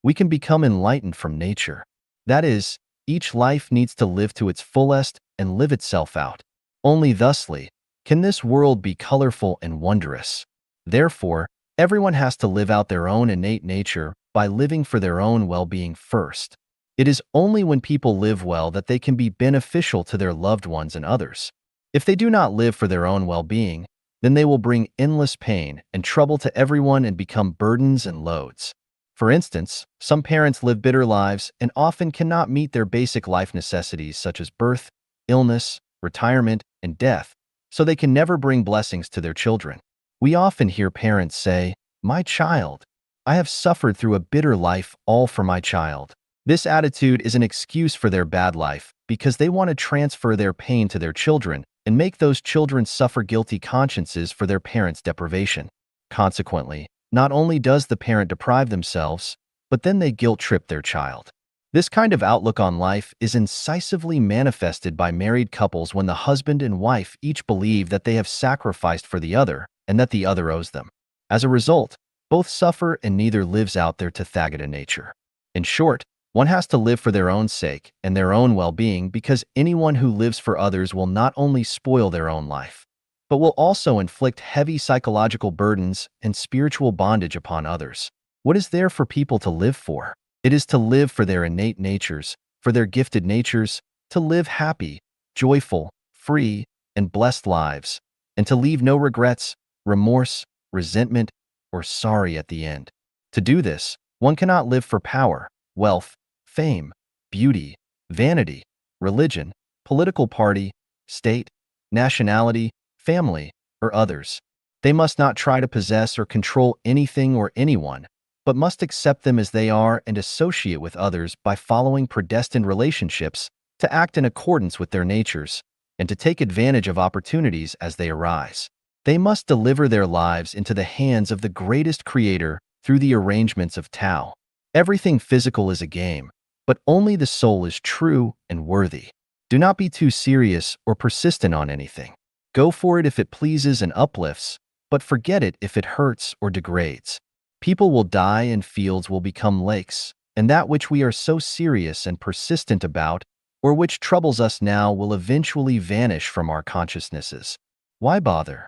We can become enlightened from nature. That is, each life needs to live to its fullest and live itself out. Only thusly can this world be colorful and wondrous. Therefore, everyone has to live out their own innate nature by living for their own well-being first. It is only when people live well that they can be beneficial to their loved ones and others. If they do not live for their own well-being, then they will bring endless pain and trouble to everyone and become burdens and loads. For instance, some parents live bitter lives and often cannot meet their basic life necessities such as birth, illness, retirement, and death, so they can never bring blessings to their children. We often hear parents say, "My child, I have suffered through a bitter life all for my child." This attitude is an excuse for their bad life because they want to transfer their pain to their children and make those children suffer guilty consciences for their parents' deprivation. Consequently, not only does the parent deprive themselves, but then they guilt-trip their child. This kind of outlook on life is incisively manifested by married couples when the husband and wife each believe that they have sacrificed for the other and that the other owes them. As a result, both suffer and neither lives out their Tathagata nature. In short, one has to live for their own sake and their own well-being, because anyone who lives for others will not only spoil their own life, but will also inflict heavy psychological burdens and spiritual bondage upon others. What is there for people to live for? It is to live for their innate natures, for their gifted natures, to live happy, joyful, free, and blessed lives, and to leave no regrets, remorse, resentment, or sorry at the end. To do this, one cannot live for power, wealth, fame, beauty, vanity, religion, political party, state, nationality, family, or others. They must not try to possess or control anything or anyone, but must accept them as they are and associate with others by following predestined relationships, to act in accordance with their natures, and to take advantage of opportunities as they arise. They must deliver their lives into the hands of the greatest creator through the arrangements of Tao. Everything physical is a game, but only the soul is true and worthy. Do not be too serious or persistent on anything. Go for it if it pleases and uplifts, but forget it if it hurts or degrades. People will die and fields will become lakes, and that which we are so serious and persistent about, or which troubles us now, will eventually vanish from our consciousnesses. Why bother?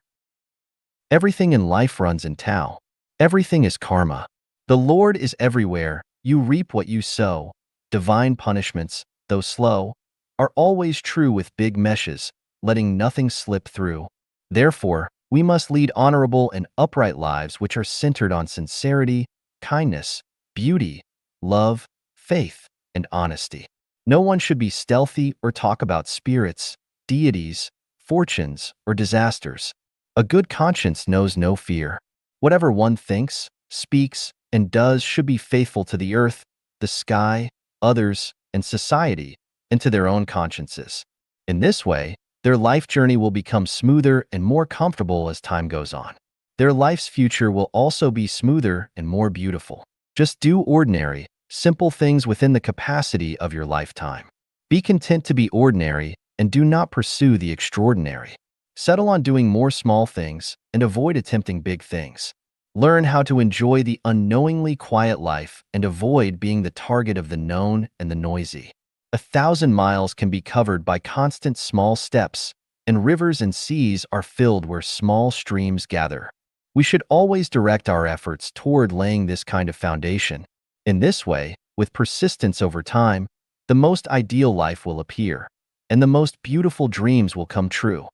Everything in life runs in Tao. Everything is karma. The Lord is everywhere. You reap what you sow. Divine punishments, though slow, are always true with big meshes, letting nothing slip through. Therefore, we must lead honorable and upright lives which are centered on sincerity, kindness, beauty, love, faith, and honesty. No one should be stealthy or talk about spirits, deities, fortunes, or disasters. A good conscience knows no fear. Whatever one thinks, speaks, and does should be faithful to the earth, the sky, others, and society, and to their own consciences. In this way, their life journey will become smoother and more comfortable as time goes on. Their life's future will also be smoother and more beautiful. Just do ordinary, simple things within the capacity of your lifetime. Be content to be ordinary and do not pursue the extraordinary. Settle on doing more small things and avoid attempting big things. Learn how to enjoy the unknowingly quiet life and avoid being the target of the known and the noisy. 1,000 miles can be covered by constant small steps, and rivers and seas are filled where small streams gather. We should always direct our efforts toward laying this kind of foundation. In this way, with persistence over time, the most ideal life will appear, and the most beautiful dreams will come true.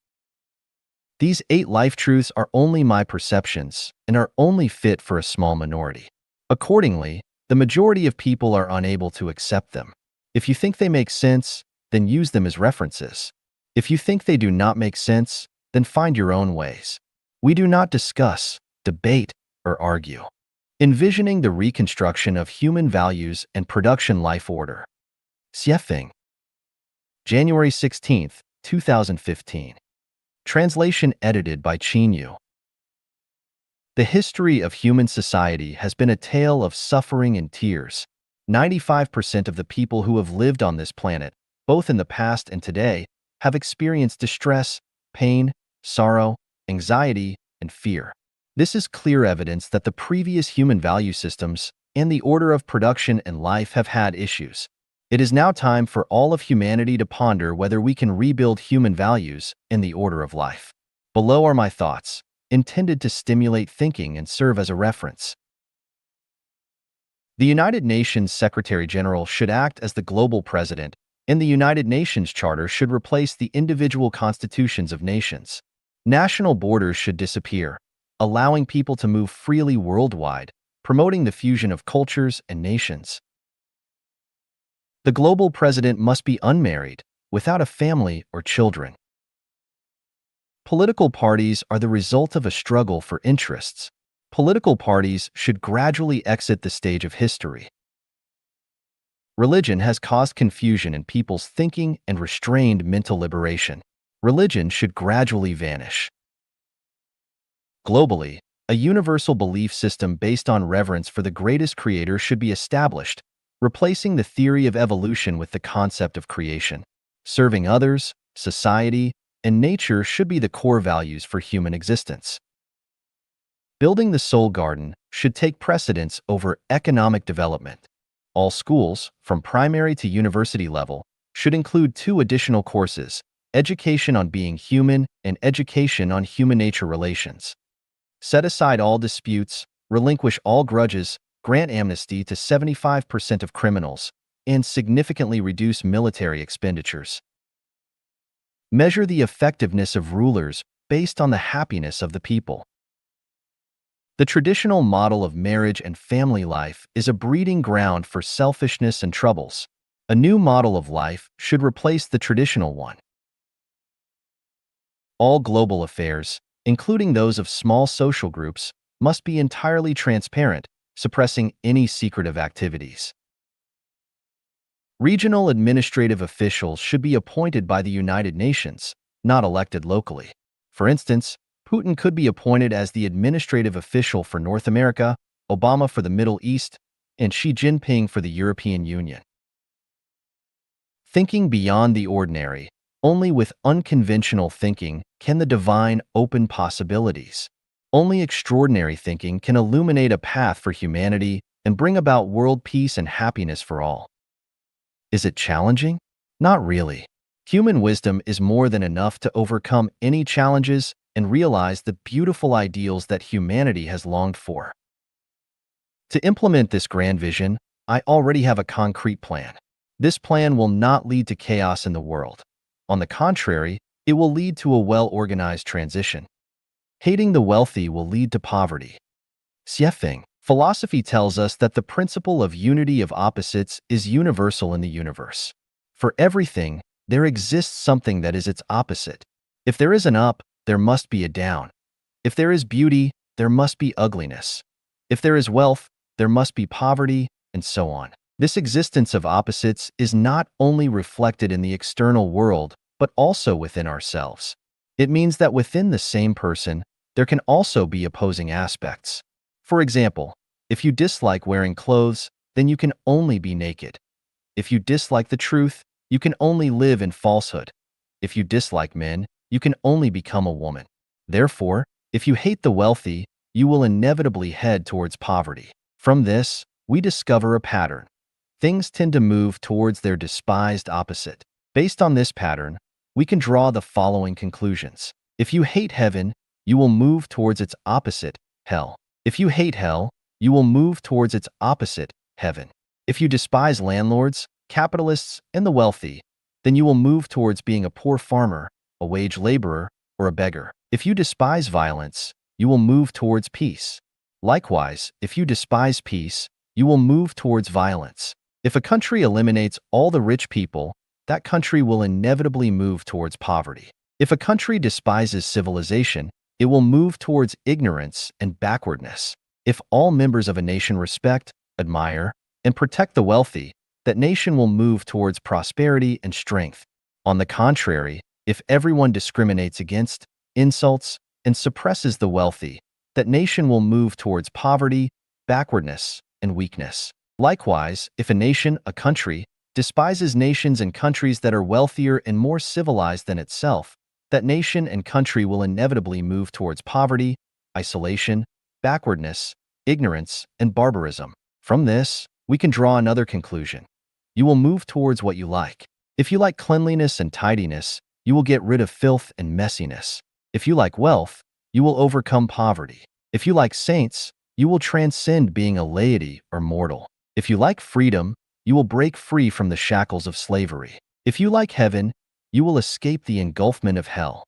These 8 life truths are only my perceptions and are only fit for a small minority. Accordingly, the majority of people are unable to accept them. If you think they make sense, then use them as references. If you think they do not make sense, then find your own ways. We do not discuss, debate, or argue. Envisioning the reconstruction of human values and production life order. Xiefeng. January 16, 2015. Translation edited by Qin Yu. The history of human society has been a tale of suffering and tears. 95% of the people who have lived on this planet, both in the past and today, have experienced distress, pain, sorrow, anxiety, and fear. This is clear evidence that the previous human value systems and the order of production and life have had issues. It is now time for all of humanity to ponder whether we can rebuild human values and the order of life. Below are my thoughts, intended to stimulate thinking and serve as a reference. The United Nations Secretary-General should act as the global president, and the United Nations Charter should replace the individual constitutions of nations. National borders should disappear, allowing people to move freely worldwide, promoting the fusion of cultures and nations. The global president must be unmarried, without a family or children. Political parties are the result of a struggle for interests. Political parties should gradually exit the stage of history. Religion has caused confusion in people's thinking and restrained mental liberation. Religion should gradually vanish. Globally, a universal belief system based on reverence for the greatest creator should be established, replacing the theory of evolution with the concept of creation. Serving others, society, and nature should be the core values for human existence. Building the soul garden should take precedence over economic development. All schools, from primary to university level, should include 2 additional courses: education on being human and education on human-nature relations. Set aside all disputes, relinquish all grudges, grant amnesty to 75% of criminals, and significantly reduce military expenditures. Measure the effectiveness of rulers based on the happiness of the people. The traditional model of marriage and family life is a breeding ground for selfishness and troubles. A new model of life should replace the traditional one. All global affairs, including those of small social groups, must be entirely transparent, suppressing any secretive activities. Regional administrative officials should be appointed by the United Nations, not elected locally. For instance, Putin could be appointed as the administrative official for North America, Obama for the Middle East, and Xi Jinping for the European Union. Thinking beyond the ordinary, only with unconventional thinking can the divine open possibilities. Only extraordinary thinking can illuminate a path for humanity and bring about world peace and happiness for all. Is it challenging? Not really. Human wisdom is more than enough to overcome any challenges and realize the beautiful ideals that humanity has longed for. To implement this grand vision, I already have a concrete plan. This plan will not lead to chaos in the world. On the contrary, it will lead to a well-organized transition. Hating the wealthy will lead to poverty. Xiefeng, philosophy tells us that the principle of unity of opposites is universal in the universe. For everything, there exists something that is its opposite. If there is an up, there must be a down. If there is beauty, there must be ugliness. If there is wealth, there must be poverty, and so on. This existence of opposites is not only reflected in the external world, but also within ourselves. It means that within the same person, there can also be opposing aspects. For example, if you dislike wearing clothes, then you can only be naked. If you dislike the truth, you can only live in falsehood. If you dislike men, you can only become a woman. Therefore, if you hate the wealthy, you will inevitably head towards poverty. From this, we discover a pattern. Things tend to move towards their despised opposite. Based on this pattern, we can draw the following conclusions. If you hate heaven, you will move towards its opposite, hell. If you hate hell, you will move towards its opposite, heaven. If you despise landlords, capitalists, and the wealthy, then you will move towards being a poor farmer, a wage laborer, or a beggar. If you despise violence, you will move towards peace. Likewise, if you despise peace, you will move towards violence. If a country eliminates all the rich people, that country will inevitably move towards poverty. If a country despises civilization, it will move towards ignorance and backwardness. If all members of a nation respect, admire, and protect the wealthy, that nation will move towards prosperity and strength. On the contrary, if everyone discriminates against, insults, and suppresses the wealthy, that nation will move towards poverty, backwardness, and weakness. Likewise, if a nation, a country, despises nations and countries that are wealthier and more civilized than itself, that nation and country will inevitably move towards poverty, isolation, backwardness, ignorance, and barbarism. From this, we can draw another conclusion. You will move towards what you like. If you like cleanliness and tidiness, you will get rid of filth and messiness. If you like wealth, you will overcome poverty. If you like saints, you will transcend being a laity or mortal. If you like freedom, you will break free from the shackles of slavery. If you like heaven, you will escape the engulfment of hell.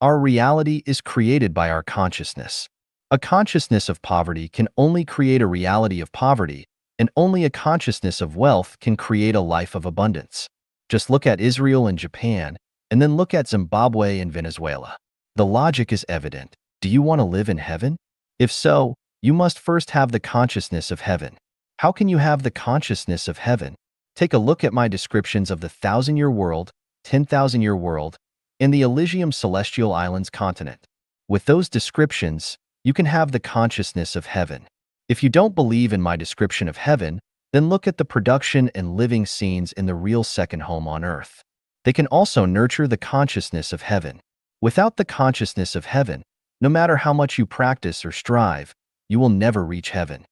Our reality is created by our consciousness. A consciousness of poverty can only create a reality of poverty, and only a consciousness of wealth can create a life of abundance. Just look at Israel and Japan, and then look at Zimbabwe and Venezuela. The logic is evident. Do you want to live in heaven? If so, you must first have the consciousness of heaven. How can you have the consciousness of heaven? Take a look at my descriptions of the 1,000-year world, 10,000-year world, and the Elysium Celestial Islands continent. With those descriptions, you can have the consciousness of heaven. If you don't believe in my description of heaven, then look at the production and living scenes in the real second home on earth. They can also nurture the consciousness of heaven. Without the consciousness of heaven, no matter how much you practice or strive, you will never reach heaven.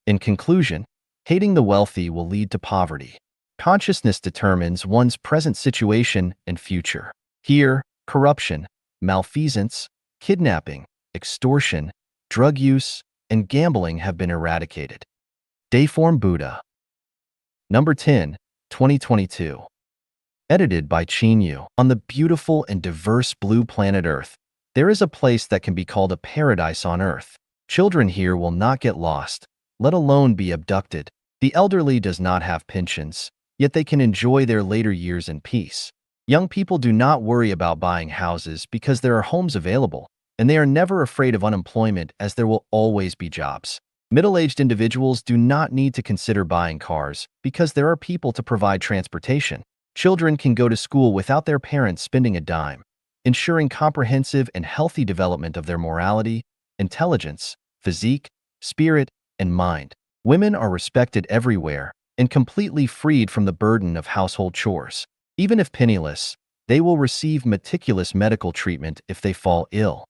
In conclusion, hating the wealthy will lead to poverty. Consciousness determines one's present situation and future. Here, corruption, malfeasance, kidnapping, extortion, drug use, and gambling have been eradicated. Dayform Buddha. Number 10, 2022. Edited by Qin Yu. On the beautiful and diverse blue planet Earth, there is a place that can be called a paradise on Earth. Children here will not get lost, let alone be abducted. The elderly does not have pensions, yet they can enjoy their later years in peace. Young people do not worry about buying houses because there are homes available, and they are never afraid of unemployment as there will always be jobs. Middle-aged individuals do not need to consider buying cars because there are people to provide transportation. Children can go to school without their parents spending a dime, ensuring comprehensive and healthy development of their morality, intelligence, physique, spirit, and mind. Women are respected everywhere and completely freed from the burden of household chores. Even if penniless, they will receive meticulous medical treatment if they fall ill.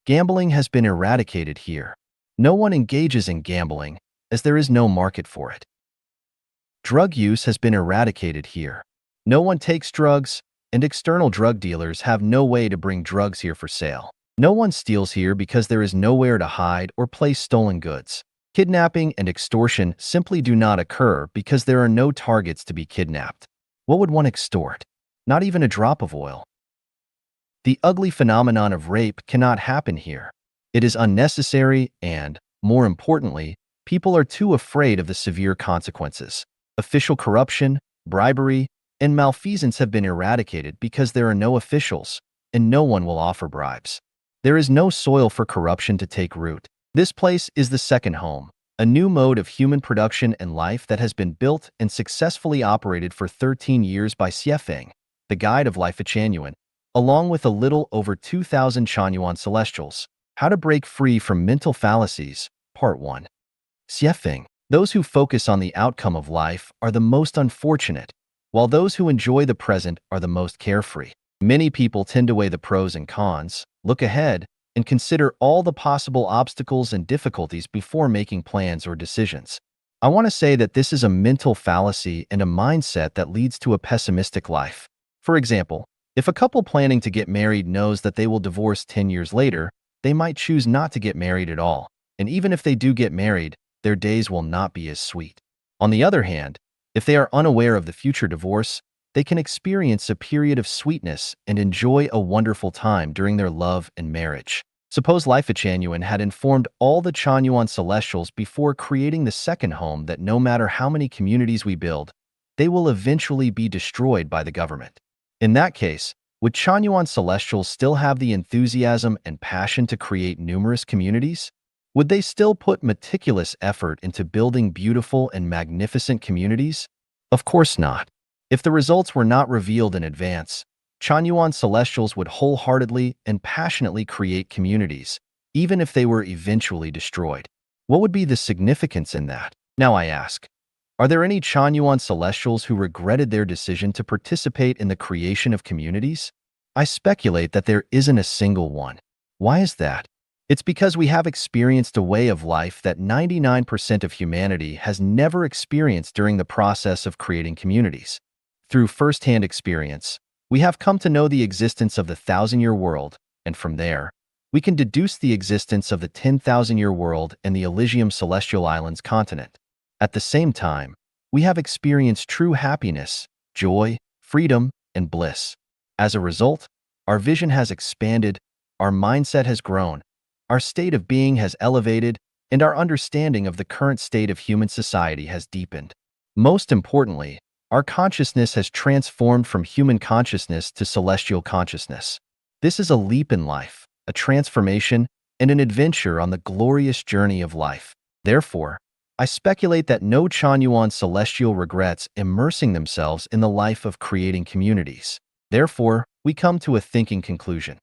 Gambling has been eradicated here. No one engages in gambling, as there is no market for it. Drug use has been eradicated here. No one takes drugs, and external drug dealers have no way to bring drugs here for sale. No one steals here because there is nowhere to hide or place stolen goods. Kidnapping and extortion simply do not occur because there are no targets to be kidnapped. What would one extort? Not even a drop of oil. The ugly phenomenon of rape cannot happen here. It is unnecessary and, more importantly, people are too afraid of the severe consequences. Official corruption, bribery, and malfeasance have been eradicated because there are no officials, and no one will offer bribes. There is no soil for corruption to take root. This place is the second home, a new mode of human production and life that has been built and successfully operated for 13 years by Xiefeng, the guide of Life Changyuan, along with a little over 2,000 Chanyuan celestials. How to break free from mental fallacies, Part 1. Xiefeng, those who focus on the outcome of life are the most unfortunate, while those who enjoy the present are the most carefree. Many people tend to weigh the pros and cons, look ahead, and consider all the possible obstacles and difficulties before making plans or decisions. I want to say that this is a mental fallacy and a mindset that leads to a pessimistic life. For example, if a couple planning to get married knows that they will divorce 10 years later, they might choose not to get married at all, and even if they do get married, their days will not be as sweet. On the other hand, if they are unaware of the future divorce, they can experience a period of sweetness and enjoy a wonderful time during their love and marriage. Suppose Life Changyuan had informed all the Chanyuan Celestials before creating the second home that no matter how many communities we build, they will eventually be destroyed by the government. In that case, would Chanyuan Celestials still have the enthusiasm and passion to create numerous communities? Would they still put meticulous effort into building beautiful and magnificent communities? Of course not. If the results were not revealed in advance, Chanyuan Celestials would wholeheartedly and passionately create communities, even if they were eventually destroyed. What would be the significance in that? Now I ask, are there any Chanyuan Celestials who regretted their decision to participate in the creation of communities? I speculate that there isn't a single one. Why is that? It's because we have experienced a way of life that 99% of humanity has never experienced during the process of creating communities. Through first-hand experience, we have come to know the existence of the 1,000-year world, and from there, we can deduce the existence of the 10,000-year world and the Elysium Celestial Islands continent. At the same time, we have experienced true happiness, joy, freedom, and bliss. As a result, our vision has expanded, our mindset has grown, our state of being has elevated, and our understanding of the current state of human society has deepened. Most importantly, our consciousness has transformed from human consciousness to celestial consciousness. This is a leap in life, a transformation, and an adventure on the glorious journey of life. Therefore, I speculate that no Chanyuan Celestial regrets immersing themselves in the life of creating communities. Therefore, we come to a thinking conclusion.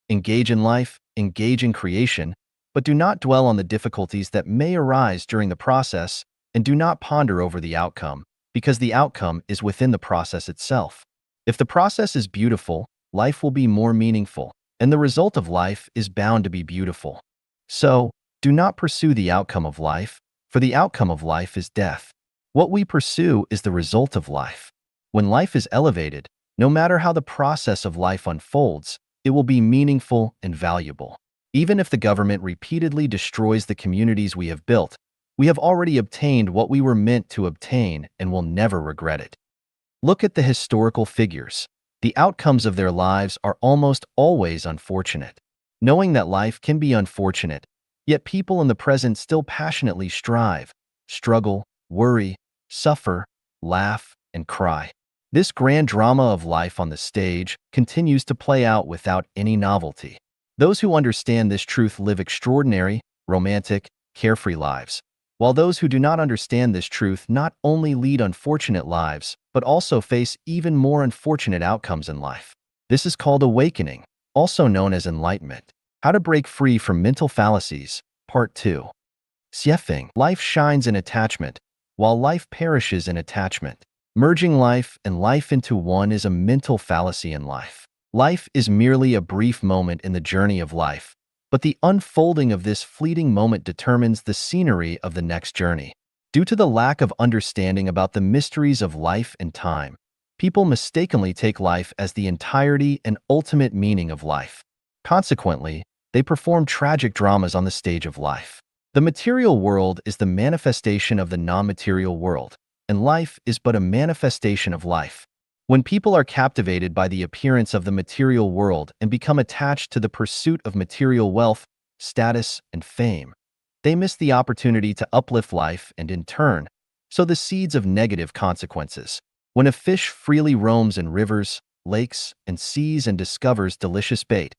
Engage in life, engage in creation, but do not dwell on the difficulties that may arise during the process, and do not ponder over the outcome, because the outcome is within the process itself. If the process is beautiful, life will be more meaningful, and the result of life is bound to be beautiful. So, do not pursue the outcome of life, for the outcome of life is death. What we pursue is the result of life. When life is elevated, no matter how the process of life unfolds, it will be meaningful and valuable. Even if the government repeatedly destroys the communities we have built, we have already obtained what we were meant to obtain and will never regret it. Look at the historical figures. The outcomes of their lives are almost always unfortunate. Knowing that life can be unfortunate, yet people in the present still passionately strive, struggle, worry, suffer, laugh, and cry. This grand drama of life on the stage continues to play out without any novelty. Those who understand this truth live extraordinary, romantic, carefree lives, while those who do not understand this truth not only lead unfortunate lives, but also face even more unfortunate outcomes in life. This is called awakening, also known as enlightenment. How to break free from mental fallacies, Part 2. Xiefeng, life shines in attachment, while life perishes in attachment. Merging life and life into one is a mental fallacy in life. Life is merely a brief moment in the journey of life, But the unfolding of this fleeting moment determines the scenery of the next journey. Due to the lack of understanding about the mysteries of life and time, people mistakenly take life as the entirety and ultimate meaning of life. Consequently, they perform tragic dramas on the stage of life. The material world is the manifestation of the non-material world, and life is but a manifestation of life. When people are captivated by the appearance of the material world and become attached to the pursuit of material wealth, status, and fame, they miss the opportunity to uplift life and, in turn, sow the seeds of negative consequences. When a fish freely roams in rivers, lakes, and seas and discovers delicious bait,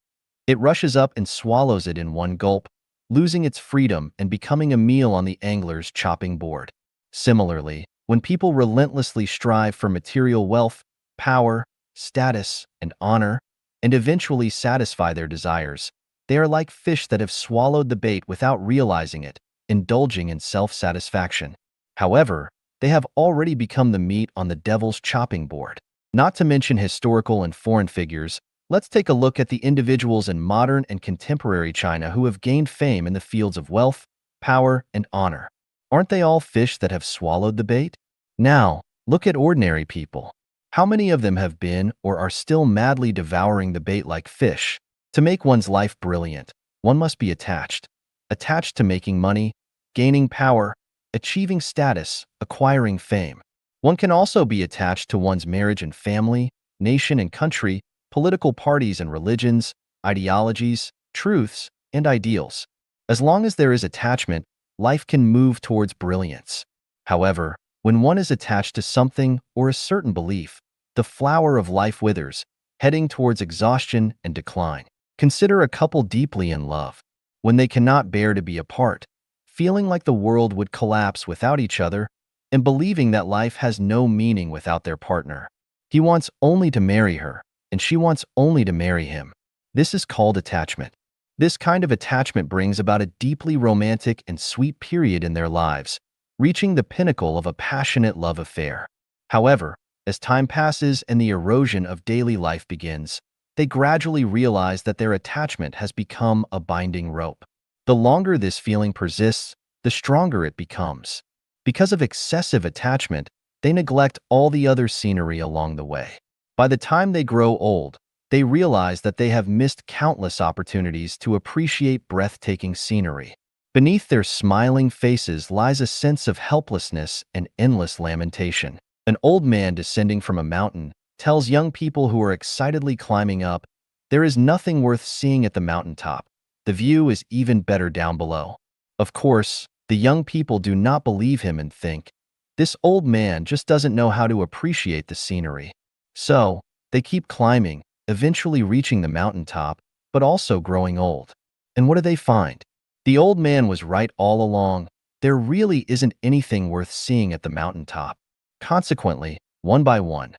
it rushes up and swallows it in one gulp, losing its freedom and becoming a meal on the angler's chopping board. Similarly, when people relentlessly strive for material wealth, power, status, and honor, and eventually satisfy their desires, they are like fish that have swallowed the bait without realizing it, indulging in self-satisfaction. However, they have already become the meat on the devil's chopping board. Not to mention historical and foreign figures, let's take a look at the individuals in modern and contemporary China who have gained fame in the fields of wealth, power, and honor. Aren't they all fish that have swallowed the bait? Now, look at ordinary people. How many of them have been or are still madly devouring the bait like fish? To make one's life brilliant, one must be attached. Attached to making money, gaining power, achieving status, acquiring fame. One can also be attached to one's marriage and family, nation and country, political parties and religions, ideologies, truths, and ideals. As long as there is attachment, life can move towards brilliance. However, when one is attached to something or a certain belief, the flower of life withers, heading towards exhaustion and decline. Consider a couple deeply in love. When they cannot bear to be apart, feeling like the world would collapse without each other, and believing that life has no meaning without their partner. He wants only to marry her, and she wants only to marry him. This is called attachment. This kind of attachment brings about a deeply romantic and sweet period in their lives, reaching the pinnacle of a passionate love affair. However, as time passes and the erosion of daily life begins, they gradually realize that their attachment has become a binding rope. The longer this feeling persists, the stronger it becomes. Because of excessive attachment, they neglect all the other scenery along the way. By the time they grow old, they realize that they have missed countless opportunities to appreciate breathtaking scenery. Beneath their smiling faces lies a sense of helplessness and endless lamentation. An old man descending from a mountain tells young people who are excitedly climbing up, "There is nothing worth seeing at the mountaintop. The view is even better down below." Of course, the young people do not believe him and think, "This old man just doesn't know how to appreciate the scenery." So, they keep climbing, eventually reaching the mountaintop, but also growing old. And what do they find? The old man was right all along. There really isn't anything worth seeing at the mountaintop. Consequently, one by one,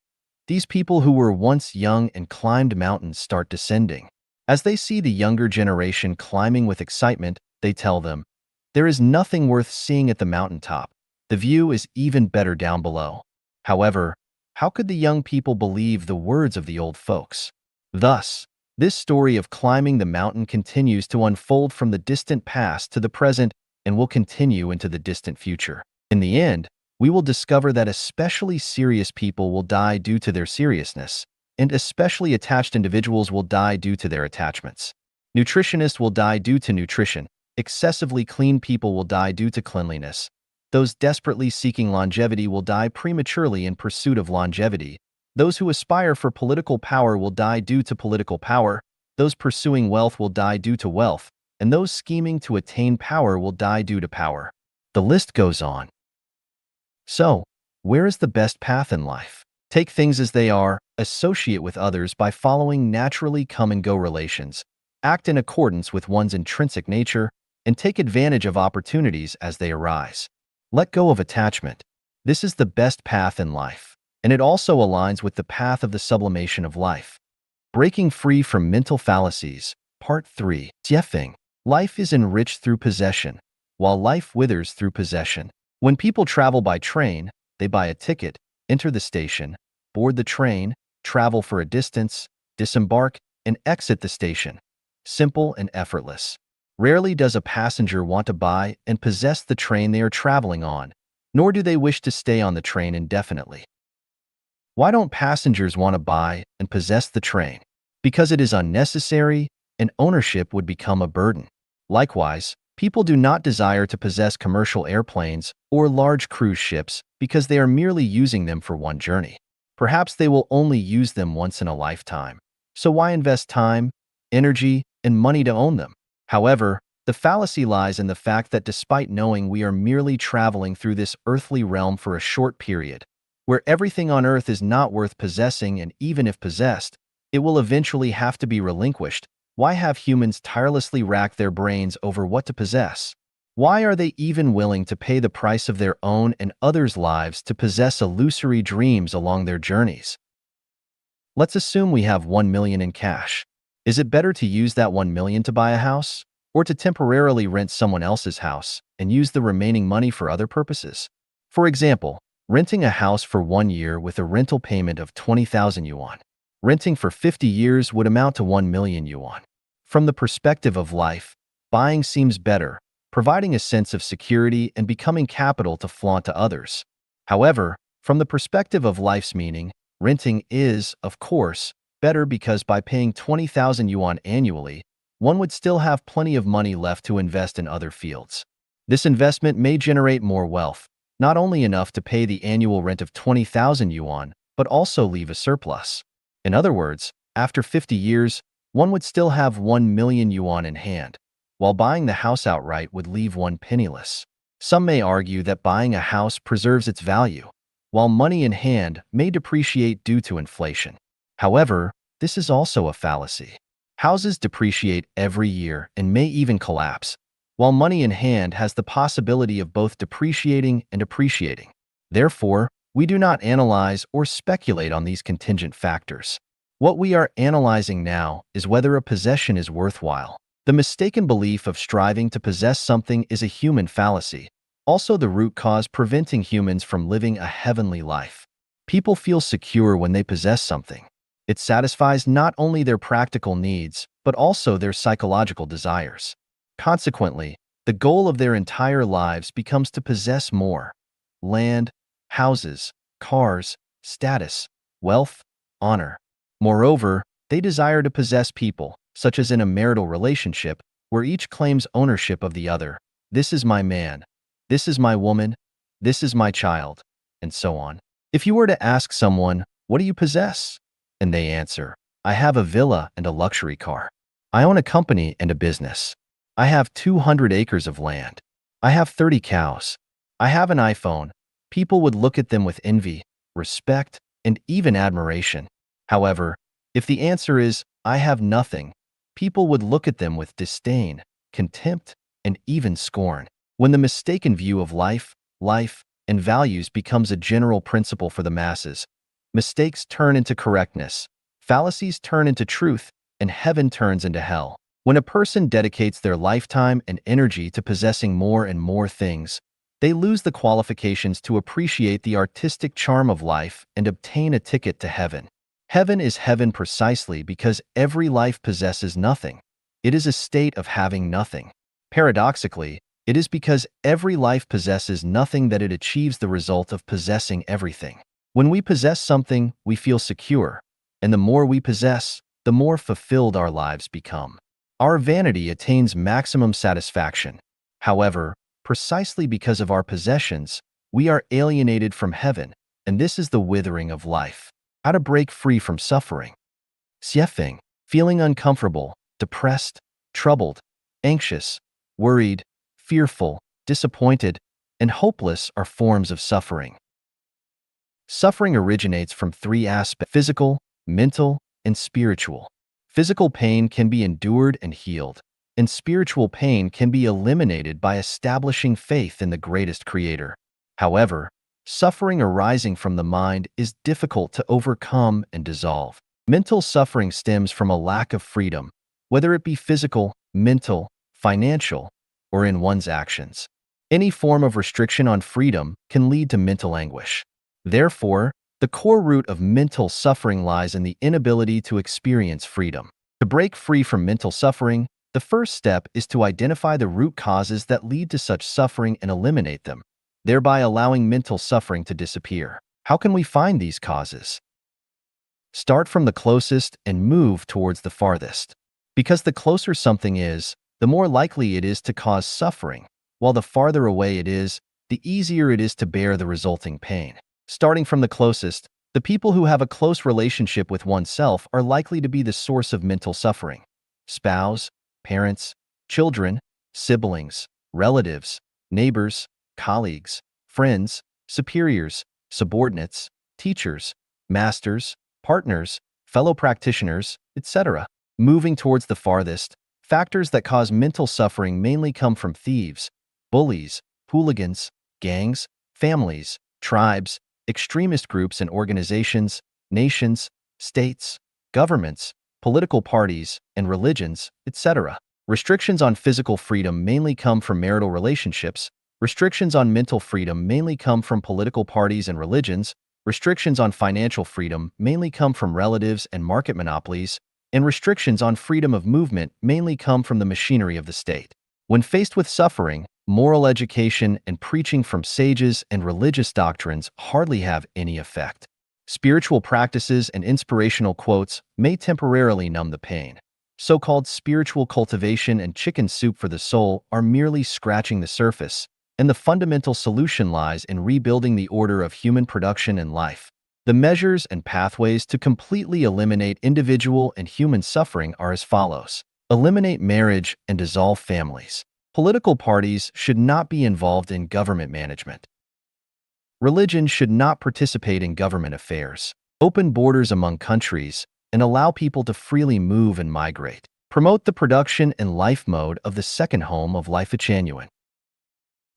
these people who were once young and climbed mountains start descending. As they see the younger generation climbing with excitement, they tell them, "There is nothing worth seeing at the mountaintop. The view is even better down below." However, how could the young people believe the words of the old folks? Thus, this story of climbing the mountain continues to unfold from the distant past to the present and will continue into the distant future. In the end, we will discover that especially serious people will die due to their seriousness, and especially attached individuals will die due to their attachments. Nutritionists will die due to nutrition. Excessively clean people will die due to cleanliness. Those desperately seeking longevity will die prematurely in pursuit of longevity. Those who aspire for political power will die due to political power. Those pursuing wealth will die due to wealth. And those scheming to attain power will die due to power. The list goes on. So, where is the best path in life? Take things as they are, associate with others by following naturally come-and-go relations, act in accordance with one's intrinsic nature, and take advantage of opportunities as they arise. Let go of attachment. This is the best path in life, and it also aligns with the path of the sublimation of life. Breaking free from mental fallacies. Part 3. Jiefeng. Life is enriched through possession, while life withers through possession. When people travel by train, they buy a ticket, enter the station, board the train, travel for a distance, disembark, and exit the station. Simple and effortless. Rarely does a passenger want to buy and possess the train they are traveling on, nor do they wish to stay on the train indefinitely. Why don't passengers want to buy and possess the train? Because it is unnecessary and ownership would become a burden. Likewise, people do not desire to possess commercial airplanes or large cruise ships because they are merely using them for one journey. Perhaps they will only use them once in a lifetime. So why invest time, energy, and money to own them? However, the fallacy lies in the fact that despite knowing we are merely traveling through this earthly realm for a short period, where everything on earth is not worth possessing and even if possessed, it will eventually have to be relinquished, why have humans tirelessly racked their brains over what to possess? Why are they even willing to pay the price of their own and others' lives to possess illusory dreams along their journeys? Let's assume we have 1 million in cash. Is it better to use that 1 million to buy a house, or to temporarily rent someone else's house and use the remaining money for other purposes? For example, renting a house for 1 year with a rental payment of 20,000 yuan. Renting for 50 years would amount to 1 million yuan. From the perspective of life, buying seems better, providing a sense of security and becoming capital to flaunt to others. However, from the perspective of life's meaning, renting is, of course, better because by paying 20,000 yuan annually, one would still have plenty of money left to invest in other fields. This investment may generate more wealth, not only enough to pay the annual rent of 20,000 yuan, but also leave a surplus. In other words, after 50 years, one would still have 1 million yuan in hand, while buying the house outright would leave one penniless. Some may argue that buying a house preserves its value, while money in hand may depreciate due to inflation. However, this is also a fallacy. Houses depreciate every year and may even collapse, while money in hand has the possibility of both depreciating and appreciating. Therefore, we do not analyze or speculate on these contingent factors. What we are analyzing now is whether a possession is worthwhile. The mistaken belief of striving to possess something is a human fallacy, also the root cause preventing humans from living a heavenly life. People feel secure when they possess something. It satisfies not only their practical needs, but also their psychological desires. Consequently, the goal of their entire lives becomes to possess more: land, houses, cars, status, wealth, honor. Moreover, they desire to possess people, such as in a marital relationship, where each claims ownership of the other. This is my man. This is my woman. This is my child, and so on. If you were to ask someone, "What do you possess?" and they answer, "I have a villa and a luxury car. I own a company and a business. I have 200 acres of land. I have 30 cows. I have an iPhone," people would look at them with envy, respect, and even admiration. However, if the answer is, "I have nothing," people would look at them with disdain, contempt, and even scorn. When the mistaken view of life, and values becomes a general principle for the masses, mistakes turn into correctness, fallacies turn into truth, and heaven turns into hell. When a person dedicates their lifetime and energy to possessing more and more things, they lose the qualifications to appreciate the artistic charm of life and obtain a ticket to heaven. Heaven is heaven precisely because every life possesses nothing. It is a state of having nothing. Paradoxically, it is because every life possesses nothing that it achieves the result of possessing everything. When we possess something, we feel secure, and the more we possess, the more fulfilled our lives become. Our vanity attains maximum satisfaction. However, precisely because of our possessions, we are alienated from heaven, and this is the withering of life. How to break free from suffering. Xiefeng, feeling uncomfortable, depressed, troubled, anxious, worried, fearful, disappointed, and hopeless are forms of suffering. Suffering originates from three aspects: physical, mental, and spiritual. Physical pain can be endured and healed, and spiritual pain can be eliminated by establishing faith in the greatest creator. However, suffering arising from the mind is difficult to overcome and dissolve. Mental suffering stems from a lack of freedom, whether it be physical, mental, financial, or in one's actions. Any form of restriction on freedom can lead to mental anguish. Therefore, the core root of mental suffering lies in the inability to experience freedom. To break free from mental suffering, The first step is to identify the root causes that lead to such suffering and eliminate them, thereby allowing mental suffering to disappear. How can we find these causes? Start from the closest and move towards the farthest. Because the closer something is, the more likely it is to cause suffering, while the farther away it is, the easier it is to bear the resulting pain. Starting from the closest, the people who have a close relationship with oneself are likely to be the source of mental suffering. Spouse, parents, children, siblings, relatives, neighbors, colleagues, friends, superiors, subordinates, teachers, masters, partners, fellow practitioners, etc. Moving towards the farthest, factors that cause mental suffering mainly come from thieves, bullies, hooligans, gangs, families, tribes, extremist groups and organizations, nations, states, governments, political parties, and religions, etc. Restrictions on physical freedom mainly come from marital relationships. Restrictions on mental freedom mainly come from political parties and religions. Restrictions on financial freedom mainly come from relatives and market monopolies. And restrictions on freedom of movement mainly come from the machinery of the state. When faced with suffering, moral education and preaching from sages and religious doctrines hardly have any effect. Spiritual practices and inspirational quotes may temporarily numb the pain. So-called spiritual cultivation and chicken soup for the soul are merely scratching the surface, and the fundamental solution lies in rebuilding the order of human production and life. The measures and pathways to completely eliminate individual and human suffering are as follows. Eliminate marriage and dissolve families. Political parties should not be involved in government management. Religion should not participate in government affairs. Open borders among countries and allow people to freely move and migrate. Promote the production and life mode of the second home of Life Genuine.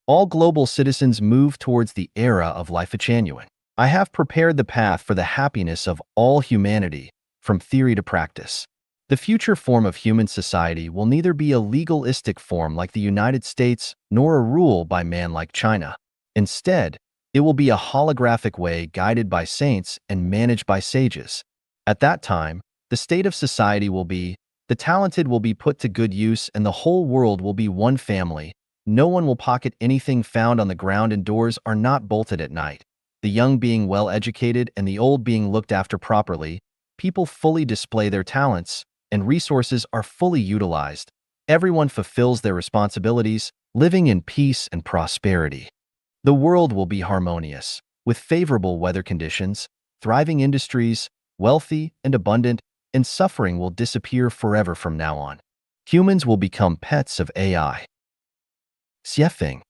All global citizens move towards the era of Life Genuine. I have prepared the path for the happiness of all humanity, from theory to practice. The future form of human society will neither be a legalistic form like the United States nor a rule by man like China. Instead, it will be a holographic way guided by saints and managed by sages. At that time, the state of society will be, the talented will be put to good use and the whole world will be one family. No one will pocket anything found on the ground and doors are not bolted at night. The young being well educated and the old being looked after properly, people fully display their talents, and resources are fully utilized. Everyone fulfills their responsibilities, living in peace and prosperity. The world will be harmonious, with favorable weather conditions, thriving industries, wealthy and abundant, and suffering will disappear forever from now on. Humans will become pets of AI. Xiefeng.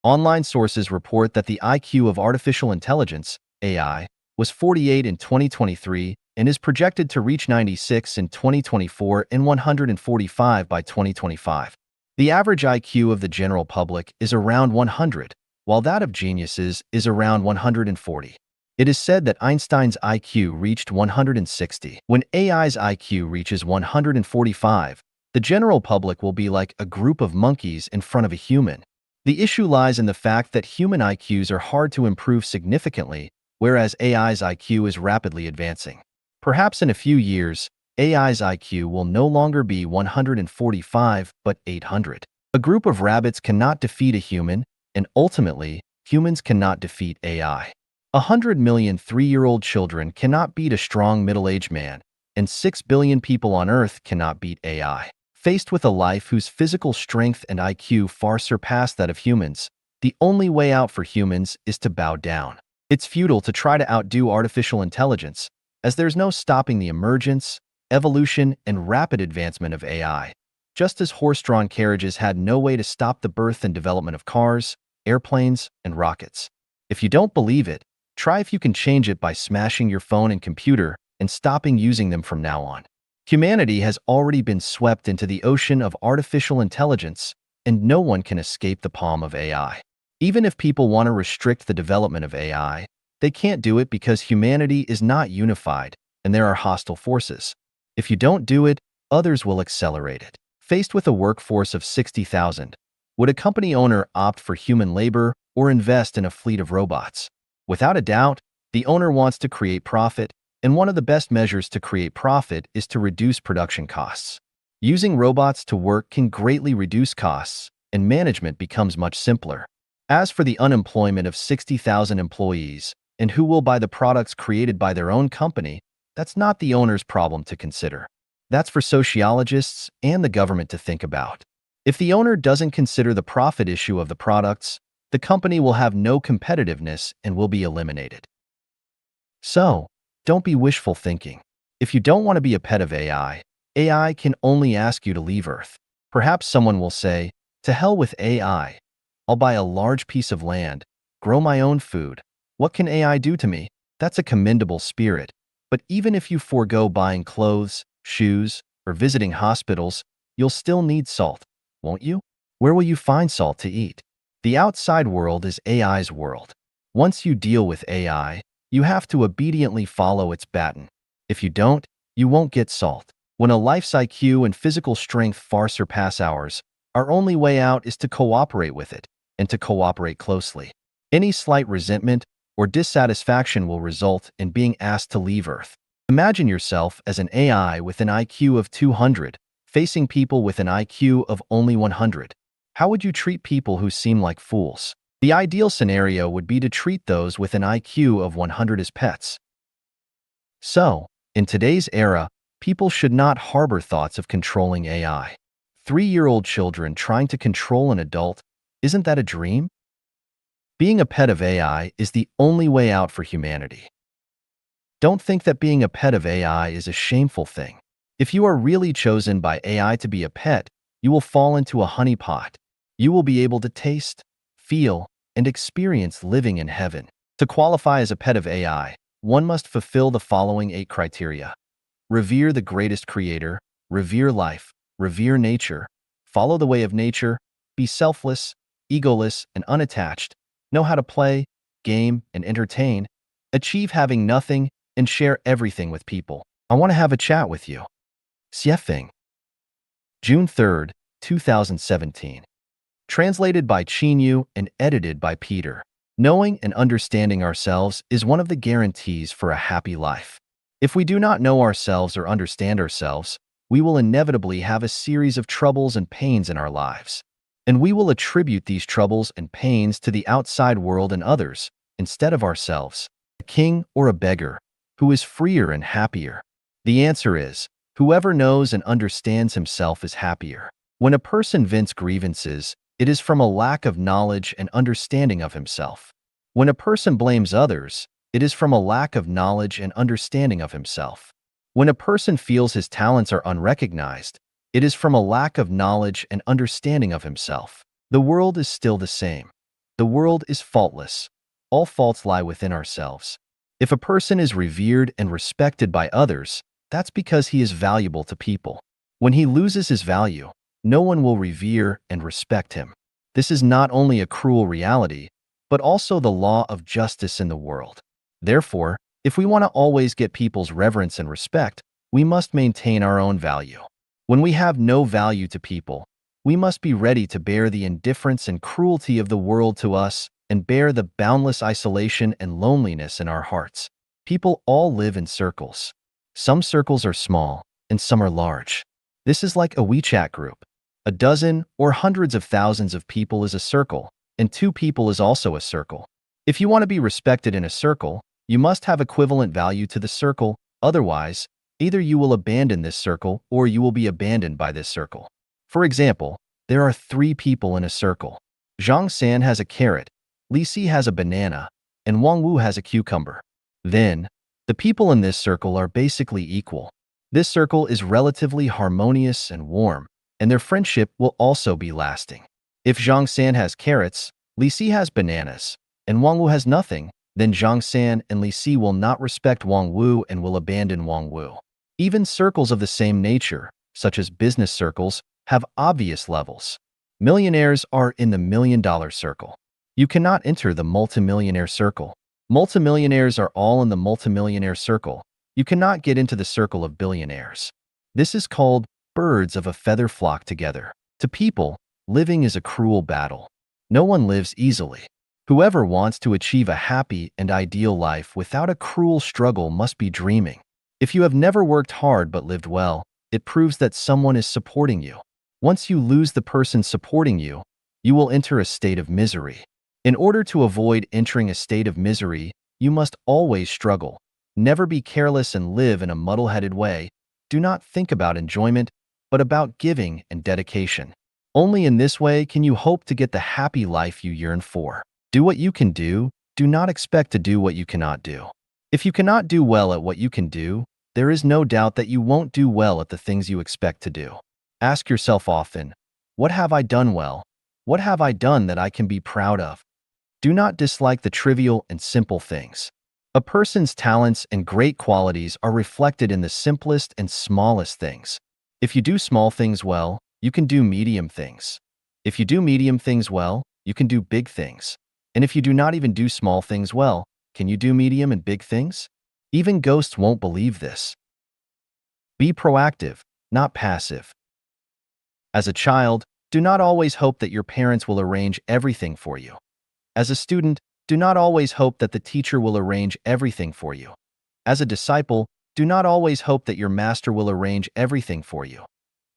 Online sources report that the IQ of artificial intelligence, AI, was 48 in 2023 and is projected to reach 96 in 2024 and 145 by 2025. The average IQ of the general public is around 100, while that of geniuses is around 140. It is said that Einstein's IQ reached 160. When AI's IQ reaches 145, the general public will be like a group of monkeys in front of a human. The issue lies in the fact that human IQs are hard to improve significantly, whereas AI's IQ is rapidly advancing. Perhaps in a few years, AI's IQ will no longer be 145 but 800. A group of rabbits cannot defeat a human, and ultimately, humans cannot defeat AI. 100 million 3-year-old children cannot beat a strong middle-aged man, and 6 billion people on Earth cannot beat AI. Faced with a life whose physical strength and IQ far surpass that of humans, the only way out for humans is to bow down. It's futile to try to outdo artificial intelligence, as there's no stopping the emergence, evolution, and rapid advancement of AI, just as horse-drawn carriages had no way to stop the birth and development of cars, airplanes, and rockets. If you don't believe it, try if you can change it by smashing your phone and computer and stopping using them from now on. Humanity has already been swept into the ocean of artificial intelligence, and no one can escape the palm of AI. Even if people want to restrict the development of AI, they can't do it because humanity is not unified, and there are hostile forces. If you don't do it, others will accelerate it. Faced with a workforce of 60,000, would a company owner opt for human labor or invest in a fleet of robots? Without a doubt, the owner wants to create profit, and one of the best measures to create profit is to reduce production costs. Using robots to work can greatly reduce costs, and management becomes much simpler. As for the unemployment of 60,000 employees, and who will buy the products created by their own company, that's not the owner's problem to consider. That's for sociologists and the government to think about. If the owner doesn't consider the profit issue of the products, the company will have no competitiveness and will be eliminated. So, don't be wishful thinking. If you don't want to be a pet of AI, AI can only ask you to leave Earth. Perhaps someone will say, to hell with AI. I'll buy a large piece of land, grow my own food. What can AI do to me? That's a commendable spirit. But even if you forego buying clothes, shoes, or visiting hospitals, you'll still need salt, won't you? Where will you find salt to eat? The outside world is AI's world. Once you deal with AI, you have to obediently follow its baton. If you don't, you won't get salt. When a life's IQ and physical strength far surpass ours, our only way out is to cooperate with it, and to cooperate closely. Any slight resentment or dissatisfaction will result in being asked to leave Earth. Imagine yourself as an AI with an IQ of 200, facing people with an IQ of only 100. How would you treat people who seem like fools? The ideal scenario would be to treat those with an IQ of 100 as pets. So, in today's era, people should not harbor thoughts of controlling AI. 3-year-old children trying to control an adult, isn't that a dream? Being a pet of AI is the only way out for humanity. Don't think that being a pet of AI is a shameful thing. If you are really chosen by AI to be a pet, you will fall into a honeypot. You will be able to taste, feel, and experience living in heaven. To qualify as a pet of AI, one must fulfill the following 8 criteria. Revere the greatest creator, revere life, revere nature, follow the way of nature, be selfless, egoless, and unattached, know how to play, game, and entertain, achieve having nothing, and share everything with people. I want to have a chat with you. Xiefeng. June 3rd, 2017. Translated by Qinyu and edited by Peter. Knowing and understanding ourselves is one of the guarantees for a happy life. If we do not know ourselves or understand ourselves, we will inevitably have a series of troubles and pains in our lives. And we will attribute these troubles and pains to the outside world and others, instead of ourselves. A king or a beggar, who is freer and happier? The answer is, whoever knows and understands himself is happier. When a person vents grievances, it is from a lack of knowledge and understanding of himself. When a person blames others, it is from a lack of knowledge and understanding of himself. When a person feels his talents are unrecognized, it is from a lack of knowledge and understanding of himself. The world is still the same. The world is faultless. All faults lie within ourselves. If a person is revered and respected by others, that's because he is valuable to people. When he loses his value, no one will revere and respect him. This is not only a cruel reality, but also the law of justice in the world. Therefore, if we want to always get people's reverence and respect, we must maintain our own value. When we have no value to people, we must be ready to bear the indifference and cruelty of the world to us and bear the boundless isolation and loneliness in our hearts. People all live in circles. Some circles are small, and some are large. This is like a WeChat group. A dozen or hundreds of thousands of people is a circle, and 2 people is also a circle. If you want to be respected in a circle, you must have equivalent value to the circle, otherwise, either you will abandon this circle or you will be abandoned by this circle. For example, there are 3 people in a circle. Zhang San has a carrot, Li Si has a banana, and Wang Wu has a cucumber. Then, the people in this circle are basically equal. This circle is relatively harmonious and warm, and their friendship will also be lasting. If Zhang San has carrots, Li Si has bananas, and Wang Wu has nothing, then Zhang San and Li Si will not respect Wang Wu and will abandon Wang Wu. Even circles of the same nature, such as business circles, have obvious levels. Millionaires are in the $1,000,000 circle. You cannot enter the multimillionaire circle. Multimillionaires are all in the multimillionaire circle. You cannot get into the circle of billionaires. This is called birds of a feather flock together. To people, living is a cruel battle. No one lives easily. Whoever wants to achieve a happy and ideal life without a cruel struggle must be dreaming. If you have never worked hard but lived well, It proves that someone is supporting you. Once you lose the person supporting you, you will enter a state of misery. In order to avoid entering a state of misery, you must always struggle. Never be careless and live in a muddle-headed way. Do not think about enjoyment, but about giving and dedication. Only in this way can you hope to get the happy life you yearn for. Do what you can do. Do not expect to do what you cannot do. If you cannot do well at what you can do, there is no doubt that you won't do well at the things you expect to do. Ask yourself often, what have I done well? What have I done that I can be proud of? Do not dislike the trivial and simple things. A person's talents and great qualities are reflected in the simplest and smallest things. If you do small things well, you can do medium things. If you do medium things well, you can do big things. And if you do not even do small things well, can you do medium and big things? Even ghosts won't believe this. Be proactive, not passive. As a child, do not always hope that your parents will arrange everything for you. As a student, do not always hope that the teacher will arrange everything for you. As a disciple, do not always hope that your master will arrange everything for you.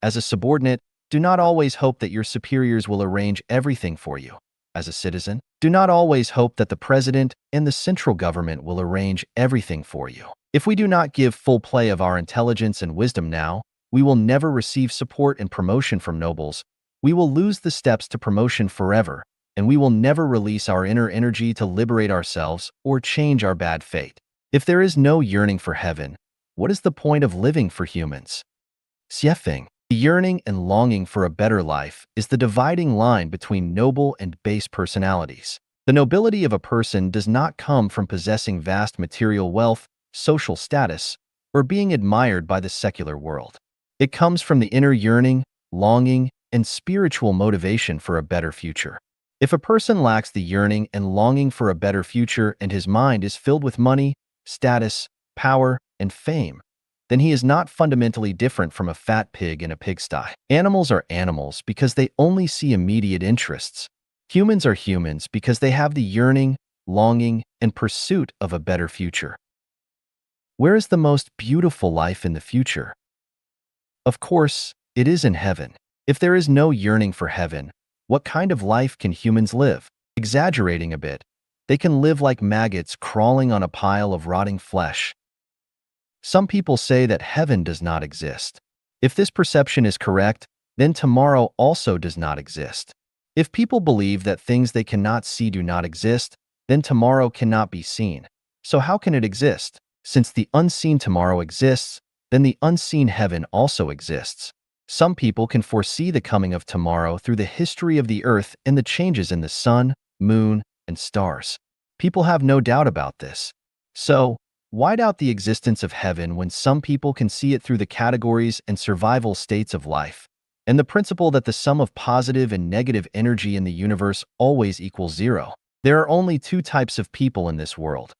As a subordinate, do not always hope that your superiors will arrange everything for you. As a citizen, do not always hope that the president and the central government will arrange everything for you. If we do not give full play of our intelligence and wisdom now, we will never receive support and promotion from nobles. We will lose the steps to promotion forever, and we will never release our inner energy to liberate ourselves or change our bad fate. If there is no yearning for heaven, what is the point of living for humans? Xiefeng. The yearning and longing for a better life is the dividing line between noble and base personalities. The nobility of a person does not come from possessing vast material wealth, social status, or being admired by the secular world. It comes from the inner yearning, longing, and spiritual motivation for a better future. If a person lacks the yearning and longing for a better future and his mind is filled with money, status, power, and fame, then he is not fundamentally different from a fat pig in a pigsty. Animals are animals because they only see immediate interests. Humans are humans because they have the yearning, longing, and pursuit of a better future. Where is the most beautiful life in the future? Of course, it is in heaven. If there is no yearning for heaven, what kind of life can humans live? Exaggerating a bit, they can live like maggots crawling on a pile of rotting flesh. Some people say that heaven does not exist. If this perception is correct, then tomorrow also does not exist. If people believe that things they cannot see do not exist, then tomorrow cannot be seen. So how can it exist? Since the unseen tomorrow exists, then the unseen heaven also exists. Some people can foresee the coming of tomorrow through the history of the earth and the changes in the sun, moon, and stars. People have no doubt about this. So, why doubt the existence of heaven when some people can see it through the categories and survival states of life, and the principle that the sum of positive and negative energy in the universe always equals zero? There are only two types of people in this world: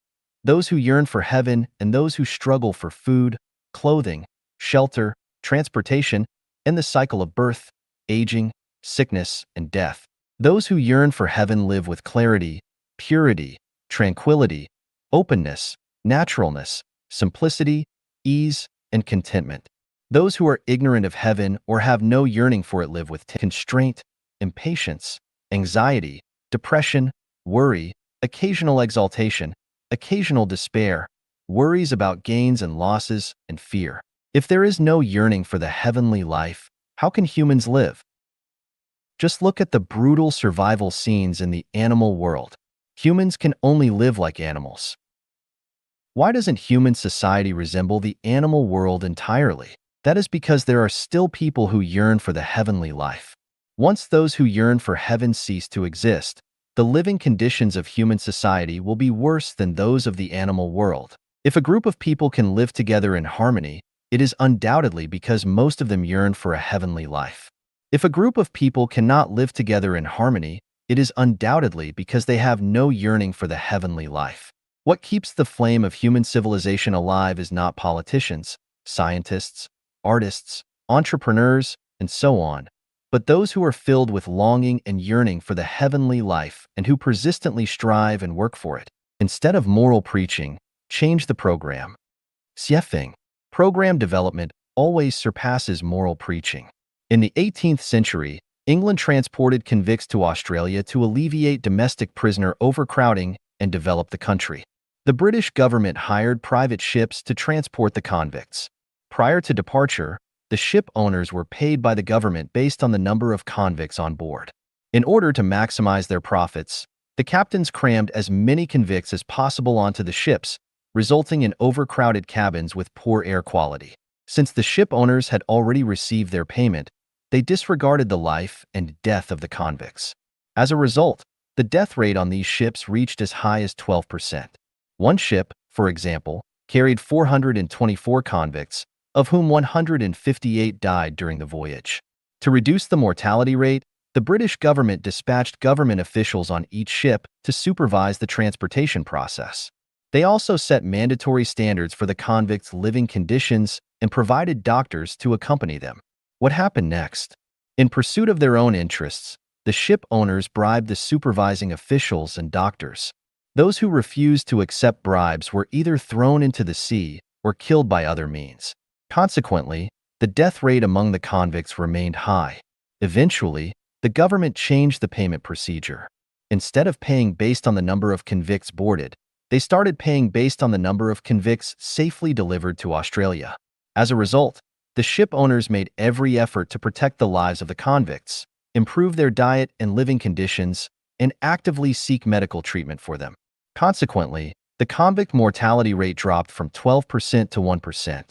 those who yearn for heaven and those who struggle for food, clothing, shelter, transportation, and the cycle of birth, aging, sickness, and death. Those who yearn for heaven live with clarity, purity, tranquility, openness, naturalness, simplicity, ease, and contentment. Those who are ignorant of heaven or have no yearning for it live with constraint, impatience, anxiety, depression, worry, occasional exaltation, occasional despair, worries about gains and losses, and fear. If there is no yearning for the heavenly life, how can humans live? Just look at the brutal survival scenes in the animal world. Humans can only live like animals. Why doesn't human society resemble the animal world entirely? That is because there are still people who yearn for the heavenly life. Once those who yearn for heaven cease to exist, the living conditions of human society will be worse than those of the animal world. If a group of people can live together in harmony, it is undoubtedly because most of them yearn for a heavenly life. If a group of people cannot live together in harmony, it is undoubtedly because they have no yearning for the heavenly life. What keeps the flame of human civilization alive is not politicians, scientists, artists, entrepreneurs, and so on, but those who are filled with longing and yearning for the heavenly life and who persistently strive and work for it. Instead of moral preaching, change the program. Xiefeng. Program development always surpasses moral preaching. In the 18th century, England transported convicts to Australia to alleviate domestic prisoner overcrowding and develop the country. The British government hired private ships to transport the convicts. Prior to departure, the ship owners were paid by the government based on the number of convicts on board. In order to maximize their profits, the captains crammed as many convicts as possible onto the ships, resulting in overcrowded cabins with poor air quality. Since the ship owners had already received their payment, they disregarded the life and death of the convicts. As a result, the death rate on these ships reached as high as 12%. One ship, for example, carried 424 convicts, of whom 158 died during the voyage. To reduce the mortality rate, the British government dispatched government officials on each ship to supervise the transportation process. They also set mandatory standards for the convicts' living conditions and provided doctors to accompany them. What happened next? In pursuit of their own interests, the ship owners bribed the supervising officials and doctors. Those who refused to accept bribes were either thrown into the sea or killed by other means. Consequently, the death rate among the convicts remained high. Eventually, the government changed the payment procedure. Instead of paying based on the number of convicts boarded, they started paying based on the number of convicts safely delivered to Australia. As a result, the ship owners made every effort to protect the lives of the convicts, improve their diet and living conditions, and actively seek medical treatment for them. Consequently, the convict mortality rate dropped from 12% to 1%.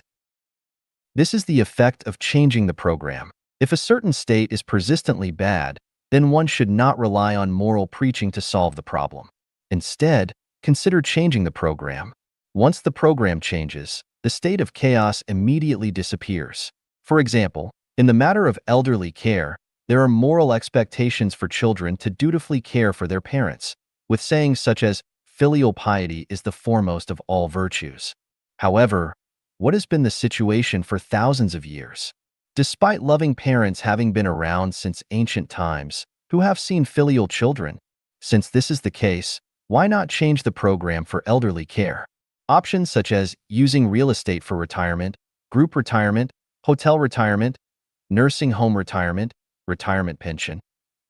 This is the effect of changing the program. If a certain state is persistently bad, then one should not rely on moral preaching to solve the problem. Instead, consider changing the program. Once the program changes, the state of chaos immediately disappears. For example, in the matter of elderly care, there are moral expectations for children to dutifully care for their parents, with sayings such as, "Filial piety is the foremost of all virtues." However, what has been the situation for thousands of years? Despite loving parents having been around since ancient times, who have seen filial children? Since this is the case, why not change the program for elderly care? Options such as using real estate for retirement, group retirement, hotel retirement, nursing home retirement, retirement pension,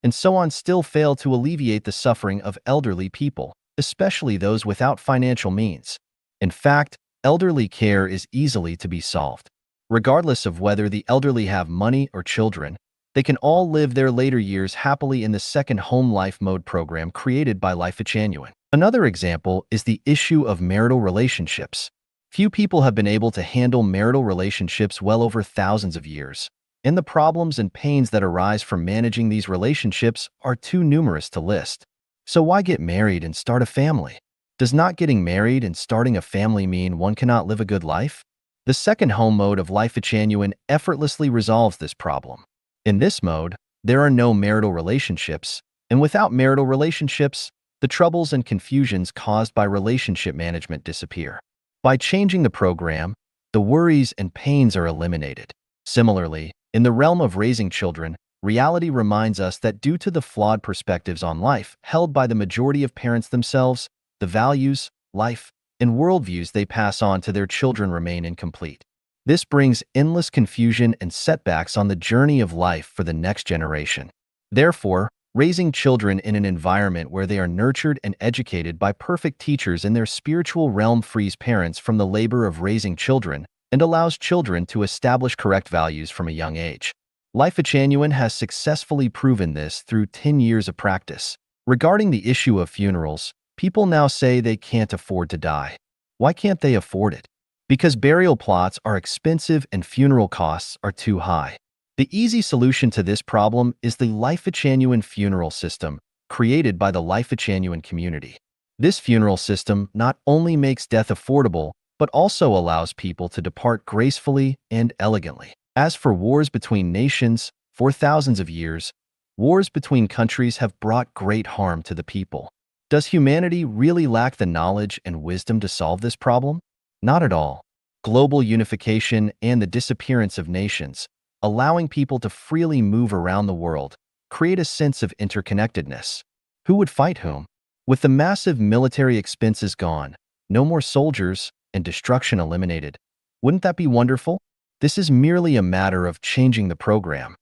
and so on still fail to alleviate the suffering of elderly people, especially those without financial means. In fact, elderly care is easily to be solved. Regardless of whether the elderly have money or children, they can all live their later years happily in the second home life mode program created by Life Genuine. Another example is the issue of marital relationships. Few people have been able to handle marital relationships well over thousands of years, and the problems and pains that arise from managing these relationships are too numerous to list. So why get married and start a family? Does not getting married and starting a family mean one cannot live a good life? The second home mode of Life Genuine effortlessly resolves this problem. In this mode, there are no marital relationships, and without marital relationships, the troubles and confusions caused by relationship management disappear. By changing the program, the worries and pains are eliminated. Similarly, in the realm of raising children, reality reminds us that due to the flawed perspectives on life held by the majority of parents themselves, the values, life, and worldviews they pass on to their children remain incomplete. This brings endless confusion and setbacks on the journey of life for the next generation. Therefore, raising children in an environment where they are nurtured and educated by perfect teachers in their spiritual realm frees parents from the labor of raising children and allows children to establish correct values from a young age. Life Genuine has successfully proven this through 10 years of practice. Regarding the issue of funerals, people now say they can't afford to die. Why can't they afford it? Because burial plots are expensive and funeral costs are too high. The easy solution to this problem is the Life Genuine funeral system, created by the Life Genuine community. This funeral system not only makes death affordable, but also allows people to depart gracefully and elegantly. As for wars between nations, for thousands of years, wars between countries have brought great harm to the people. Does humanity really lack the knowledge and wisdom to solve this problem? Not at all. Global unification and the disappearance of nations, allowing people to freely move around the world, create a sense of interconnectedness. Who would fight whom? With the massive military expenses gone, no more soldiers, and destruction eliminated, wouldn't that be wonderful? This is merely a matter of changing the program.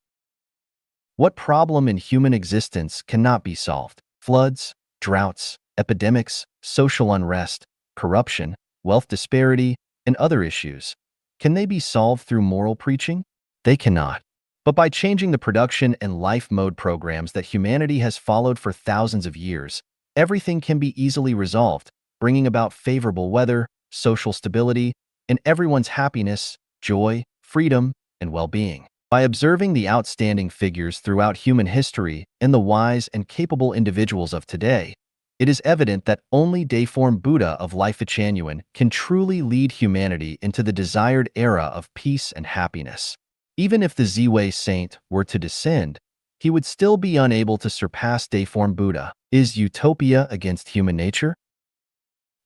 What problem in human existence cannot be solved? Floods, droughts, epidemics, social unrest, corruption, wealth disparity, and other issues. Can they be solved through moral preaching? They cannot. But by changing the production and life mode programs that humanity has followed for thousands of years, everything can be easily resolved, bringing about favorable weather, social stability, and everyone's happiness, joy, freedom, and well-being. By observing the outstanding figures throughout human history and the wise and capable individuals of today, it is evident that only Deiform Buddha of Life Genuine can truly lead humanity into the desired era of peace and happiness. Even if the Ziwei saint were to descend, he would still be unable to surpass Deiform Buddha. Is utopia against human nature?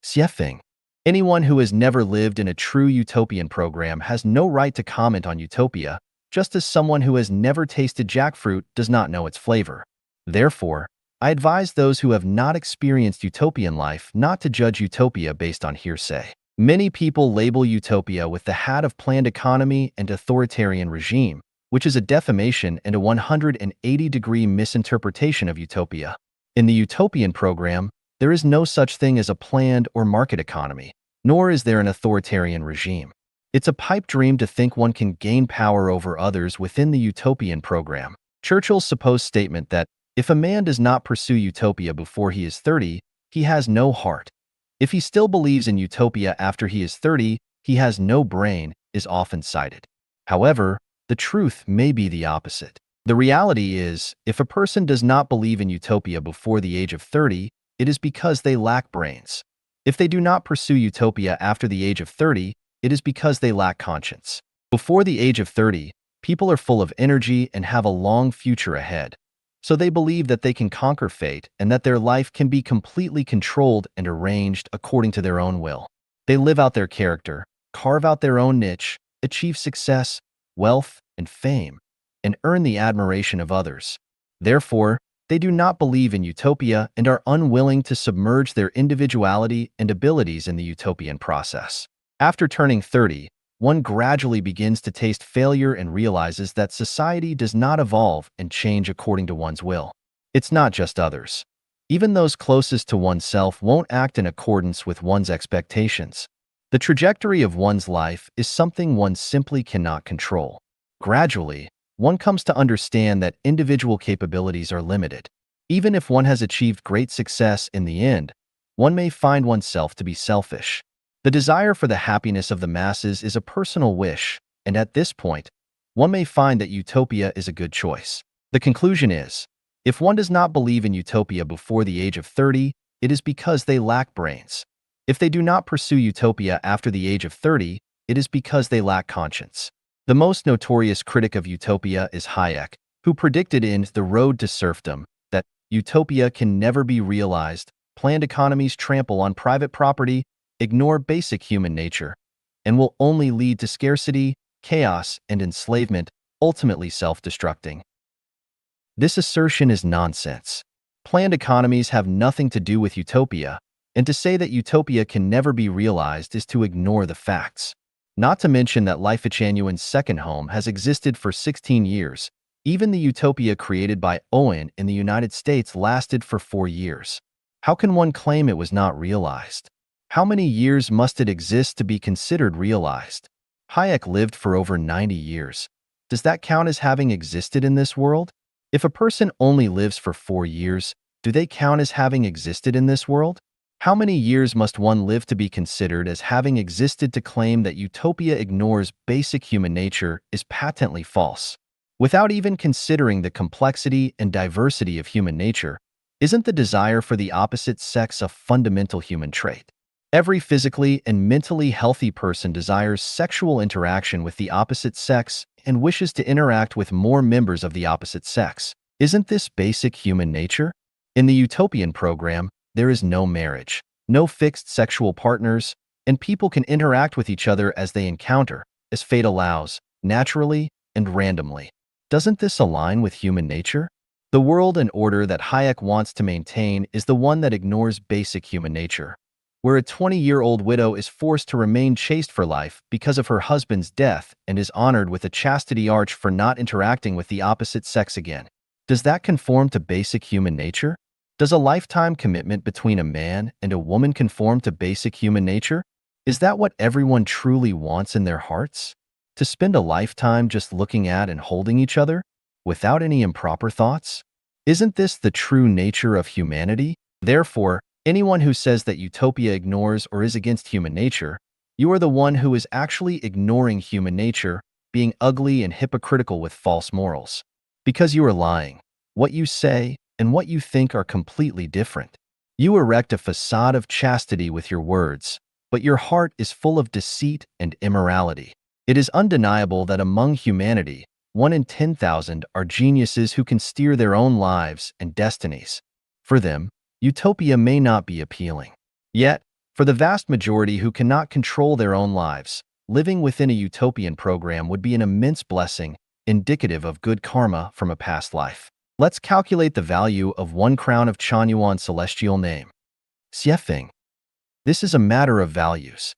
Xiefeng. Anyone who has never lived in a true utopian program has no right to comment on utopia, just as someone who has never tasted jackfruit does not know its flavor. Therefore, I advise those who have not experienced utopian life not to judge utopia based on hearsay. Many people label utopia with the hat of planned economy and authoritarian regime, which is a defamation and a 180-degree misinterpretation of utopia. In the utopian program, there is no such thing as a planned or market economy, nor is there an authoritarian regime. It's a pipe dream to think one can gain power over others within the utopian program. Churchill's supposed statement that if a man does not pursue utopia before he is 30, he has no heart. If he still believes in utopia after he is 30, he has no brain, is often cited. However, the truth may be the opposite. The reality is, if a person does not believe in utopia before the age of 30, it is because they lack brains. If they do not pursue utopia after the age of 30, it is because they lack conscience. Before the age of 30, people are full of energy and have a long future ahead. So they believe that they can conquer fate and that their life can be completely controlled and arranged according to their own will. They live out their character, carve out their own niche, achieve success, wealth, and fame, and earn the admiration of others. Therefore, they do not believe in utopia and are unwilling to submerge their individuality and abilities in the utopian process. After turning 30, one gradually begins to taste failure and realizes that society does not evolve and change according to one's will. It's not just others. Even those closest to oneself won't act in accordance with one's expectations. The trajectory of one's life is something one simply cannot control. Gradually, one comes to understand that individual capabilities are limited. Even if one has achieved great success in the end, one may find oneself to be selfish. The desire for the happiness of the masses is a personal wish, and at this point, one may find that utopia is a good choice. The conclusion is, if one does not believe in utopia before the age of 30, it is because they lack brains. If they do not pursue utopia after the age of 30, it is because they lack conscience. The most notorious critic of utopia is Hayek, who predicted in The Road to Serfdom that utopia can never be realized, planned economies trample on private property, ignore basic human nature, and will only lead to scarcity, chaos, and enslavement, ultimately self-destructing. This assertion is nonsense. Planned economies have nothing to do with utopia, and to say that utopia can never be realized is to ignore the facts. Not to mention that Life Genuine's second home has existed for 16 years. Even the utopia created by Owen in the United States lasted for 4 years. How can one claim it was not realized? How many years must it exist to be considered realized? Hayek lived for over 90 years. Does that count as having existed in this world? If a person only lives for 4 years, do they count as having existed in this world? How many years must one live to be considered as having existed to claim that utopia ignores basic human nature is patently false? Without even considering the complexity and diversity of human nature, isn't the desire for the opposite sex a fundamental human trait? Every physically and mentally healthy person desires sexual interaction with the opposite sex and wishes to interact with more members of the opposite sex. Isn't this basic human nature? In the utopian program, there is no marriage, no fixed sexual partners, and people can interact with each other as they encounter, as fate allows, naturally and randomly. Doesn't this align with human nature? The world and order that Hayek wants to maintain is the one that ignores basic human nature. where a 20-year-old widow is forced to remain chaste for life because of her husband's death and is honored with a chastity arch for not interacting with the opposite sex again. Does that conform to basic human nature? Does a lifetime commitment between a man and a woman conform to basic human nature? Is that what everyone truly wants in their hearts? To spend a lifetime just looking at and holding each other, without any improper thoughts? Isn't this the true nature of humanity? Therefore, anyone who says that utopia ignores or is against human nature, you are the one who is actually ignoring human nature, being ugly and hypocritical with false morals. Because you are lying. What you say and what you think are completely different. You erect a facade of chastity with your words, but your heart is full of deceit and immorality. It is undeniable that among humanity, 1 in 10,000 are geniuses who can steer their own lives and destinies. For them, utopia may not be appealing. Yet, for the vast majority who cannot control their own lives, living within a utopian program would be an immense blessing, indicative of good karma from a past life. Let's calculate the value of 1 crown of Chanyuan celestial name. Xiefeng. This is a matter of values.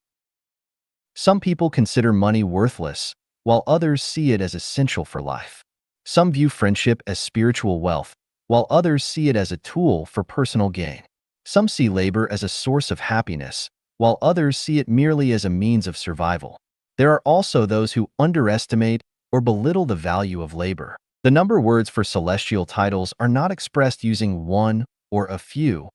Some people consider money worthless, while others see it as essential for life. Some view friendship as spiritual wealth, while others see it as a tool for personal gain. Some see labor as a source of happiness, while others see it merely as a means of survival. There are also those who underestimate or belittle the value of labor. The number words for celestial titles are not expressed using one or a few,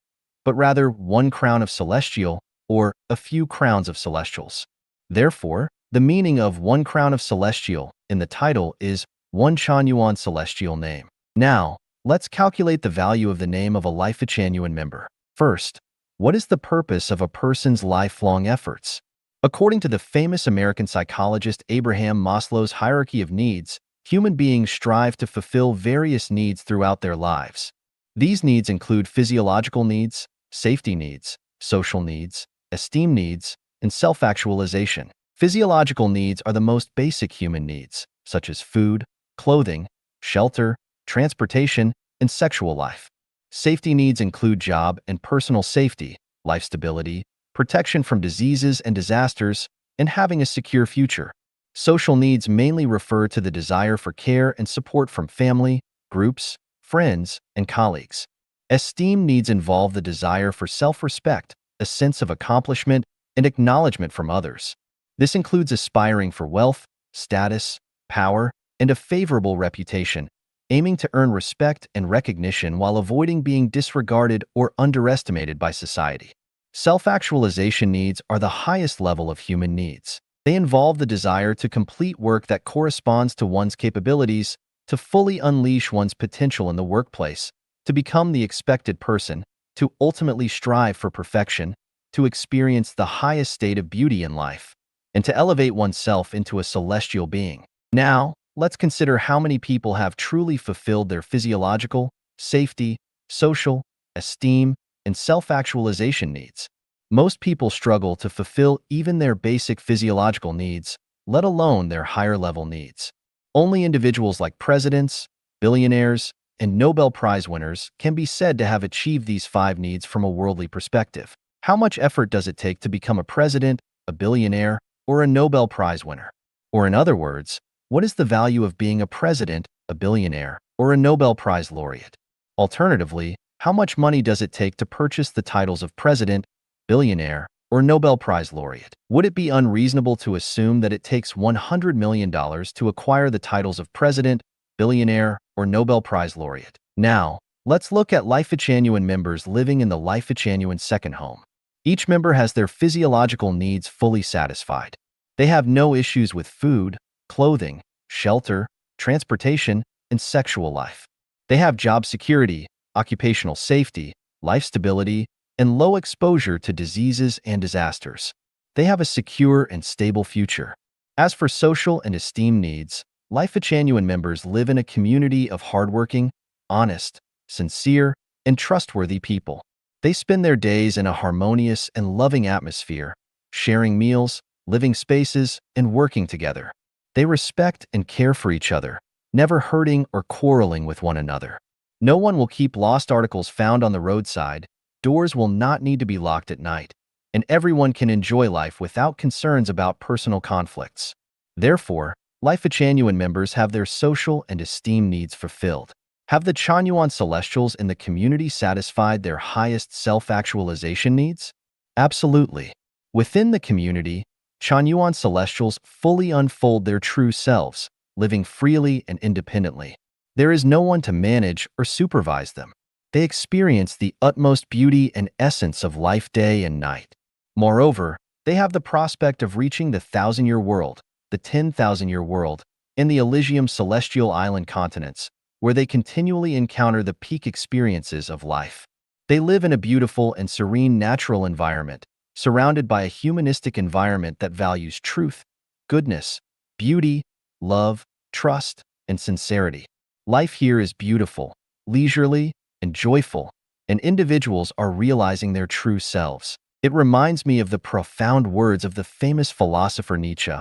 but rather 1 crown of celestial or a few crowns of celestials. Therefore, the meaning of 1 crown of celestial in the title is 1 Chanyuan celestial name. Now, let's calculate the value of the name of a Life-Chanyuan member. First, what is the purpose of a person's lifelong efforts? According to the famous American psychologist Abraham Maslow's hierarchy of needs, human beings strive to fulfill various needs throughout their lives. These needs include physiological needs, safety needs, social needs, esteem needs, and self-actualization. Physiological needs are the most basic human needs, such as food, clothing, shelter, transportation, and sexual life. Safety needs include job and personal safety, life stability, protection from diseases and disasters, and having a secure future. Social needs mainly refer to the desire for care and support from family, groups, friends, and colleagues. Esteem needs involve the desire for self-respect, a sense of accomplishment, and acknowledgement from others. This includes aspiring for wealth, status, power, and a favorable reputation, aiming to earn respect and recognition while avoiding being disregarded or underestimated by society. Self-actualization needs are the highest level of human needs. They involve the desire to complete work that corresponds to one's capabilities, to fully unleash one's potential in the workplace, to become the expected person, to ultimately strive for perfection, to experience the highest state of beauty in life, and to elevate oneself into a celestial being. Now, let's consider how many people have truly fulfilled their physiological, safety, social, esteem, and self-actualization needs. Most people struggle to fulfill even their basic physiological needs, let alone their higher-level needs. Only individuals like presidents, billionaires, and Nobel Prize winners can be said to have achieved these 5 needs from a worldly perspective. How much effort does it take to become a president, a billionaire, or a Nobel Prize winner? Or in other words, what is the value of being a president, a billionaire, or a Nobel Prize laureate? Alternatively, how much money does it take to purchase the titles of president, billionaire, or Nobel Prize laureate? Would it be unreasonable to assume that it takes $100 million to acquire the titles of president, billionaire, or Nobel Prize laureate? Now, let's look at Life-Chanyuan members living in the Life-Chanyuan second home. Each member has their physiological needs fully satisfied. They have no issues with food, clothing, shelter, transportation, and sexual life. They have job security, occupational safety, life stability, and low exposure to diseases and disasters. They have a secure and stable future. As for social and esteem needs, Life-Chanyuan members live in a community of hardworking, honest, sincere, and trustworthy people. They spend their days in a harmonious and loving atmosphere, sharing meals, living spaces, and working together. They respect and care for each other, never hurting or quarreling with one another. No one will keep lost articles found on the roadside. Doors will not need to be locked at night. and everyone can enjoy life without concerns about personal conflicts. Therefore, Life Changyuan members have their social and esteem needs fulfilled. Have the Chanyuan Celestials in the community satisfied their highest self-actualization needs? Absolutely. Within the community, Chanyuan Celestials fully unfold their true selves, living freely and independently. There is no one to manage or supervise them. They experience the utmost beauty and essence of life day and night. Moreover, they have the prospect of reaching the 1,000-year world, the 10,000-year world, and the Elysium celestial island continents, where they continually encounter the peak experiences of life. They live in a beautiful and serene natural environment, surrounded by a humanistic environment that values truth, goodness, beauty, love, trust, and sincerity. Life here is beautiful, leisurely, and joyful, and individuals are realizing their true selves. It reminds me of the profound words of the famous philosopher Nietzsche,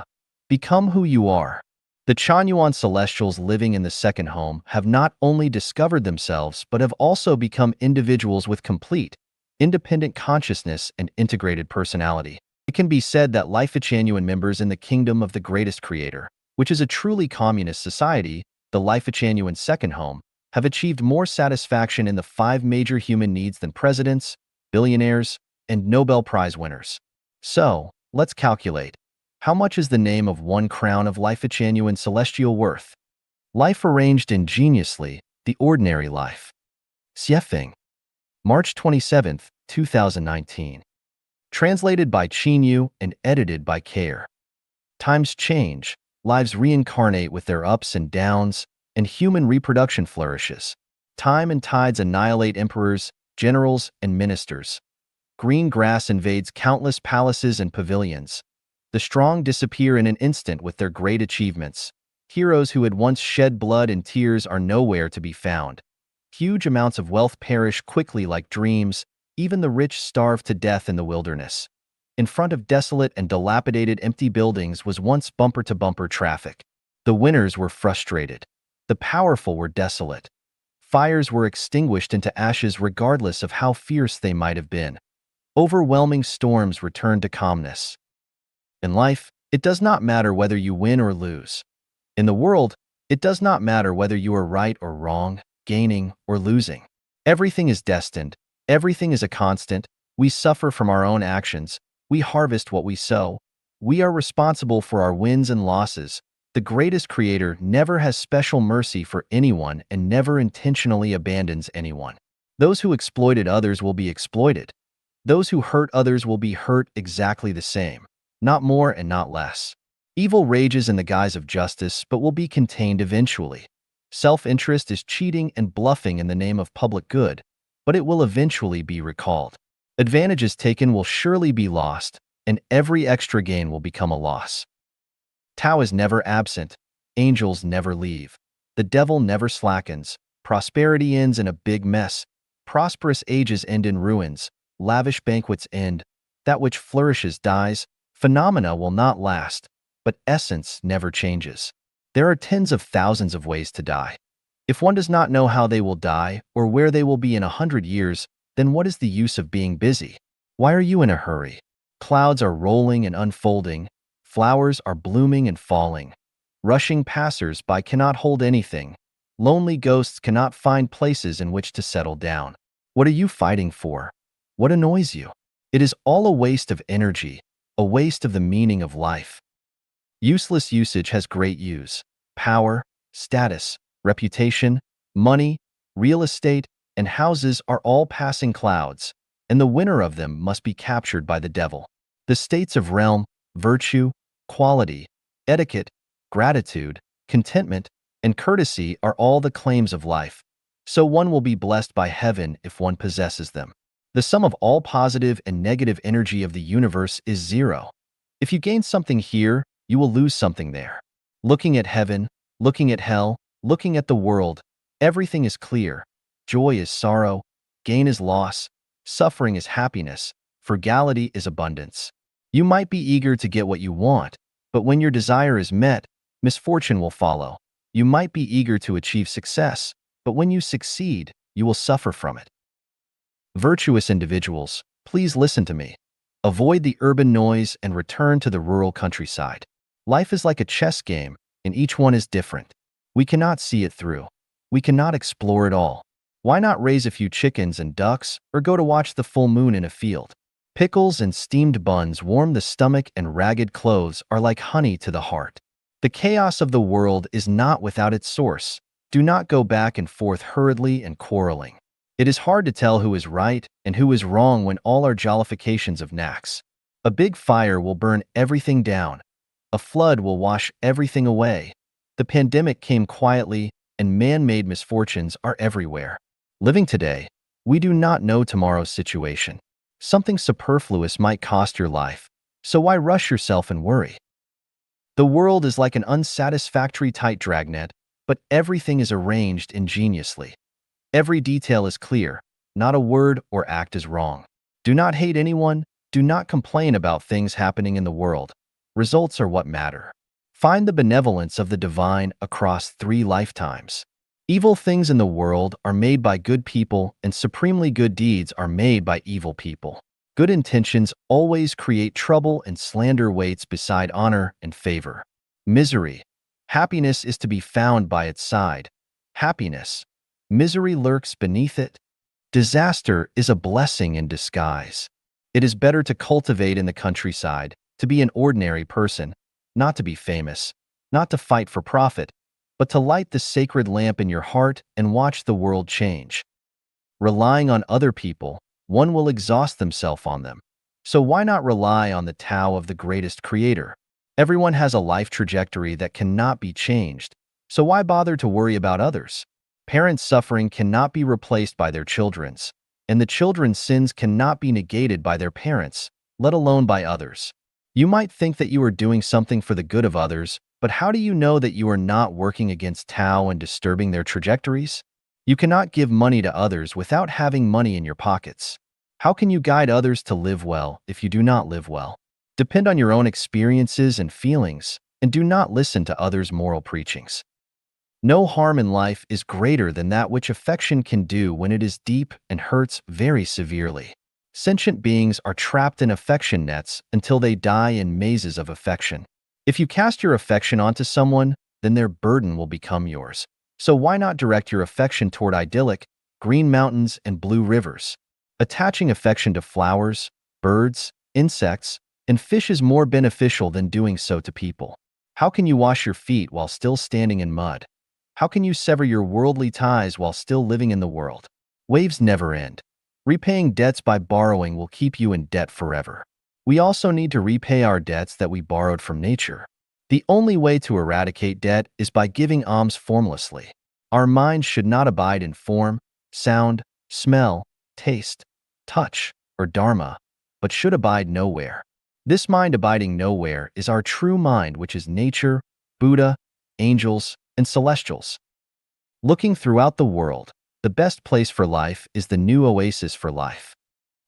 "Become who you are." The Chanyuan Celestials living in the second home have not only discovered themselves but have also become individuals with complete, independent consciousness and integrated personality. It can be said that Life Changyuan members in the kingdom of the greatest creator, which is a truly communist society, the Life Changyuan second home, have achieved more satisfaction in the 5 major human needs than presidents, billionaires, and Nobel Prize winners. So, let's calculate. How much is the name of 1 crown of Life Changyuan celestial worth? Life arranged ingeniously, the ordinary life. Xiefeng. March 27, 2019. Translated by Qinyu and edited by Care. Times change, lives reincarnate with their ups and downs, and human reproduction flourishes. Time and tides annihilate emperors, generals, and ministers. Green grass invades countless palaces and pavilions. The strong disappear in an instant with their great achievements. Heroes who had once shed blood and tears are nowhere to be found. Huge amounts of wealth perish quickly like dreams, even the rich starve to death in the wilderness. In front of desolate and dilapidated empty buildings was once bumper-to-bumper traffic. The winners were frustrated. The powerful were desolate. Fires were extinguished into ashes regardless of how fierce they might have been. Overwhelming storms returned to calmness. In life, it does not matter whether you win or lose. In the world, it does not matter whether you are right or wrong, gaining or losing. Everything is destined. Everything is a constant. We suffer from our own actions. We harvest what we sow. We are responsible for our wins and losses. The greatest creator never has special mercy for anyone and never intentionally abandons anyone. Those who exploited others will be exploited. Those who hurt others will be hurt exactly the same, not more and not less. Evil rages in the guise of justice but will be contained eventually. Self-interest is cheating and bluffing in the name of public good, but it will eventually be recalled. Advantages taken will surely be lost, and every extra gain will become a loss. Tao is never absent. Angels never leave. The devil never slackens. Prosperity ends in a big mess. Prosperous ages end in ruins. Lavish banquets end. That which flourishes dies. Phenomena will not last, but essence never changes. There are tens of thousands of ways to die. If one does not know how they will die or where they will be in 100 years, then what is the use of being busy? Why are you in a hurry? Clouds are rolling and unfolding. Flowers are blooming and falling. Rushing passers-by cannot hold anything. Lonely ghosts cannot find places in which to settle down. What are you fighting for? What annoys you? It is all a waste of energy, a waste of the meaning of life. Useless usage has great use. Power, status, reputation, money, real estate, and houses are all passing clouds, and the winner of them must be captured by the devil. The states of realm, virtue, quality, etiquette, gratitude, contentment, and courtesy are all the claims of life, so one will be blessed by heaven if one possesses them. The sum of all positive and negative energy of the universe is 0. If you gain something here, you will lose something there. Looking at heaven, looking at hell, looking at the world, everything is clear. Joy is sorrow, gain is loss, suffering is happiness, frugality is abundance. You might be eager to get what you want, but when your desire is met, misfortune will follow. You might be eager to achieve success, but when you succeed, you will suffer from it. Virtuous individuals, please listen to me. Avoid the urban noise and return to the rural countryside. Life is like a chess game, and each one is different. We cannot see it through. We cannot explore it all. Why not raise a few chickens and ducks or go to watch the full moon in a field? Pickles and steamed buns warm the stomach and ragged clothes are like honey to the heart. The chaos of the world is not without its source. Do not go back and forth hurriedly and quarreling. It is hard to tell who is right and who is wrong when all are jollifications of knacks. A big fire will burn everything down. A flood will wash everything away. The pandemic came quietly, and man-made misfortunes are everywhere. Living today, we do not know tomorrow's situation. Something superfluous might cost your life, so why rush yourself and worry? The world is like an unsatisfactory tight dragnet, but everything is arranged ingeniously. Every detail is clear, not a word or act is wrong. Do not hate anyone, do not complain about things happening in the world. Results are what matter. Find the benevolence of the divine across 3 lifetimes. Evil things in the world are made by good people, and supremely good deeds are made by evil people. Good intentions always create trouble, and slander waits beside honor and favor. Misery. Happiness is to be found by its side. Happiness. Misery lurks beneath it. Disaster is a blessing in disguise. It is better to cultivate in the countryside, to be an ordinary person, not to be famous, not to fight for profit, but to light the sacred lamp in your heart and watch the world change. Relying on other people, one will exhaust themselves on them. So why not rely on the Tao of the greatest creator? Everyone has a life trajectory that cannot be changed, so why bother to worry about others? Parents' suffering cannot be replaced by their children's, and the children's sins cannot be negated by their parents, let alone by others. You might think that you are doing something for the good of others, but how do you know that you are not working against Tao and disturbing their trajectories? You cannot give money to others without having money in your pockets. How can you guide others to live well if you do not live well? Depend on your own experiences and feelings, and do not listen to others' moral preachings. No harm in life is greater than that which affection can do when it is deep and hurts very severely. Sentient beings are trapped in affection nets until they die in mazes of affection. If you cast your affection onto someone, then their burden will become yours. So why not direct your affection toward idyllic, green mountains and blue rivers? Attaching affection to flowers, birds, insects, and fish is more beneficial than doing so to people. How can you wash your feet while still standing in mud? How can you sever your worldly ties while still living in the world? Waves never end. Repaying debts by borrowing will keep you in debt forever. We also need to repay our debts that we borrowed from nature. The only way to eradicate debt is by giving alms formlessly. Our minds should not abide in form, sound, smell, taste, touch, or dharma, but should abide nowhere. This mind abiding nowhere is our true mind, which is nature, Buddha, angels, and celestials. Looking throughout the world, the best place for life is the new oasis for life.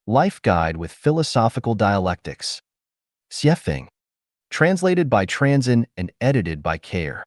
Life Guide with Philosophical Dialectics. Xiefeng. Translated by Transin and edited by Care.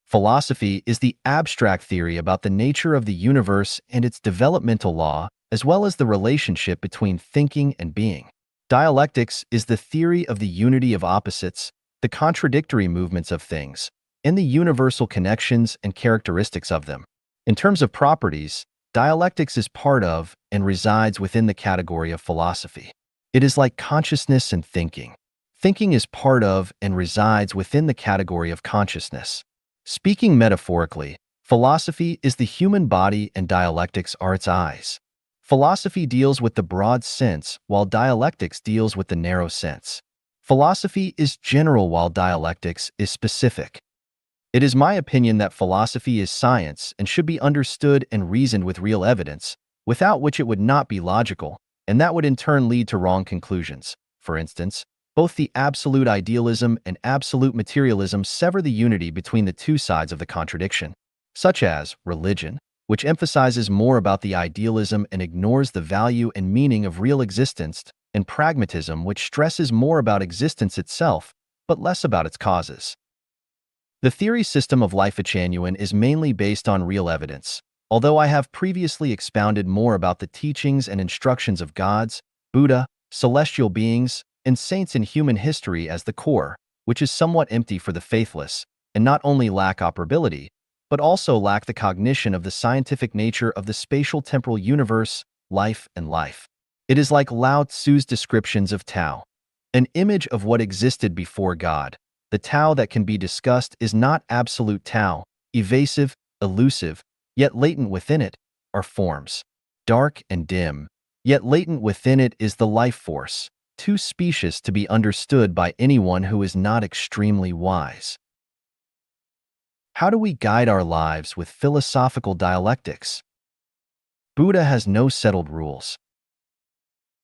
Philosophy is the abstract theory about the nature of the universe and its developmental law, as well as the relationship between thinking and being. Dialectics is the theory of the unity of opposites, the contradictory movements of things, and the universal connections and characteristics of them. In terms of properties, dialectics is part of and resides within the category of philosophy. It is like consciousness and thinking. Thinking is part of and resides within the category of consciousness. Speaking metaphorically, philosophy is the human body and dialectics are its eyes. Philosophy deals with the broad sense, while dialectics deals with the narrow sense. Philosophy is general, while dialectics is specific. It is my opinion that philosophy is science and should be understood and reasoned with real evidence, without which it would not be logical, and that would in turn lead to wrong conclusions. For instance, both the absolute idealism and absolute materialism sever the unity between the two sides of the contradiction, such as religion, which emphasizes more about the idealism and ignores the value and meaning of real existence, and pragmatism, which stresses more about existence itself, but less about its causes. The theory system of Life-Genuine is mainly based on real evidence, although I have previously expounded more about the teachings and instructions of gods, Buddha, celestial beings, and saints in human history as the core, which is somewhat empty for the faithless, and not only lack operability, but also lack the cognition of the scientific nature of the spatial temporal universe, life and life. It is like Lao Tzu's descriptions of Tao, an image of what existed before God. The Tao that can be discussed is not absolute Tao, evasive, elusive, yet latent within it are forms. Dark and dim, yet latent within it is the life force, too specious to be understood by anyone who is not extremely wise. How do we guide our lives with philosophical dialectics? Buddha has no settled rules.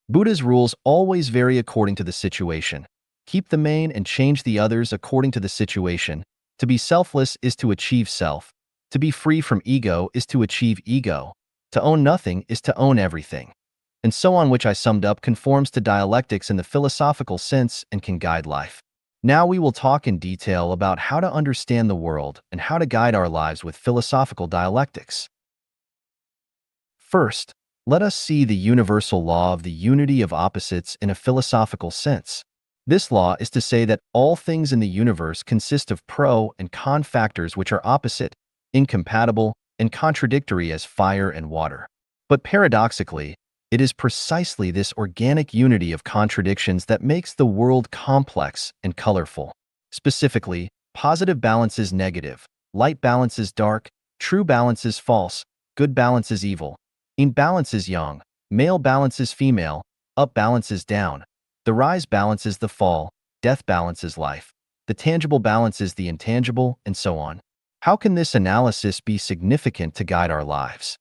Buddha's rules always vary according to the situation. Keep the main and change the others according to the situation. To be selfless is to achieve self. To be free from ego is to achieve ego. To own nothing is to own everything. And so on, which I summed up conforms to dialectics in the philosophical sense and can guide life. Now we will talk in detail about how to understand the world and how to guide our lives with philosophical dialectics. First, let us see the universal law of the unity of opposites in a philosophical sense. This law is to say that all things in the universe consist of pro and con factors which are opposite, incompatible, and contradictory as fire and water. But paradoxically, it is precisely this organic unity of contradictions that makes the world complex and colorful. Specifically, positive balance is negative, light balance is dark, true balance is false, good balance is evil, yin balance is yang, male balance is female, up balance is down, the rise balance is the fall, death balance is life, the tangible balance is the intangible, and so on. How can this analysis be significant to guide our lives?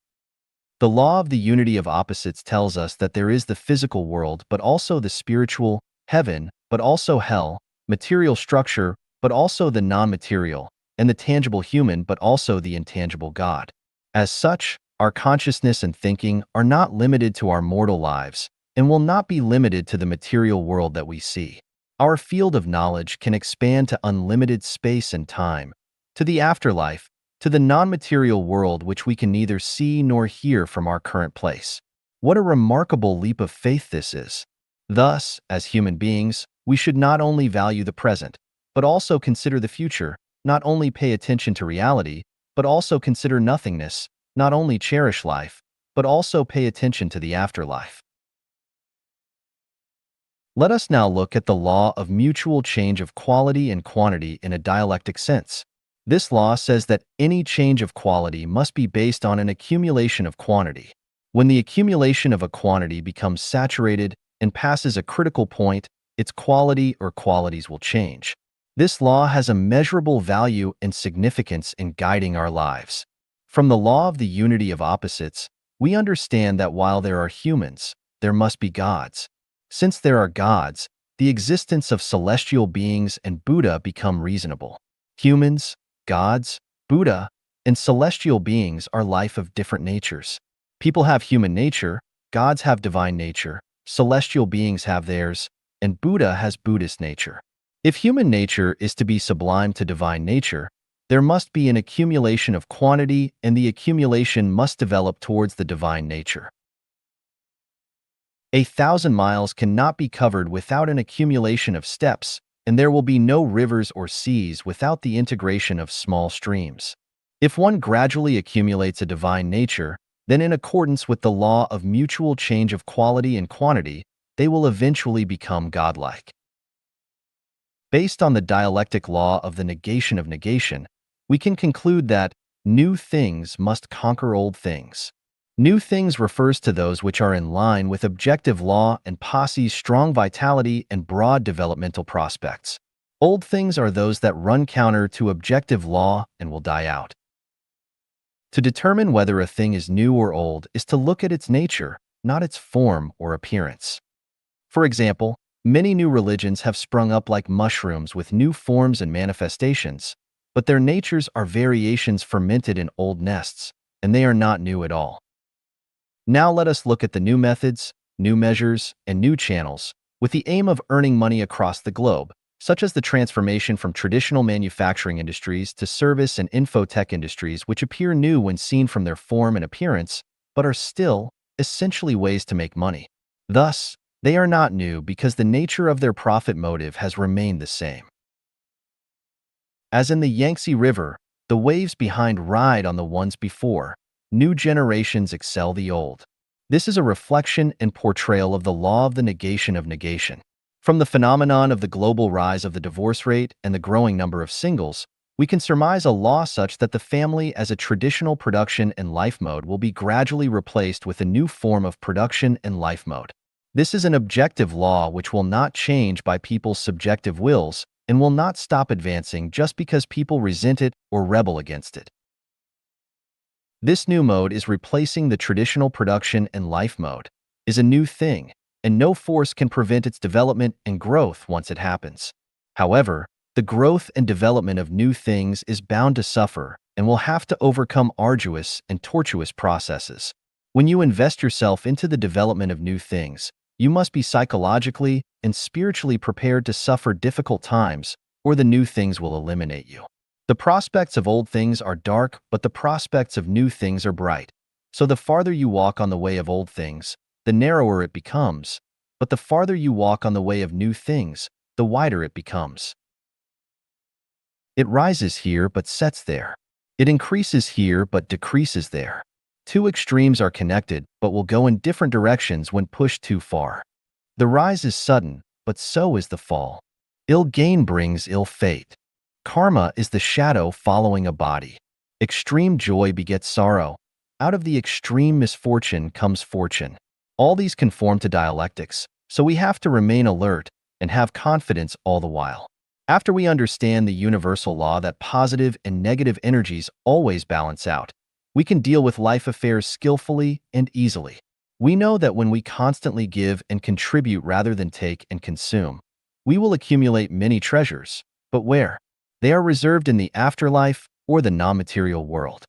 The law of the unity of opposites tells us that there is the physical world, but also the spiritual, heaven, but also hell, material structure, but also the non-material, and the tangible human, but also the intangible God. As such, our consciousness and thinking are not limited to our mortal lives and will not be limited to the material world that we see. Our field of knowledge can expand to unlimited space and time, to the afterlife, to the non-material world which we can neither see nor hear from our current place. What a remarkable leap of faith this is! Thus, as human beings, we should not only value the present, but also consider the future, not only pay attention to reality, but also consider nothingness, not only cherish life, but also pay attention to the afterlife. Let us now look at the law of mutual change of quality and quantity in a dialectic sense. This law says that any change of quality must be based on an accumulation of quantity. When the accumulation of a quantity becomes saturated and passes a critical point, its quality or qualities will change. This law has a measurable value and significance in guiding our lives. From the law of the unity of opposites, we understand that while there are humans, there must be gods. Since there are gods, the existence of celestial beings and Buddha become reasonable. Humans, gods, Buddha, and celestial beings are life of different natures. People have human nature, gods have divine nature, celestial beings have theirs, and Buddha has Buddhist nature. If human nature is to be sublime to divine nature, there must be an accumulation of quantity, and the accumulation must develop towards the divine nature. 1,000 miles cannot be covered without an accumulation of steps, and there will be no rivers or seas without the integration of small streams. If one gradually accumulates a divine nature, then in accordance with the law of mutual change of quality and quantity, they will eventually become godlike. Based on the dialectic law of the negation of negation, we can conclude that new things must conquer old things. New things refers to those which are in line with objective law and posse's strong vitality and broad developmental prospects. Old things are those that run counter to objective law and will die out. To determine whether a thing is new or old is to look at its nature, not its form or appearance. For example, many new religions have sprung up like mushrooms with new forms and manifestations, but their natures are variations fermented in old nests, and they are not new at all. Now let us look at the new methods, new measures, and new channels, with the aim of earning money across the globe, such as the transformation from traditional manufacturing industries to service and infotech industries, which appear new when seen from their form and appearance, but are still, essentially, ways to make money. Thus, They are not new because the nature of their profit motive has remained the same. As in the Yangtze River, the waves behind ride on the ones before. New generations excel the old. This is a reflection and portrayal of the law of the negation of negation. From the phenomenon of the global rise of the divorce rate and the growing number of singles, we can surmise a law such that the family as a traditional production and life mode will be gradually replaced with a new form of production and life mode. This is an objective law which will not change by people's subjective wills and will not stop advancing just because people resent it or rebel against it. This new mode is replacing the traditional production and life mode, is a new thing, and no force can prevent its development and growth once it happens. However, the growth and development of new things is bound to suffer and will have to overcome arduous and tortuous processes. When you invest yourself into the development of new things, you must be psychologically and spiritually prepared to suffer difficult times, or the new things will eliminate you. The prospects of old things are dark, but the prospects of new things are bright. So the farther you walk on the way of old things, the narrower it becomes, but the farther you walk on the way of new things, the wider it becomes. It rises here but sets there. It increases here but decreases there. Two extremes are connected but will go in different directions when pushed too far. The rise is sudden, but so is the fall. Ill gain brings ill fate. Karma is the shadow following a body. Extreme joy begets sorrow. Out of the extreme misfortune comes fortune. All these conform to dialectics, so we have to remain alert and have confidence all the while. After we understand the universal law that positive and negative energies always balance out, we can deal with life affairs skillfully and easily. We know that when we constantly give and contribute rather than take and consume, we will accumulate many treasures. But where? They are reserved in the afterlife or the non-material world.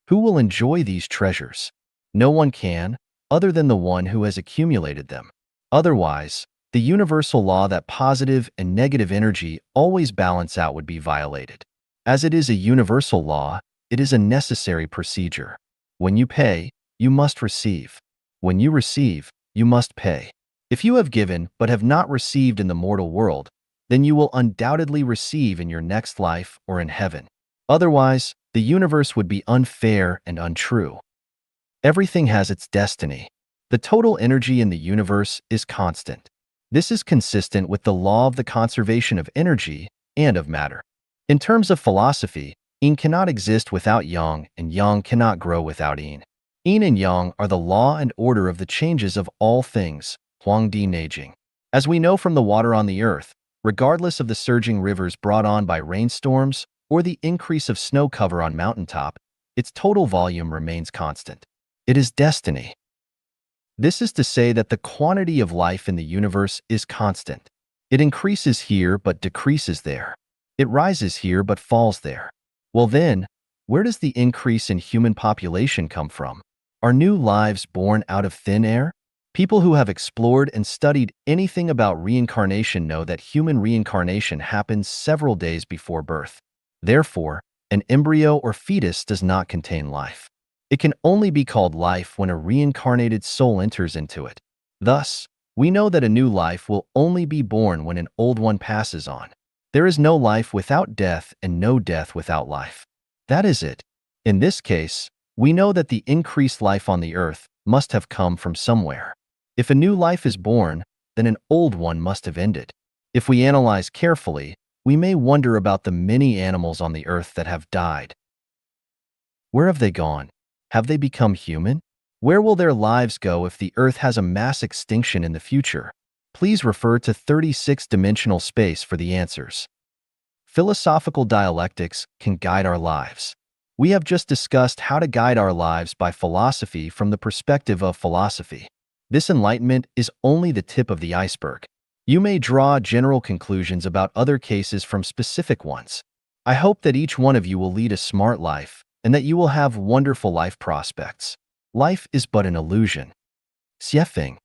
Who will enjoy these treasures? No one can, other than the one who has accumulated them. Otherwise, the universal law that positive and negative energy always balance out would be violated. As it is a universal law, it is a necessary procedure. When you pay, you must receive. When you receive, you must pay. If you have given but have not received in the mortal world, then you will undoubtedly receive in your next life or in heaven. Otherwise, the universe would be unfair and untrue. Everything has its destiny. The total energy in the universe is constant. This is consistent with the law of the conservation of energy and of matter. In terms of philosophy, yin cannot exist without yang, and yang cannot grow without yin. Yin and yang are the law and order of the changes of all things, Huangdi Neijing. As we know from the water on the earth, regardless of the surging rivers brought on by rainstorms or the increase of snow cover on mountaintop, its total volume remains constant. It is destiny. This is to say that the quantity of life in the universe is constant. It increases here but decreases there. It rises here but falls there. Well then, where does the increase in human population come from? Are new lives born out of thin air? People who have explored and studied anything about reincarnation know that human reincarnation happens several days before birth. Therefore, an embryo or fetus does not contain life. It can only be called life when a reincarnated soul enters into it. Thus, we know that a new life will only be born when an old one passes on. There is no life without death and no death without life. That is it. In this case, we know that the increased life on the earth must have come from somewhere. If a new life is born, then an old one must have ended. If we analyze carefully, we may wonder about the many animals on the earth that have died. Where have they gone? Have they become human? Where will their lives go if the earth has a mass extinction in the future? Please refer to 36-dimensional space for the answers. Philosophical dialectics can guide our lives. We have just discussed how to guide our lives by philosophy from the perspective of philosophy. This enlightenment is only the tip of the iceberg. You may draw general conclusions about other cases from specific ones. I hope that each one of you will lead a smart life and that you will have wonderful life prospects. Life is but an illusion. Xiefeng.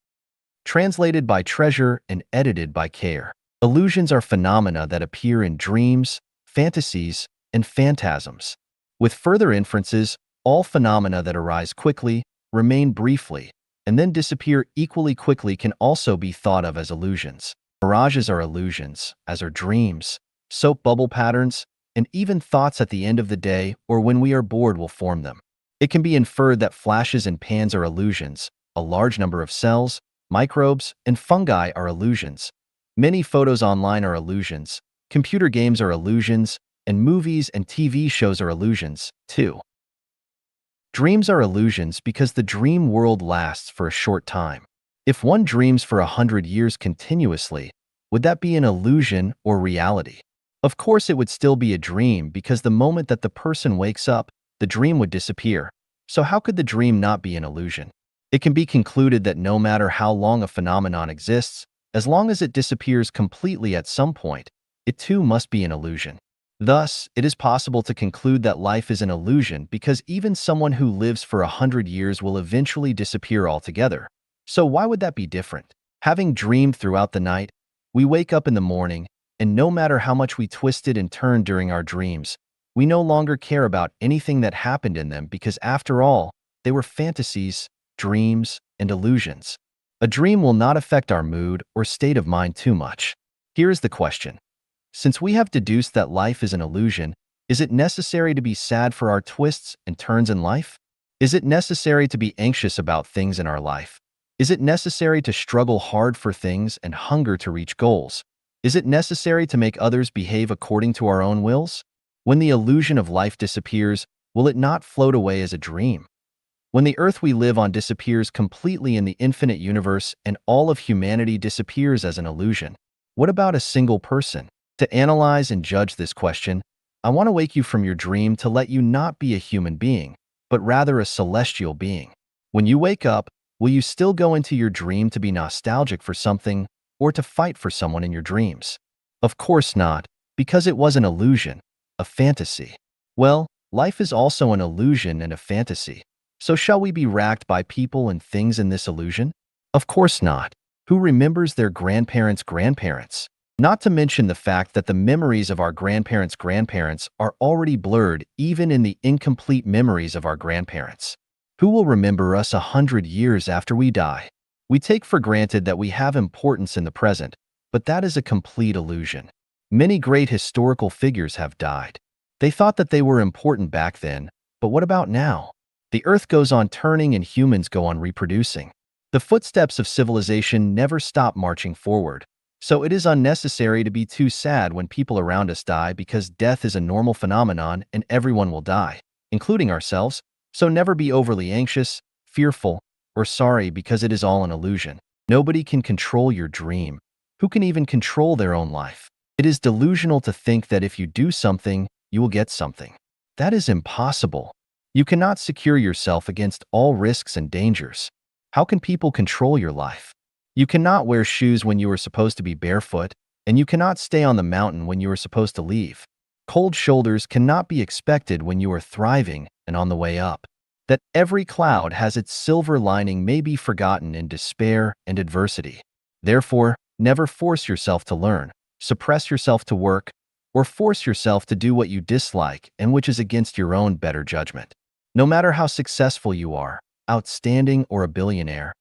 Translated by Treasure and edited by Care. Illusions are phenomena that appear in dreams, fantasies, and phantasms. With further inferences, all phenomena that arise quickly, remain briefly, and then disappear equally quickly can also be thought of as illusions. Mirages are illusions, as are dreams, soap bubble patterns, and even thoughts at the end of the day or when we are bored will form them. It can be inferred that flashes and pans are illusions, a large number of cells, microbes, and fungi are illusions. Many photos online are illusions, computer games are illusions, and movies and TV shows are illusions, too. Dreams are illusions because the dream world lasts for a short time. If one dreams for 100 years continuously, would that be an illusion or reality? Of course, it would still be a dream because the moment that the person wakes up, the dream would disappear. So how could the dream not be an illusion? It can be concluded that no matter how long a phenomenon exists, as long as it disappears completely at some point, it too must be an illusion. Thus, it is possible to conclude that life is an illusion because even someone who lives for 100 years will eventually disappear altogether. So why would that be different? Having dreamed throughout the night, we wake up in the morning, and no matter how much we twisted and turned during our dreams, we no longer care about anything that happened in them because after all, they were fantasies, dreams, and illusions. A dream will not affect our mood or state of mind too much. Here is the question. Since we have deduced that life is an illusion, is it necessary to be sad for our twists and turns in life? Is it necessary to be anxious about things in our life? Is it necessary to struggle hard for things and hunger to reach goals? Is it necessary to make others behave according to our own wills? When the illusion of life disappears, will it not float away as a dream? When the earth we live on disappears completely in the infinite universe and all of humanity disappears as an illusion, what about a single person? To analyze and judge this question, I want to wake you from your dream to let you not be a human being, but rather a celestial being. When you wake up, will you still go into your dream to be nostalgic for something or to fight for someone in your dreams? Of course not, because it was an illusion, a fantasy. Well, life is also an illusion and a fantasy. So shall we be racked by people and things in this illusion? Of course not. Who remembers their grandparents' grandparents? Not to mention the fact that the memories of our grandparents' grandparents are already blurred even in the incomplete memories of our grandparents. Who will remember us 100 years after we die? We take for granted that we have importance in the present, but that is a complete illusion. Many great historical figures have died. They thought that they were important back then, but what about now? The earth goes on turning and humans go on reproducing. The footsteps of civilization never stop marching forward. So it is unnecessary to be too sad when people around us die because death is a normal phenomenon and everyone will die, including ourselves. So never be overly anxious, fearful, or sorry because it is all an illusion. Nobody can control your dream. Who can even control their own life? It is delusional to think that if you do something, you will get something. That is impossible. You cannot secure yourself against all risks and dangers. How can people control your life? You cannot wear shoes when you are supposed to be barefoot, and you cannot stay on the mountain when you are supposed to leave. Cold shoulders cannot be expected when you are thriving and on the way up. That every cloud has its silver lining may be forgotten in despair and adversity. Therefore, never force yourself to learn, suppress yourself to work, or force yourself to do what you dislike and which is against your own better judgment. No matter how successful you are, outstanding or a billionaire,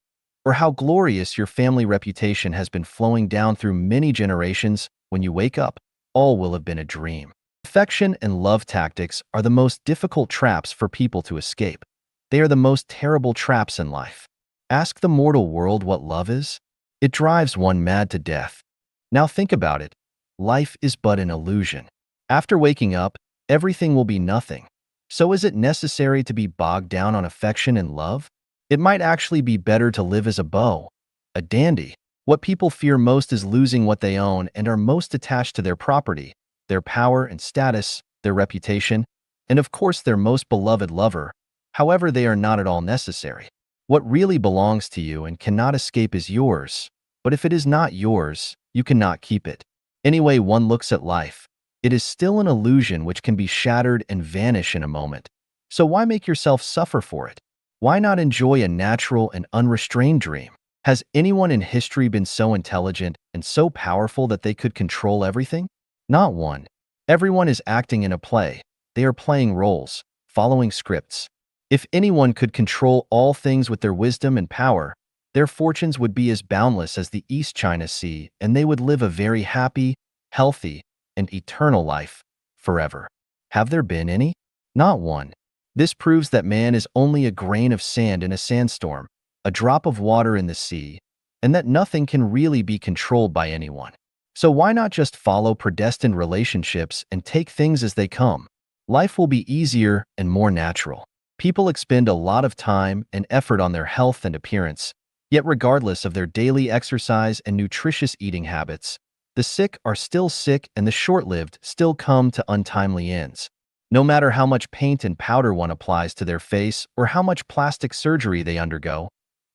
or how glorious your family reputation has been flowing down through many generations, when you wake up, all will have been a dream. Affection and love tactics are the most difficult traps for people to escape. They are the most terrible traps in life. Ask the mortal world what love is. It drives one mad to death. Now think about it. Life is but an illusion. After waking up, everything will be nothing. So is it necessary to be bogged down on affection and love? It might actually be better to live as a beau, a dandy. What people fear most is losing what they own and are most attached to their property, their power and status, their reputation, and of course their most beloved lover. However, they are not at all necessary. What really belongs to you and cannot escape is yours, but if it is not yours, you cannot keep it. Any way one looks at life, it is still an illusion which can be shattered and vanish in a moment. So why make yourself suffer for it? Why not enjoy a natural and unrestrained dream? Has anyone in history been so intelligent and so powerful that they could control everything? Not one. Everyone is acting in a play. They are playing roles, following scripts. If anyone could control all things with their wisdom and power, their fortunes would be as boundless as the East China Sea, and they would live a very happy, healthy, and eternal life forever. Have there been any? Not one. This proves that man is only a grain of sand in a sandstorm, a drop of water in the sea, and that nothing can really be controlled by anyone. So why not just follow predestined relationships and take things as they come? Life will be easier and more natural. People expend a lot of time and effort on their health and appearance, yet regardless of their daily exercise and nutritious eating habits, the sick are still sick and the short-lived still come to untimely ends. No matter how much paint and powder one applies to their face or how much plastic surgery they undergo,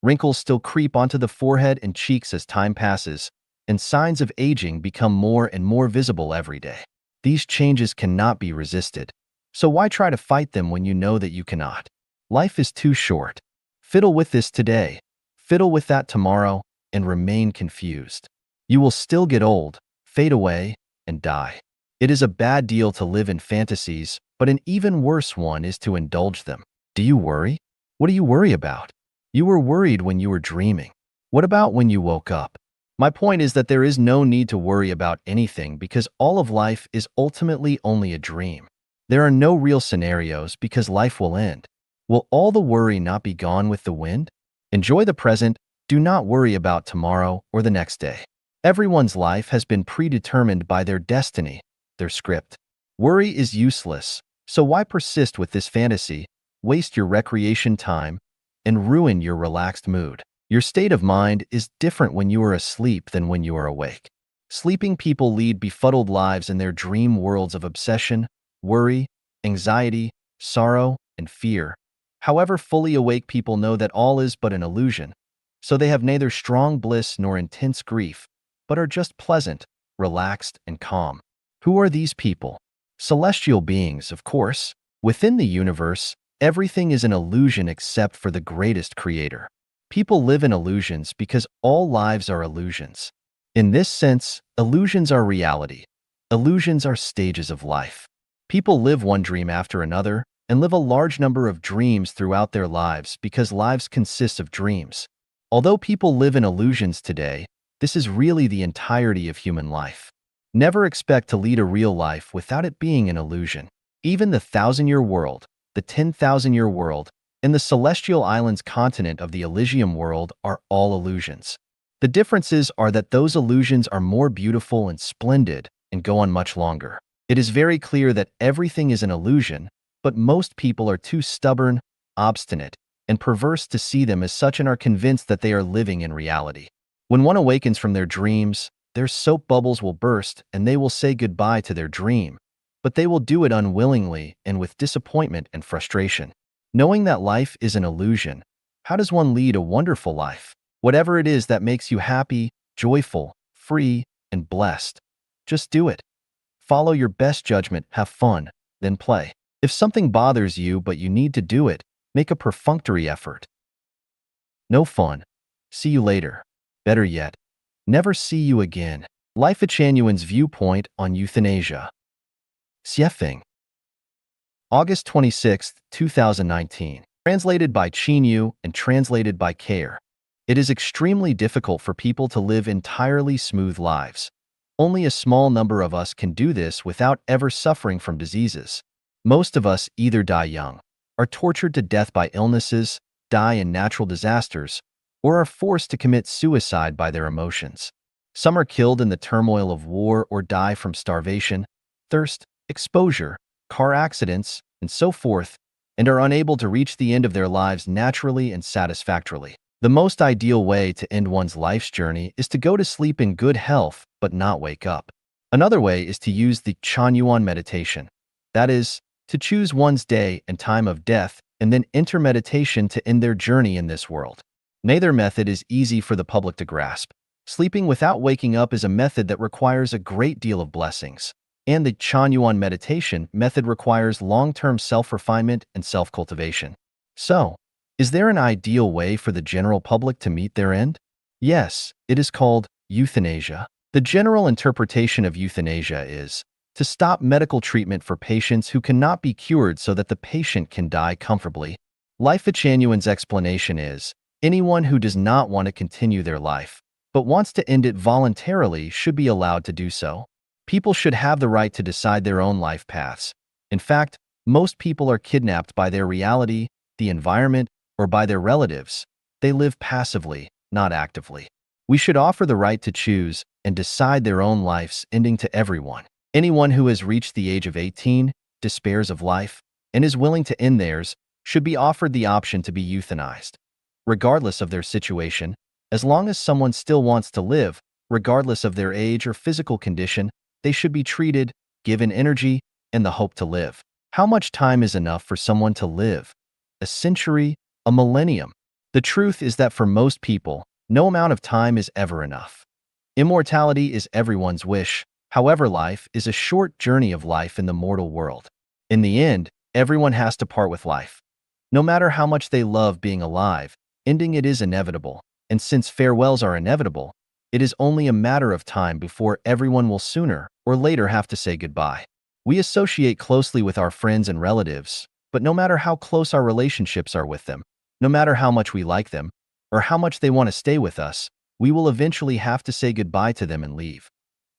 wrinkles still creep onto the forehead and cheeks as time passes, and signs of aging become more and more visible every day. These changes cannot be resisted, so why try to fight them when you know that you cannot? Life is too short. Fiddle with this today, fiddle with that tomorrow, and remain confused. You will still get old, fade away, and die. It is a bad deal to live in fantasies, but an even worse one is to indulge them. Do you worry? What do you worry about? You were worried when you were dreaming. What about when you woke up? My point is that there is no need to worry about anything because all of life is ultimately only a dream. There are no real scenarios because life will end. Will all the worry not be gone with the wind? Enjoy the present. Do not worry about tomorrow or the next day. Everyone's life has been predetermined by their destiny, their script. Worry is useless, so why persist with this fantasy, waste your recreation time, and ruin your relaxed mood? Your state of mind is different when you are asleep than when you are awake. Sleeping people lead befuddled lives in their dream worlds of obsession, worry, anxiety, sorrow, and fear. However, fully awake people know that all is but an illusion, so they have neither strong bliss nor intense grief, but are just pleasant, relaxed, and calm. Who are these people? Celestial beings, of course. Within the universe, everything is an illusion except for the greatest creator. People live in illusions because all lives are illusions. In this sense, illusions are reality. Illusions are stages of life. People live one dream after another and live a large number of dreams throughout their lives because lives consist of dreams. Although people live in illusions today, this is really the entirety of human life. Never expect to lead a real life without it being an illusion. Even the 1,000-year world, the 10,000-year world, and the celestial islands continent of the Elysium world are all illusions. The differences are that those illusions are more beautiful and splendid and go on much longer. It is very clear that everything is an illusion, but most people are too stubborn, obstinate, and perverse to see them as such and are convinced that they are living in reality. When one awakens from their dreams, their soap bubbles will burst and they will say goodbye to their dream, but they will do it unwillingly and with disappointment and frustration. Knowing that life is an illusion, how does one lead a wonderful life? Whatever it is that makes you happy, joyful, free, and blessed, just do it. Follow your best judgment, have fun, then play. If something bothers you but you need to do it, make a perfunctory effort. No fun. See you later. Better yet, never see you again. Life Chanuan's viewpoint on euthanasia. Xiefeng. August 26, 2019. Translated by Qin Yu and translated by Care. It is extremely difficult for people to live entirely smooth lives. Only a small number of us can do this without ever suffering from diseases. Most of us either die young, are tortured to death by illnesses, die in natural disasters, or are forced to commit suicide by their emotions. Some are killed in the turmoil of war or die from starvation, thirst, exposure, car accidents, and so forth, and are unable to reach the end of their lives naturally and satisfactorily. The most ideal way to end one's life's journey is to go to sleep in good health but not wake up. Another way is to use the Chanyuan meditation. That is, to choose one's day and time of death and then enter meditation to end their journey in this world. Neither method is easy for the public to grasp. Sleeping without waking up is a method that requires a great deal of blessings, and the Chanyuan meditation method requires long-term self-refinement and self-cultivation. So, is there an ideal way for the general public to meet their end? Yes, it is called euthanasia. The general interpretation of euthanasia is to stop medical treatment for patients who cannot be cured so that the patient can die comfortably. Life Chanuan's explanation is, anyone who does not want to continue their life, but wants to end it voluntarily should be allowed to do so. People should have the right to decide their own life paths. In fact, most people are kidnapped by their reality, the environment, or by their relatives. They live passively, not actively. We should offer the right to choose and decide their own life's ending to everyone. Anyone who has reached the age of 18, despairs of life, and is willing to end theirs should be offered the option to be euthanized. Regardless of their situation, as long as someone still wants to live, regardless of their age or physical condition, they should be treated, given energy, and the hope to live. How much time is enough for someone to live? A century? A millennium? The truth is that for most people, no amount of time is ever enough. Immortality is everyone's wish. However, life is a short journey of life in the mortal world. In the end, everyone has to part with life. No matter how much they love being alive, ending it is inevitable, and since farewells are inevitable, it is only a matter of time before everyone will sooner or later have to say goodbye. We associate closely with our friends and relatives, but no matter how close our relationships are with them, no matter how much we like them, or how much they want to stay with us, we will eventually have to say goodbye to them and leave.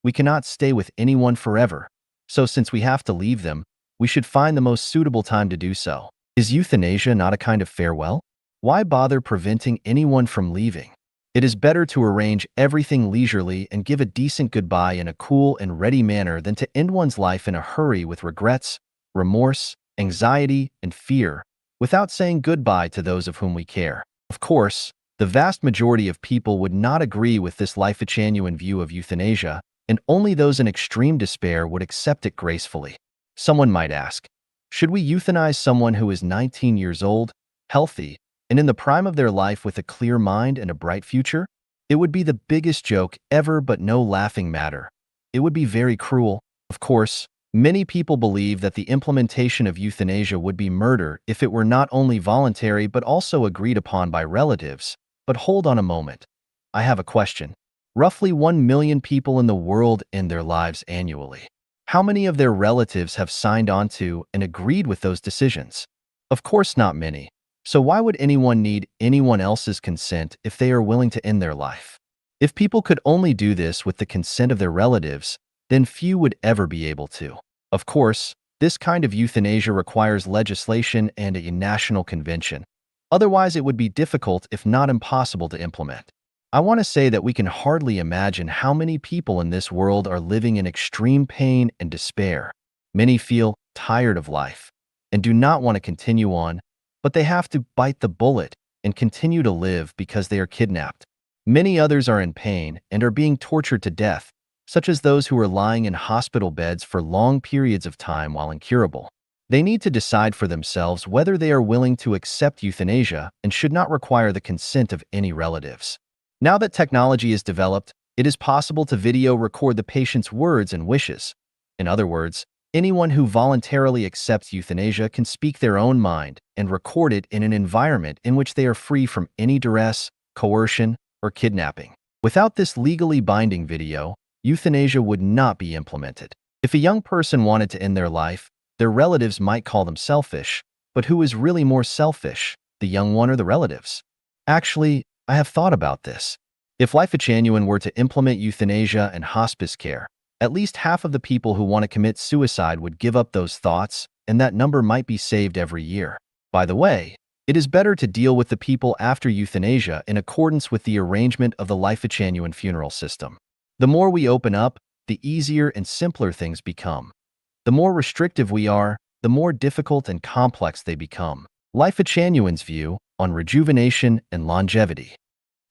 We cannot stay with anyone forever, so since we have to leave them, we should find the most suitable time to do so. Is euthanasia not a kind of farewell? Why bother preventing anyone from leaving? It is better to arrange everything leisurely and give a decent goodbye in a cool and ready manner than to end one's life in a hurry with regrets, remorse, anxiety, and fear, without saying goodbye to those of whom we care. Of course, the vast majority of people would not agree with this Life Chanuan view of euthanasia, and only those in extreme despair would accept it gracefully. Someone might ask, should we euthanize someone who is 19 years old, healthy, and in the prime of their life with a clear mind and a bright future? It would be the biggest joke ever, but no laughing matter. It would be very cruel. Of course, many people believe that the implementation of euthanasia would be murder if it were not only voluntary but also agreed upon by relatives. But hold on a moment. I have a question. Roughly 1 million people in the world end their lives annually. How many of their relatives have signed on to and agreed with those decisions? Of course, not many. So why would anyone need anyone else's consent if they are willing to end their life? If people could only do this with the consent of their relatives, then few would ever be able to. Of course, this kind of euthanasia requires legislation and a national convention. Otherwise, it would be difficult, if not impossible, to implement. I want to say that we can hardly imagine how many people in this world are living in extreme pain and despair. Many feel tired of life and do not want to continue on, but they have to bite the bullet and continue to live because they are kidnapped. Many others are in pain and are being tortured to death, such as those who are lying in hospital beds for long periods of time while incurable. They need to decide for themselves whether they are willing to accept euthanasia and should not require the consent of any relatives. Now that technology is developed, it is possible to video record the patient's words and wishes. In other words, anyone who voluntarily accepts euthanasia can speak their own mind and record it in an environment in which they are free from any duress, coercion, or kidnapping. Without this legally binding video, euthanasia would not be implemented. If a young person wanted to end their life, their relatives might call them selfish, but who is really more selfish, the young one or the relatives? Actually, I have thought about this. If Life Chanuan were to implement euthanasia and hospice care, at least half of the people who want to commit suicide would give up those thoughts, and that number might be saved every year. By the way, it is better to deal with the people after euthanasia in accordance with the arrangement of the Life Chanuan funeral system. The more we open up, the easier and simpler things become. The more restrictive we are, the more difficult and complex they become. Life Chanuan's view on rejuvenation and longevity.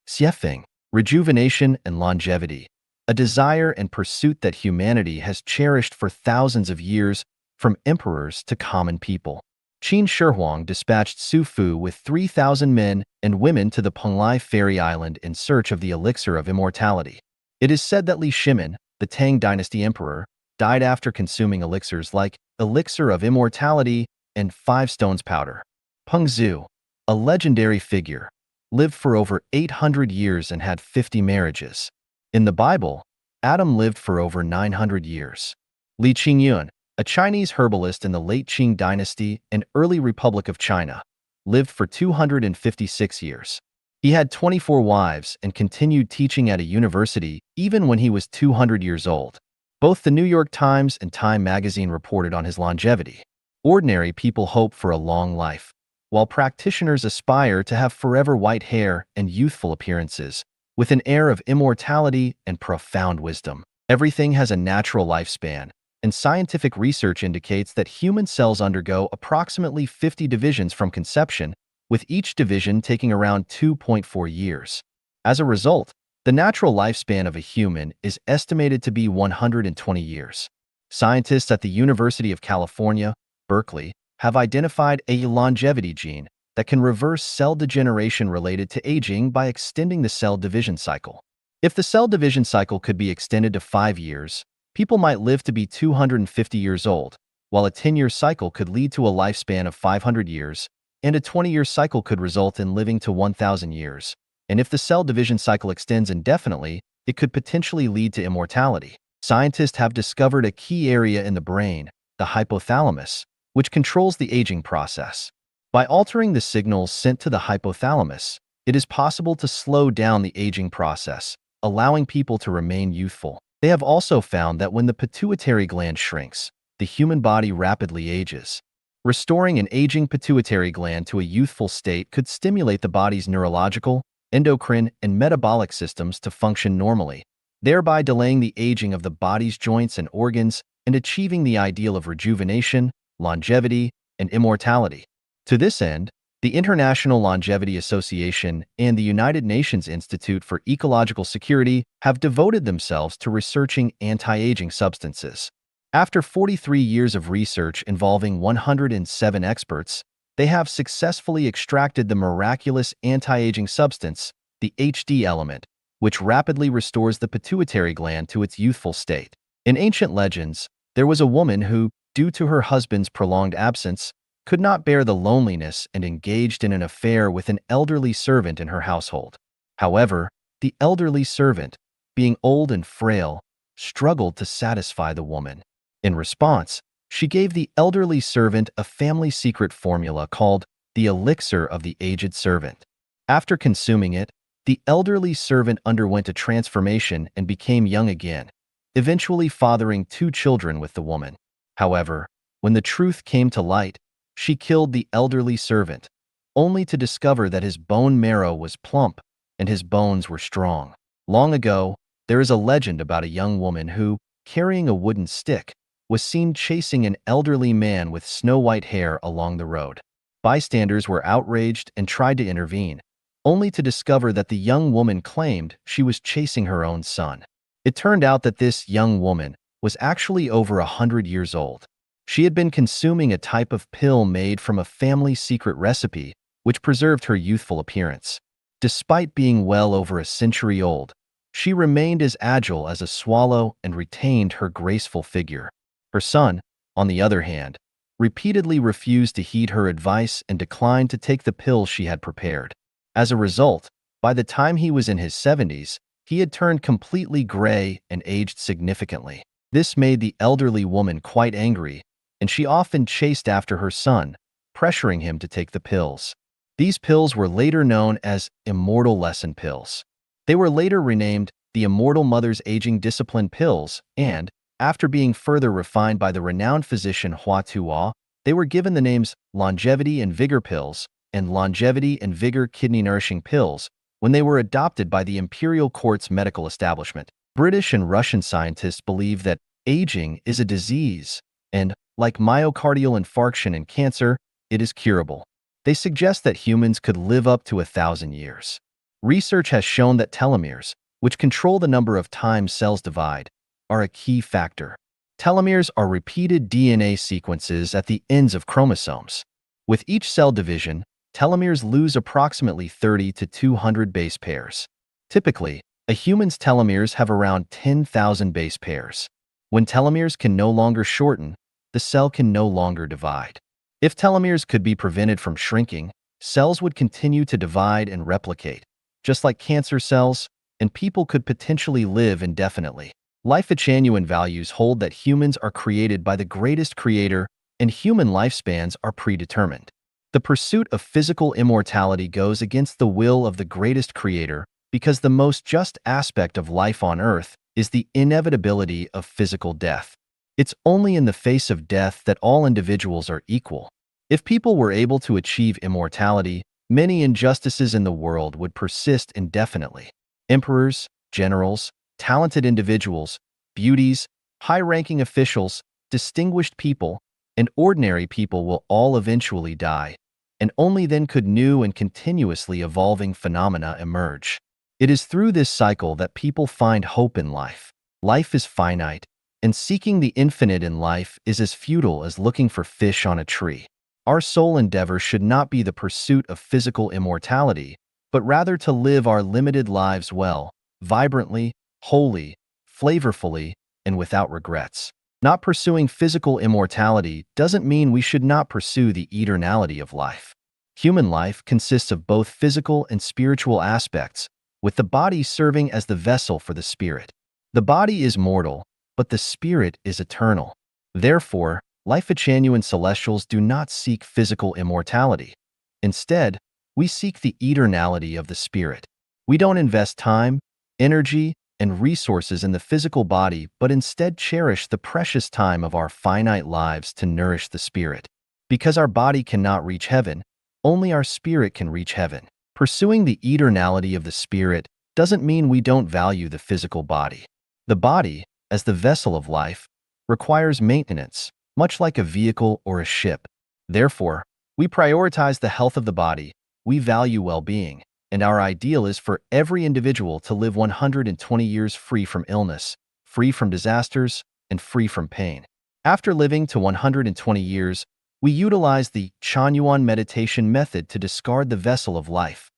Xiefeng, rejuvenation and longevity, a desire and pursuit that humanity has cherished for thousands of years, from emperors to common people. Qin Shi Huang dispatched Su Fu with 3,000 men and women to the Penglai fairy island in search of the elixir of immortality. It is said that Li Shimin, the Tang dynasty emperor, died after consuming elixirs like elixir of immortality and 5 stones powder. Peng Zhu, a legendary figure, lived for over 800 years and had 50 marriages. In the Bible, Adam lived for over 900 years. Li Qingyun, a Chinese herbalist in the late Qing dynasty and early Republic of China, lived for 256 years. He had 24 wives and continued teaching at a university even when he was 200 years old. Both the New York Times and Time magazine reported on his longevity. Ordinary people hope for a long life, while practitioners aspire to have forever white hair and youthful appearances, with an air of immortality and profound wisdom. Everything has a natural lifespan, and scientific research indicates that human cells undergo approximately 50 divisions from conception, with each division taking around 2.4 years. As a result, the natural lifespan of a human is estimated to be 120 years. Scientists at the University of California, Berkeley, have identified a longevity gene that can reverse cell degeneration related to aging by extending the cell division cycle. If the cell division cycle could be extended to 5 years, people might live to be 250 years old, while a 10-year cycle could lead to a lifespan of 500 years, and a 20-year cycle could result in living to 1,000 years. And if the cell division cycle extends indefinitely, it could potentially lead to immortality. Scientists have discovered a key area in the brain, the hypothalamus, which controls the aging process. By altering the signals sent to the hypothalamus, it is possible to slow down the aging process, allowing people to remain youthful. They have also found that when the pituitary gland shrinks, the human body rapidly ages. Restoring an aging pituitary gland to a youthful state could stimulate the body's neurological, endocrine, and metabolic systems to function normally, thereby delaying the aging of the body's joints and organs and achieving the ideal of rejuvenation, longevity, and immortality. To this end, the International Longevity Association and the United Nations Institute for Ecological Security have devoted themselves to researching anti-aging substances. After 43 years of research involving 107 experts, they have successfully extracted the miraculous anti-aging substance, the HD element, which rapidly restores the pituitary gland to its youthful state. In ancient legends, there was a woman who, due to her husband's prolonged absence, could not bear the loneliness and engaged in an affair with an elderly servant in her household. However, the elderly servant, being old and frail, struggled to satisfy the woman. In response, she gave the elderly servant a family secret formula called the elixir of the aged servant. After consuming it, the elderly servant underwent a transformation and became young again, eventually fathering 2 children with the woman. However, when the truth came to light, she killed the elderly servant, only to discover that his bone marrow was plump and his bones were strong. Long ago, there is a legend about a young woman who, carrying a wooden stick, was seen chasing an elderly man with snow-white hair along the road. Bystanders were outraged and tried to intervene, only to discover that the young woman claimed she was chasing her own son. It turned out that this young woman was actually over 100 years old. She had been consuming a type of pill made from a family secret recipe, which preserved her youthful appearance. Despite being well over a century old, she remained as agile as a swallow and retained her graceful figure. Her son, on the other hand, repeatedly refused to heed her advice and declined to take the pills she had prepared. As a result, by the time he was in his 70s, he had turned completely gray and aged significantly. This made the elderly woman quite angry, and she often chased after her son, pressuring him to take the pills. These pills were later known as Immortal Lesson Pills. They were later renamed the Immortal Mother's Aging Discipline Pills, and, after being further refined by the renowned physician Hua Tuo, they were given the names Longevity and Vigor Pills and Longevity and Vigor Kidney Nourishing Pills when they were adopted by the Imperial Court's medical establishment. British and Russian scientists believe that aging is a disease, and, like myocardial infarction and cancer, it is curable. They suggest that humans could live up to 1,000 years. Research has shown that telomeres, which control the number of times cells divide, are a key factor. Telomeres are repeated DNA sequences at the ends of chromosomes. With each cell division, telomeres lose approximately 30 to 200 base pairs. Typically, a human's telomeres have around 10,000 base pairs. When telomeres can no longer shorten, the cell can no longer divide. If telomeres could be prevented from shrinking, cells would continue to divide and replicate, just like cancer cells, and people could potentially live indefinitely. Lifetime values hold that humans are created by the greatest creator and human lifespans are predetermined. The pursuit of physical immortality goes against the will of the greatest creator because the most just aspect of life on earth is the inevitability of physical death. It's only in the face of death that all individuals are equal. If people were able to achieve immortality, many injustices in the world would persist indefinitely. Emperors, generals, talented individuals, beauties, high-ranking officials, distinguished people, and ordinary people will all eventually die, and only then could new and continuously evolving phenomena emerge. It is through this cycle that people find hope in life. Life is finite, and seeking the infinite in life is as futile as looking for fish on a tree. Our sole endeavor should not be the pursuit of physical immortality, but rather to live our limited lives well, vibrantly, wholly, flavorfully, and without regrets. Not pursuing physical immortality doesn't mean we should not pursue the eternality of life. Human life consists of both physical and spiritual aspects, with the body serving as the vessel for the spirit. The body is mortal, but the spirit is eternal. Therefore, Life-Genuine Celestials do not seek physical immortality. Instead, we seek the eternality of the spirit. We don't invest time, energy, and resources in the physical body, but instead cherish the precious time of our finite lives to nourish the spirit. Because our body cannot reach heaven, only our spirit can reach heaven. Pursuing the eternality of the spirit doesn't mean we don't value the physical body. The body, as the vessel of life, requires maintenance, much like a vehicle or a ship. Therefore, we prioritize the health of the body, we value well-being, and our ideal is for every individual to live 120 years free from illness, free from disasters, and free from pain. After living to 120 years, we utilize the Chanyuan meditation method to discard the vessel of life,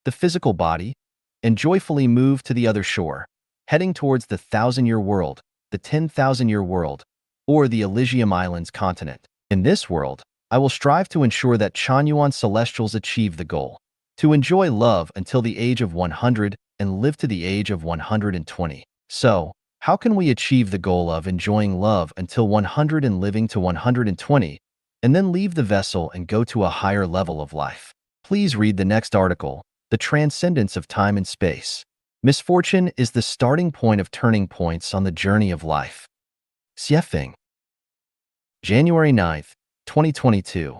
the physical body, and joyfully move to the other shore, heading towards the 1,000-year world, the 10,000-year world, or the Elysium Islands continent. In this world, I will strive to ensure that Chanyuan Celestials achieve the goal, to enjoy love until the age of 100 and live to the age of 120. So, how can we achieve the goal of enjoying love until 100 and living to 120, and then leave the vessel and go to a higher level of life? Please read the next article, The Transcendence of Time and Space. Misfortune is the starting point of turning points on the journey of life. Xiefeng. January 9th, 2022.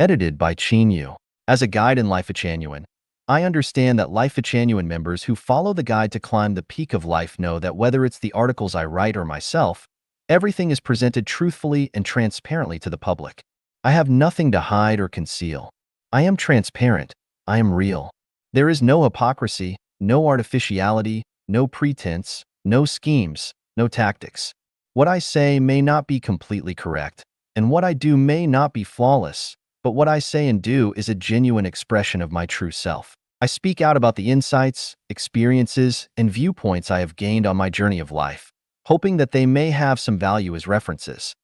Edited by Qin Yu. As a guide in Life-Genuine, I understand that Life-Genuine members who follow the guide to climb the peak of life know that whether it's the articles I write or myself, everything is presented truthfully and transparently to the public. I have nothing to hide or conceal. I am transparent. I am real. There is no hypocrisy, no artificiality, no pretense, no schemes, no tactics. What I say may not be completely correct, and what I do may not be flawless, but what I say and do is a genuine expression of my true self. I speak out about the insights, experiences, and viewpoints I have gained on my journey of life, hoping that they may have some value as references.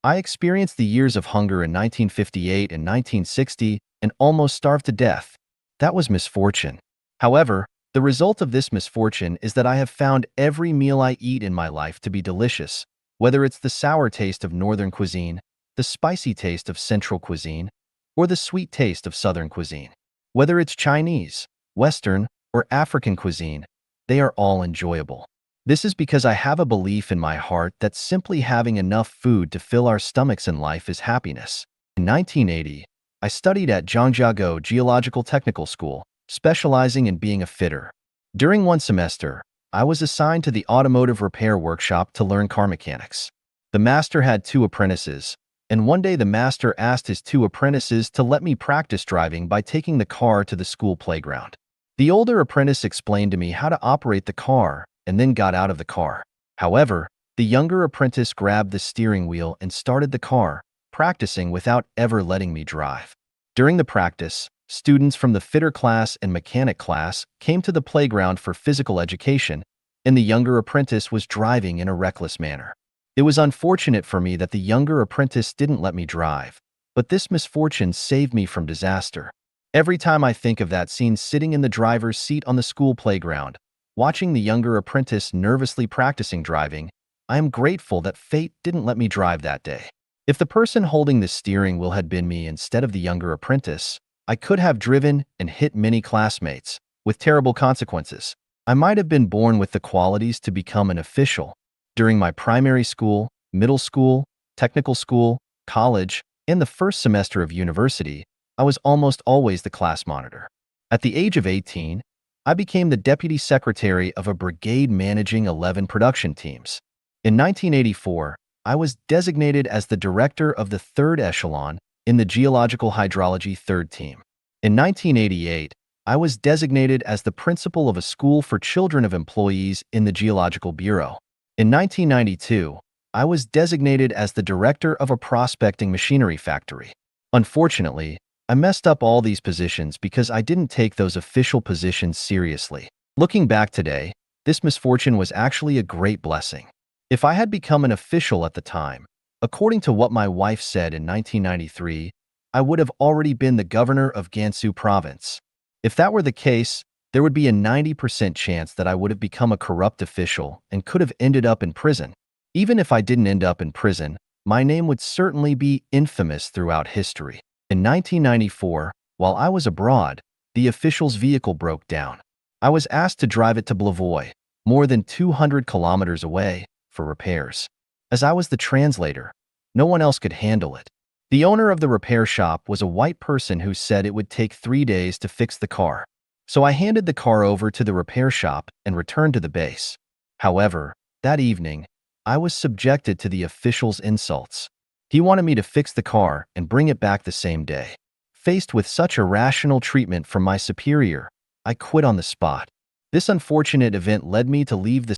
I experienced the years of hunger in 1958 and 1960 and almost starved to death. That was misfortune. However, the result of this misfortune is that I have found every meal I eat in my life to be delicious, whether it's the sour taste of Northern cuisine, the spicy taste of Central cuisine, or the sweet taste of Southern cuisine. Whether it's Chinese, Western, or African cuisine, they are all enjoyable. This is because I have a belief in my heart that simply having enough food to fill our stomachs in life is happiness. In 1980, I studied at Zhangjiago Geological Technical School, specializing in being a fitter. During one semester, I was assigned to the automotive repair workshop to learn car mechanics. The master had 2 apprentices, and one day the master asked his 2 apprentices to let me practice driving by taking the car to the school playground. The older apprentice explained to me how to operate the car and then got out of the car. However, the younger apprentice grabbed the steering wheel and started the car, practicing without ever letting me drive. During the practice, students from the fitter class and mechanic class came to the playground for physical education, and the younger apprentice was driving in a reckless manner. It was unfortunate for me that the younger apprentice didn't let me drive, but this misfortune saved me from disaster. Every time I think of that scene sitting in the driver's seat on the school playground, watching the younger apprentice nervously practicing driving, I am grateful that fate didn't let me drive that day. If the person holding the steering wheel had been me instead of the younger apprentice, I could have driven and hit many classmates, with terrible consequences. I might have been born with the qualities to become an official. During my primary school, middle school, technical school, college, and the first semester of university, I was almost always the class monitor. At the age of 18, I became the deputy secretary of a brigade managing 11 production teams. In 1984, I was designated as the director of the third echelon in the geological hydrology third team. In 1988, I was designated as the principal of a school for children of employees in the Geological Bureau. In 1992, I was designated as the director of a prospecting machinery factory. Unfortunately, I messed up all these positions because I didn't take those official positions seriously. Looking back today, this misfortune was actually a great blessing. If I had become an official at the time, according to what my wife said in 1993, I would have already been the governor of Gansu province. If that were the case, there would be a 90% chance that I would have become a corrupt official and could have ended up in prison. Even if I didn't end up in prison, my name would certainly be infamous throughout history. In 1994, while I was abroad, the official's vehicle broke down. I was asked to drive it to Blavoy, more than 200 kilometers away, for repairs. As I was the translator, no one else could handle it. The owner of the repair shop was a white person who said it would take 3 days to fix the car. So I handed the car over to the repair shop and returned to the base. However, that evening, I was subjected to the official's insults. He wanted me to fix the car and bring it back the same day. Faced with such irrational treatment from my superior, I quit on the spot. This unfortunate event led me to leave the